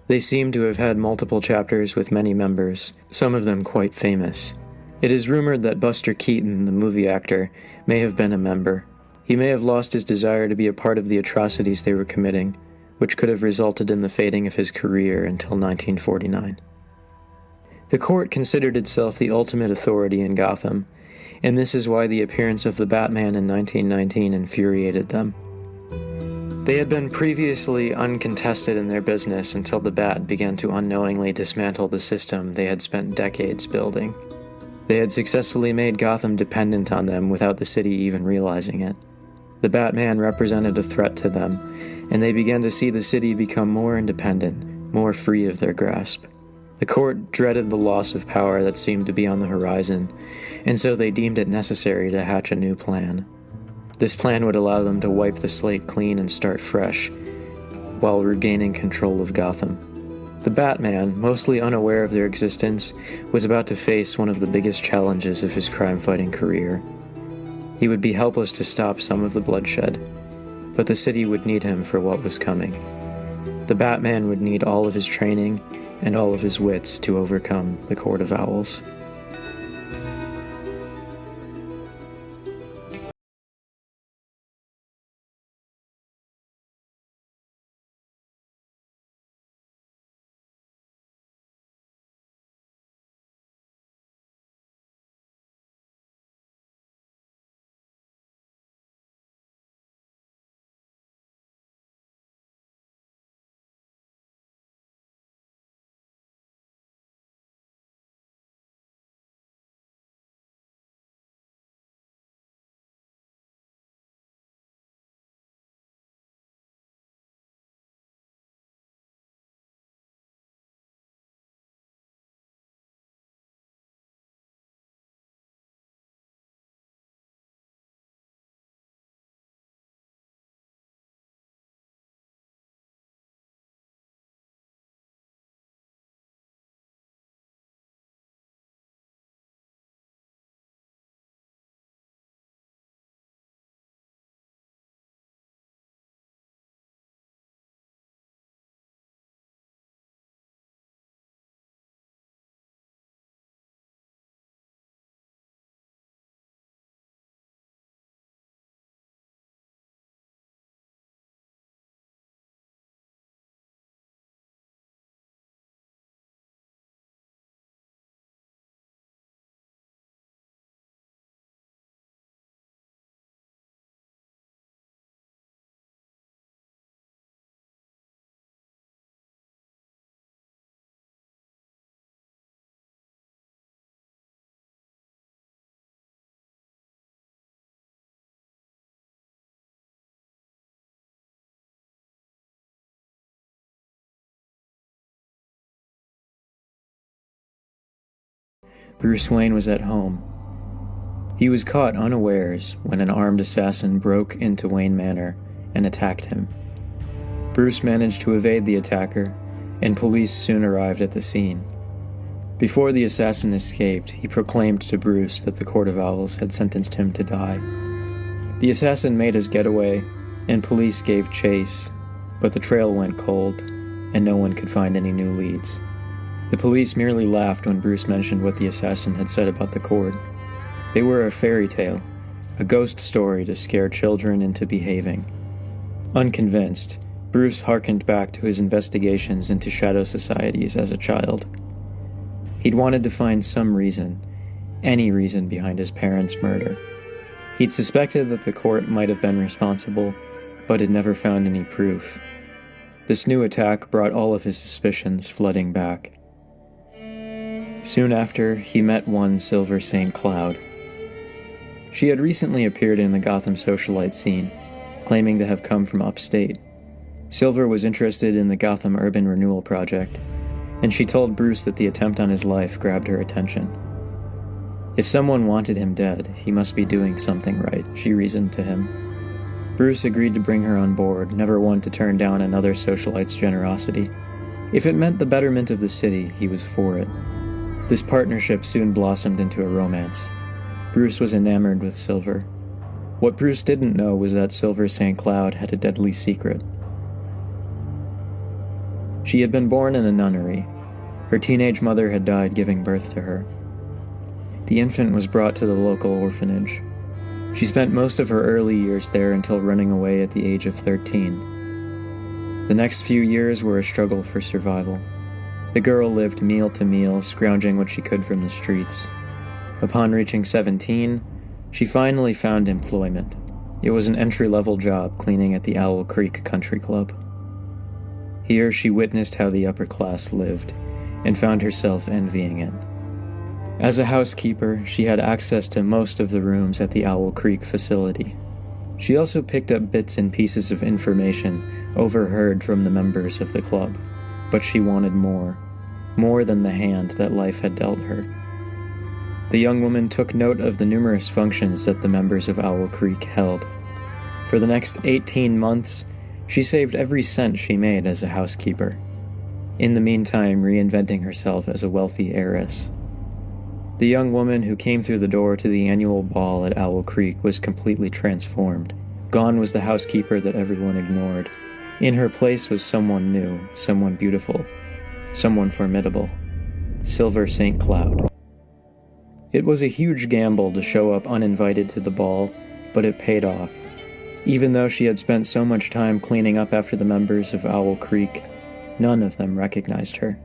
They seem to have had multiple chapters with many members, some of them quite famous. It is rumored that Buster Keaton, the movie actor, may have been a member. He may have lost his desire to be a part of the atrocities they were committing, which could have resulted in the fading of his career until 1949. The court considered itself the ultimate authority in Gotham, and this is why the appearance of the Batman in 1919 infuriated them. They had been previously uncontested in their business until the Bat began to unknowingly dismantle the system they had spent decades building. They had successfully made Gotham dependent on them without the city even realizing it. The Batman represented a threat to them, and they began to see the city become more independent, more free of their grasp. The court dreaded the loss of power that seemed to be on the horizon, and so they deemed it necessary to hatch a new plan. This plan would allow them to wipe the slate clean and start fresh, while regaining control of Gotham. The Batman, mostly unaware of their existence, was about to face one of the biggest challenges of his crime-fighting career. He would be helpless to stop some of the bloodshed, but the city would need him for what was coming. The Batman would need all of his training and all of his wits to overcome the Court of Owls. Bruce Wayne was at home. He was caught unawares when an armed assassin broke into Wayne Manor and attacked him. Bruce managed to evade the attacker, and police soon arrived at the scene. Before the assassin escaped, he proclaimed to Bruce that the Court of Owls had sentenced him to die. The assassin made his getaway, and police gave chase, but the trail went cold, and no one could find any new leads. The police merely laughed when Bruce mentioned what the assassin had said about the court. They were a fairy tale, a ghost story to scare children into behaving. Unconvinced, Bruce hearkened back to his investigations into shadow societies as a child. He'd wanted to find some reason, any reason behind his parents' murder. He'd suspected that the court might have been responsible, but had never found any proof. This new attack brought all of his suspicions flooding back. Soon after, he met one Silver St. Cloud. She had recently appeared in the Gotham socialite scene, claiming to have come from upstate. Silver was interested in the Gotham Urban Renewal Project, and she told Bruce that the attempt on his life grabbed her attention. If someone wanted him dead, he must be doing something right, she reasoned to him. Bruce agreed to bring her on board, never one to turn down another socialite's generosity. If it meant the betterment of the city, he was for it. This partnership soon blossomed into a romance. Bruce was enamored with Silver. What Bruce didn't know was that Silver St. Cloud had a deadly secret. She had been born in a nunnery. Her teenage mother had died giving birth to her. The infant was brought to the local orphanage. She spent most of her early years there until running away at the age of 13. The next few years were a struggle for survival. The girl lived meal to meal, scrounging what she could from the streets. Upon reaching 17, she finally found employment. It was an entry-level job cleaning at the Owl Creek Country Club. Here she witnessed how the upper class lived, and found herself envying it. As a housekeeper, she had access to most of the rooms at the Owl Creek facility. She also picked up bits and pieces of information overheard from the members of the club, but she wanted more than the hand that life had dealt her. The young woman took note of the numerous functions that the members of Owl Creek held. For the next 18 months, she saved every cent she made as a housekeeper, in the meantime reinventing herself as a wealthy heiress. The young woman who came through the door to the annual ball at Owl Creek was completely transformed. Gone was the housekeeper that everyone ignored. In her place was someone new, someone beautiful, someone formidable. Silver St. Cloud. It was a huge gamble to show up uninvited to the ball, but it paid off. Even though she had spent so much time cleaning up after the members of Owl Creek, none of them recognized her.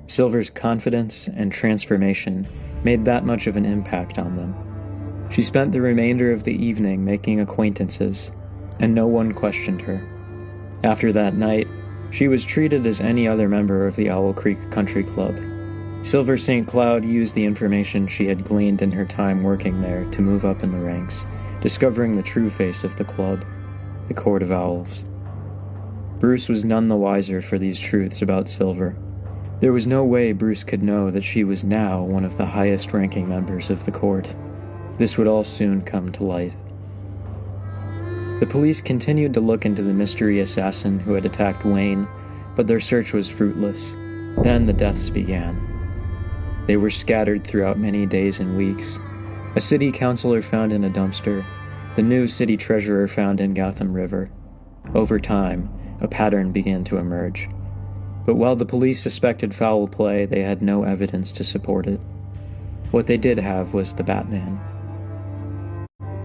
Silver's confidence and transformation made that much of an impact on them. She spent the remainder of the evening making acquaintances, and no one questioned her. After that night, she was treated as any other member of the Owl Creek Country Club. Silver St. Cloud used the information she had gleaned in her time working there to move up in the ranks, discovering the true face of the club, the Court of Owls. Bruce was none the wiser for these truths about Silver. There was no way Bruce could know that she was now one of the highest-ranking members of the court. This would all soon come to light. The police continued to look into the mystery assassin who had attacked Wayne, but their search was fruitless. Then the deaths began. They were scattered throughout many days and weeks. A city councilor found in a dumpster, the new city treasurer found in Gotham River. Over time, a pattern began to emerge. But while the police suspected foul play, they had no evidence to support it. What they did have was the Batman.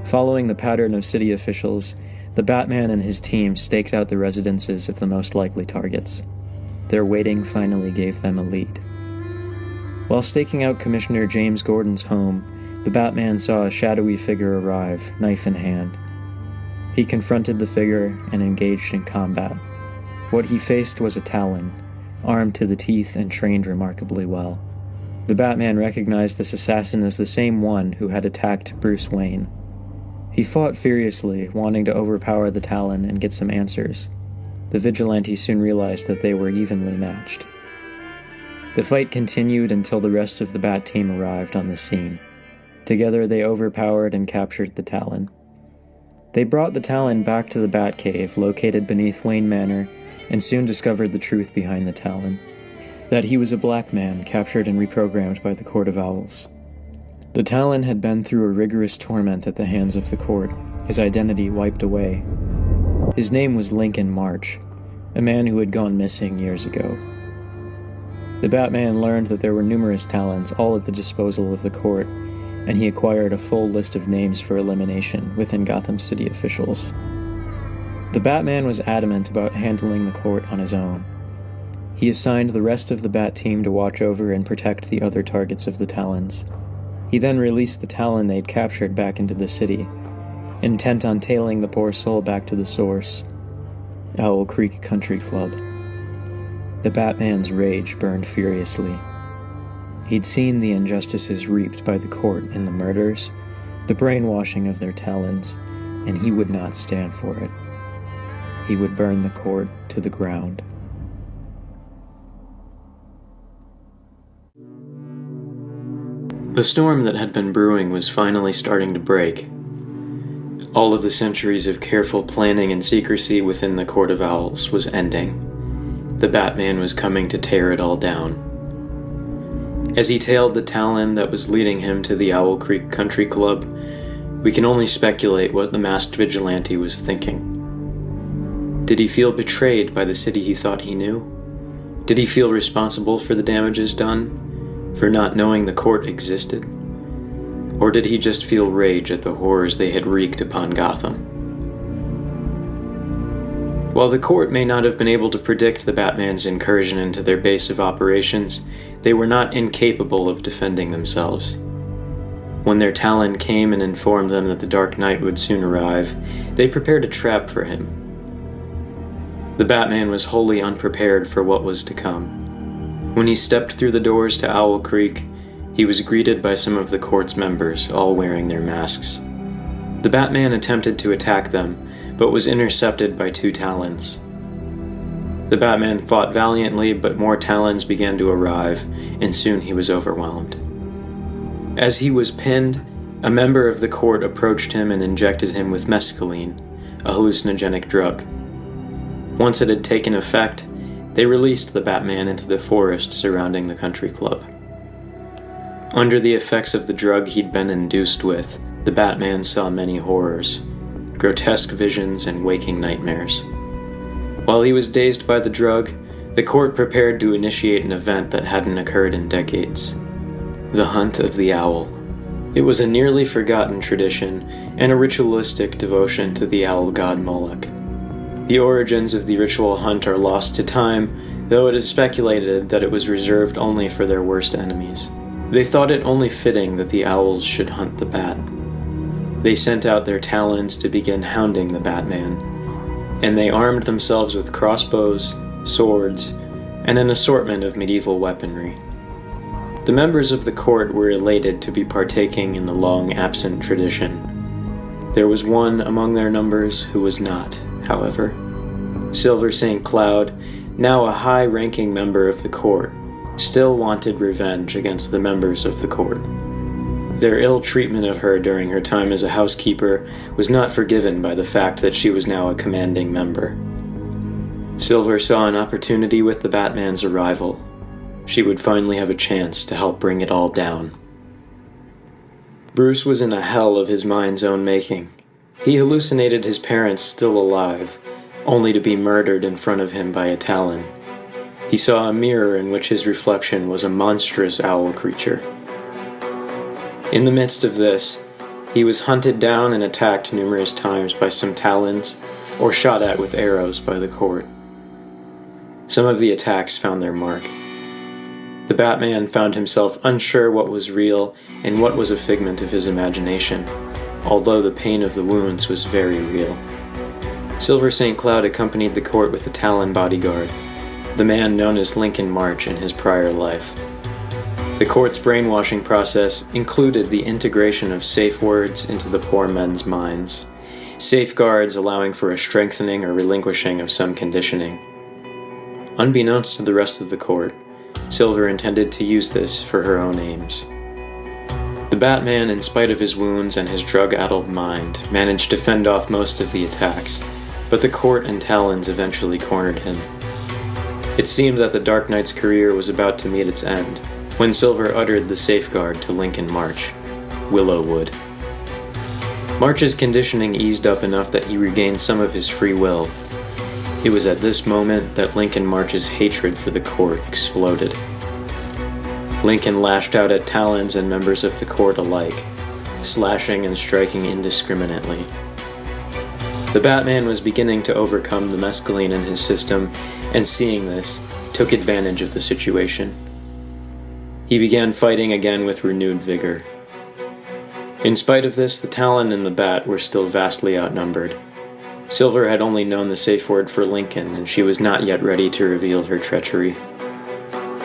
Following the pattern of city officials, the Batman and his team staked out the residences of the most likely targets. Their waiting finally gave them a lead. While staking out Commissioner James Gordon's home, the Batman saw a shadowy figure arrive, knife in hand. He confronted the figure and engaged in combat. What he faced was a Talon, armed to the teeth and trained remarkably well. The Batman recognized this assassin as the same one who had attacked Bruce Wayne. He fought furiously, wanting to overpower the Talon and get some answers. The vigilante soon realized that they were evenly matched. The fight continued until the rest of the Bat team arrived on the scene. Together they overpowered and captured the Talon. They brought the Talon back to the Batcave, located beneath Wayne Manor, and soon discovered the truth behind the Talon. That he was a black man captured and reprogrammed by the Court of Owls. The Talon had been through a rigorous torment at the hands of the court, his identity wiped away. His name was Lincoln March, a man who had gone missing years ago. The Batman learned that there were numerous Talons, all at the disposal of the court, and he acquired a full list of names for elimination within Gotham City officials. The Batman was adamant about handling the court on his own. He assigned the rest of the Bat team to watch over and protect the other targets of the Talons. He then released the Talon they'd captured back into the city, intent on tailing the poor soul back to the source, Owl Creek Country Club. The Batman's rage burned furiously. He'd seen the injustices reaped by the court in the murders, the brainwashing of their Talons, and he would not stand for it. He would burn the court to the ground. The storm that had been brewing was finally starting to break. All of the centuries of careful planning and secrecy within the Court of Owls was ending. The Batman was coming to tear it all down. As he tailed the Talon that was leading him to the Owl Creek Country Club, we can only speculate what the masked vigilante was thinking. Did he feel betrayed by the city he thought he knew? Did he feel responsible for the damages done? For not knowing the court existed? Or did he just feel rage at the horrors they had wreaked upon Gotham? While the court may not have been able to predict the Batman's incursion into their base of operations, they were not incapable of defending themselves. When their Talon came and informed them that the Dark Knight would soon arrive, they prepared a trap for him. The Batman was wholly unprepared for what was to come. When he stepped through the doors to Owl Creek, he was greeted by some of the court's members, all wearing their masks. The Batman attempted to attack them, but was intercepted by 2 Talons. The Batman fought valiantly, but more Talons began to arrive, and soon he was overwhelmed. As he was pinned, a member of the court approached him and injected him with mescaline, a hallucinogenic drug. Once it had taken effect, they released the Batman into the forest surrounding the country club. Under the effects of the drug he'd been induced with, the Batman saw many horrors, grotesque visions and waking nightmares. While he was dazed by the drug, the court prepared to initiate an event that hadn't occurred in decades: the Hunt of the Owl. It was a nearly forgotten tradition and a ritualistic devotion to the owl god Moloch. The origins of the ritual hunt are lost to time, though it is speculated that it was reserved only for their worst enemies. They thought it only fitting that the owls should hunt the bat. They sent out their Talons to begin hounding the Batman, and they armed themselves with crossbows, swords, and an assortment of medieval weaponry. The members of the court were elated to be partaking in the long-absent tradition. There was one among their numbers who was not, however. Silver St. Cloud, now a high-ranking member of the court, still wanted revenge against the members of the court. Their ill treatment of her during her time as a housekeeper was not forgiven by the fact that she was now a commanding member. Silver saw an opportunity with the Batman's arrival. She would finally have a chance to help bring it all down. Bruce was in a hell of his mind's own making. He hallucinated his parents still alive, only to be murdered in front of him by a Talon. He saw a mirror in which his reflection was a monstrous owl creature. In the midst of this, he was hunted down and attacked numerous times by some Talons, or shot at with arrows by the court. Some of the attacks found their mark. The Batman found himself unsure what was real and what was a figment of his imagination, although the pain of the wounds was very real. Silver St. Cloud accompanied the court with a Talon bodyguard, the man known as Lincoln March in his prior life. The court's brainwashing process included the integration of safe words into the poor men's minds, safeguards allowing for a strengthening or relinquishing of some conditioning. Unbeknownst to the rest of the court, Silver intended to use this for her own aims. The Batman, in spite of his wounds and his drug-addled mind, managed to fend off most of the attacks, but the court and Talons eventually cornered him. It seemed that the Dark Knight's career was about to meet its end, when Silver uttered the safeguard to Lincoln March, Willowwood. March's conditioning eased up enough that he regained some of his free will. It was at this moment that Lincoln March's hatred for the court exploded. Lincoln lashed out at Talons and members of the court alike, slashing and striking indiscriminately. The Batman was beginning to overcome the mescaline in his system, and seeing this, took advantage of the situation. He began fighting again with renewed vigor. In spite of this, the Talon and the Bat were still vastly outnumbered. Silver had only known the safe word for Lincoln, and she was not yet ready to reveal her treachery.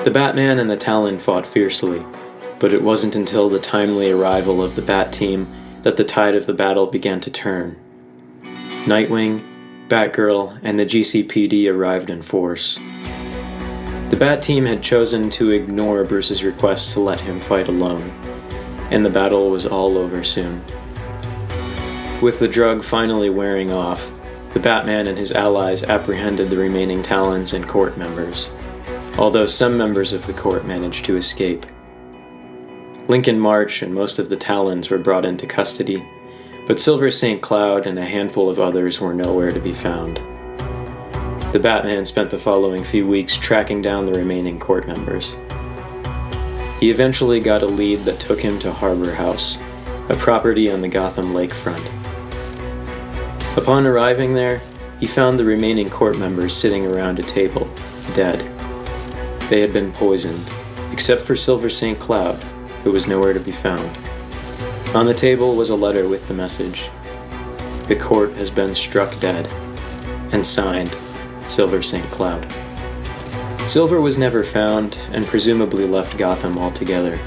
The Batman and the Talon fought fiercely, but it wasn't until the timely arrival of the Bat team that the tide of the battle began to turn. Nightwing, Batgirl, and the GCPD arrived in force. The Bat team had chosen to ignore Bruce's request to let him fight alone, and the battle was all over soon. With the drug finally wearing off, the Batman and his allies apprehended the remaining Talons and court members, although some members of the court managed to escape. Lincoln March and most of the Talons were brought into custody, but Silver St. Cloud and a handful of others were nowhere to be found. The Batman spent the following few weeks tracking down the remaining court members. He eventually got a lead that took him to Harbor House, a property on the Gotham lakefront. Upon arriving there, he found the remaining court members sitting around a table, dead. They had been poisoned, except for Silver St. Cloud, who was nowhere to be found. On the table was a letter with the message, "The court has been struck dead," and signed, Silver St. Cloud. Silver was never found, and presumably left Gotham altogether.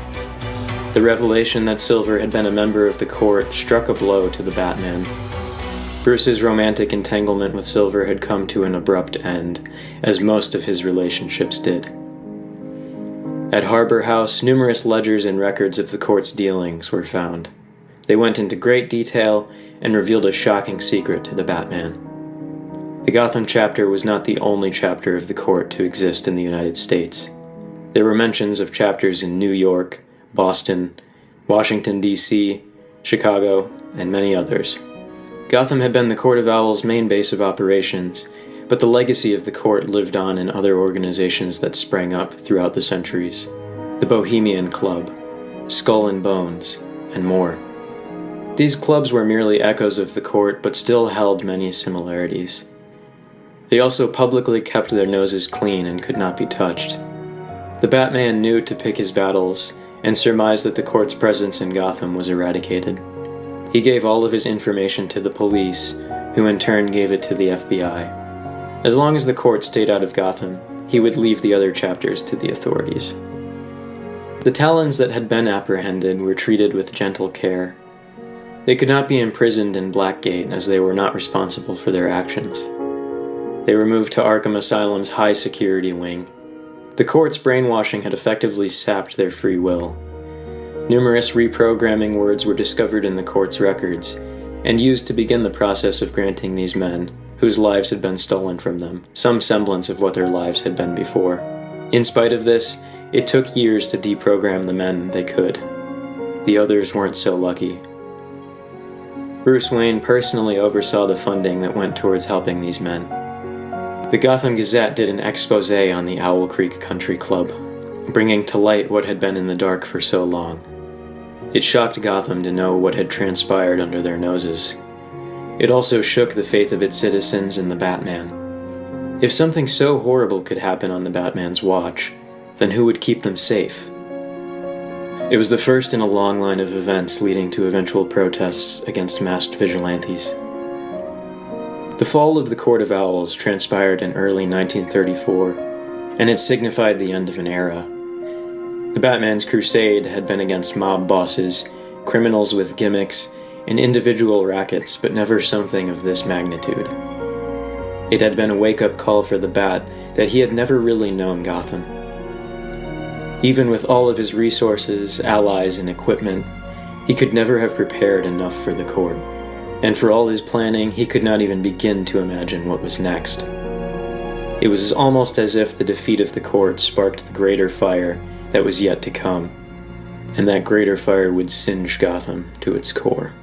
The revelation that Silver had been a member of the court struck a blow to the Batman. Bruce's romantic entanglement with Silver had come to an abrupt end, as most of his relationships did. At Harbor House, numerous ledgers and records of the court's dealings were found. They went into great detail and revealed a shocking secret to the Batman. The Gotham chapter was not the only chapter of the court to exist in the United States. There were mentions of chapters in New York, Boston, Washington, D.C., Chicago, and many others. Gotham had been the Court of Owl's main base of operations, but the legacy of the court lived on in other organizations that sprang up throughout the centuries. The Bohemian Club, Skull and Bones, and more. These clubs were merely echoes of the court, but still held many similarities. They also publicly kept their noses clean and could not be touched. The Batman knew to pick his battles, and surmised that the court's presence in Gotham was eradicated. He gave all of his information to the police, who in turn gave it to the FBI. As long as the court stayed out of Gotham, he would leave the other chapters to the authorities. The Talons that had been apprehended were treated with gentle care. They could not be imprisoned in Blackgate as they were not responsible for their actions. They were moved to Arkham Asylum's high-security wing. The court's brainwashing had effectively sapped their free will. Numerous reprogramming words were discovered in the court's records, and used to begin the process of granting these men, whose lives had been stolen from them, some semblance of what their lives had been before. In spite of this, it took years to deprogram the men they could. The others weren't so lucky. Bruce Wayne personally oversaw the funding that went towards helping these men. The Gotham Gazette did an expose on the Owl Creek Country Club, bringing to light what had been in the dark for so long. It shocked Gotham to know what had transpired under their noses. It also shook the faith of its citizens in the Batman. If something so horrible could happen on the Batman's watch, then who would keep them safe? It was the first in a long line of events leading to eventual protests against masked vigilantes. The fall of the Court of Owls transpired in early 1934, and it signified the end of an era. The Batman's crusade had been against mob bosses, criminals with gimmicks, and individual rackets, but never something of this magnitude. It had been a wake-up call for the Bat that he had never really known Gotham. Even with all of his resources, allies, and equipment, he could never have prepared enough for the court. And for all his planning, he could not even begin to imagine what was next. It was almost as if the defeat of the court sparked the greater fire that was yet to come, and that greater fire would singe Gotham to its core.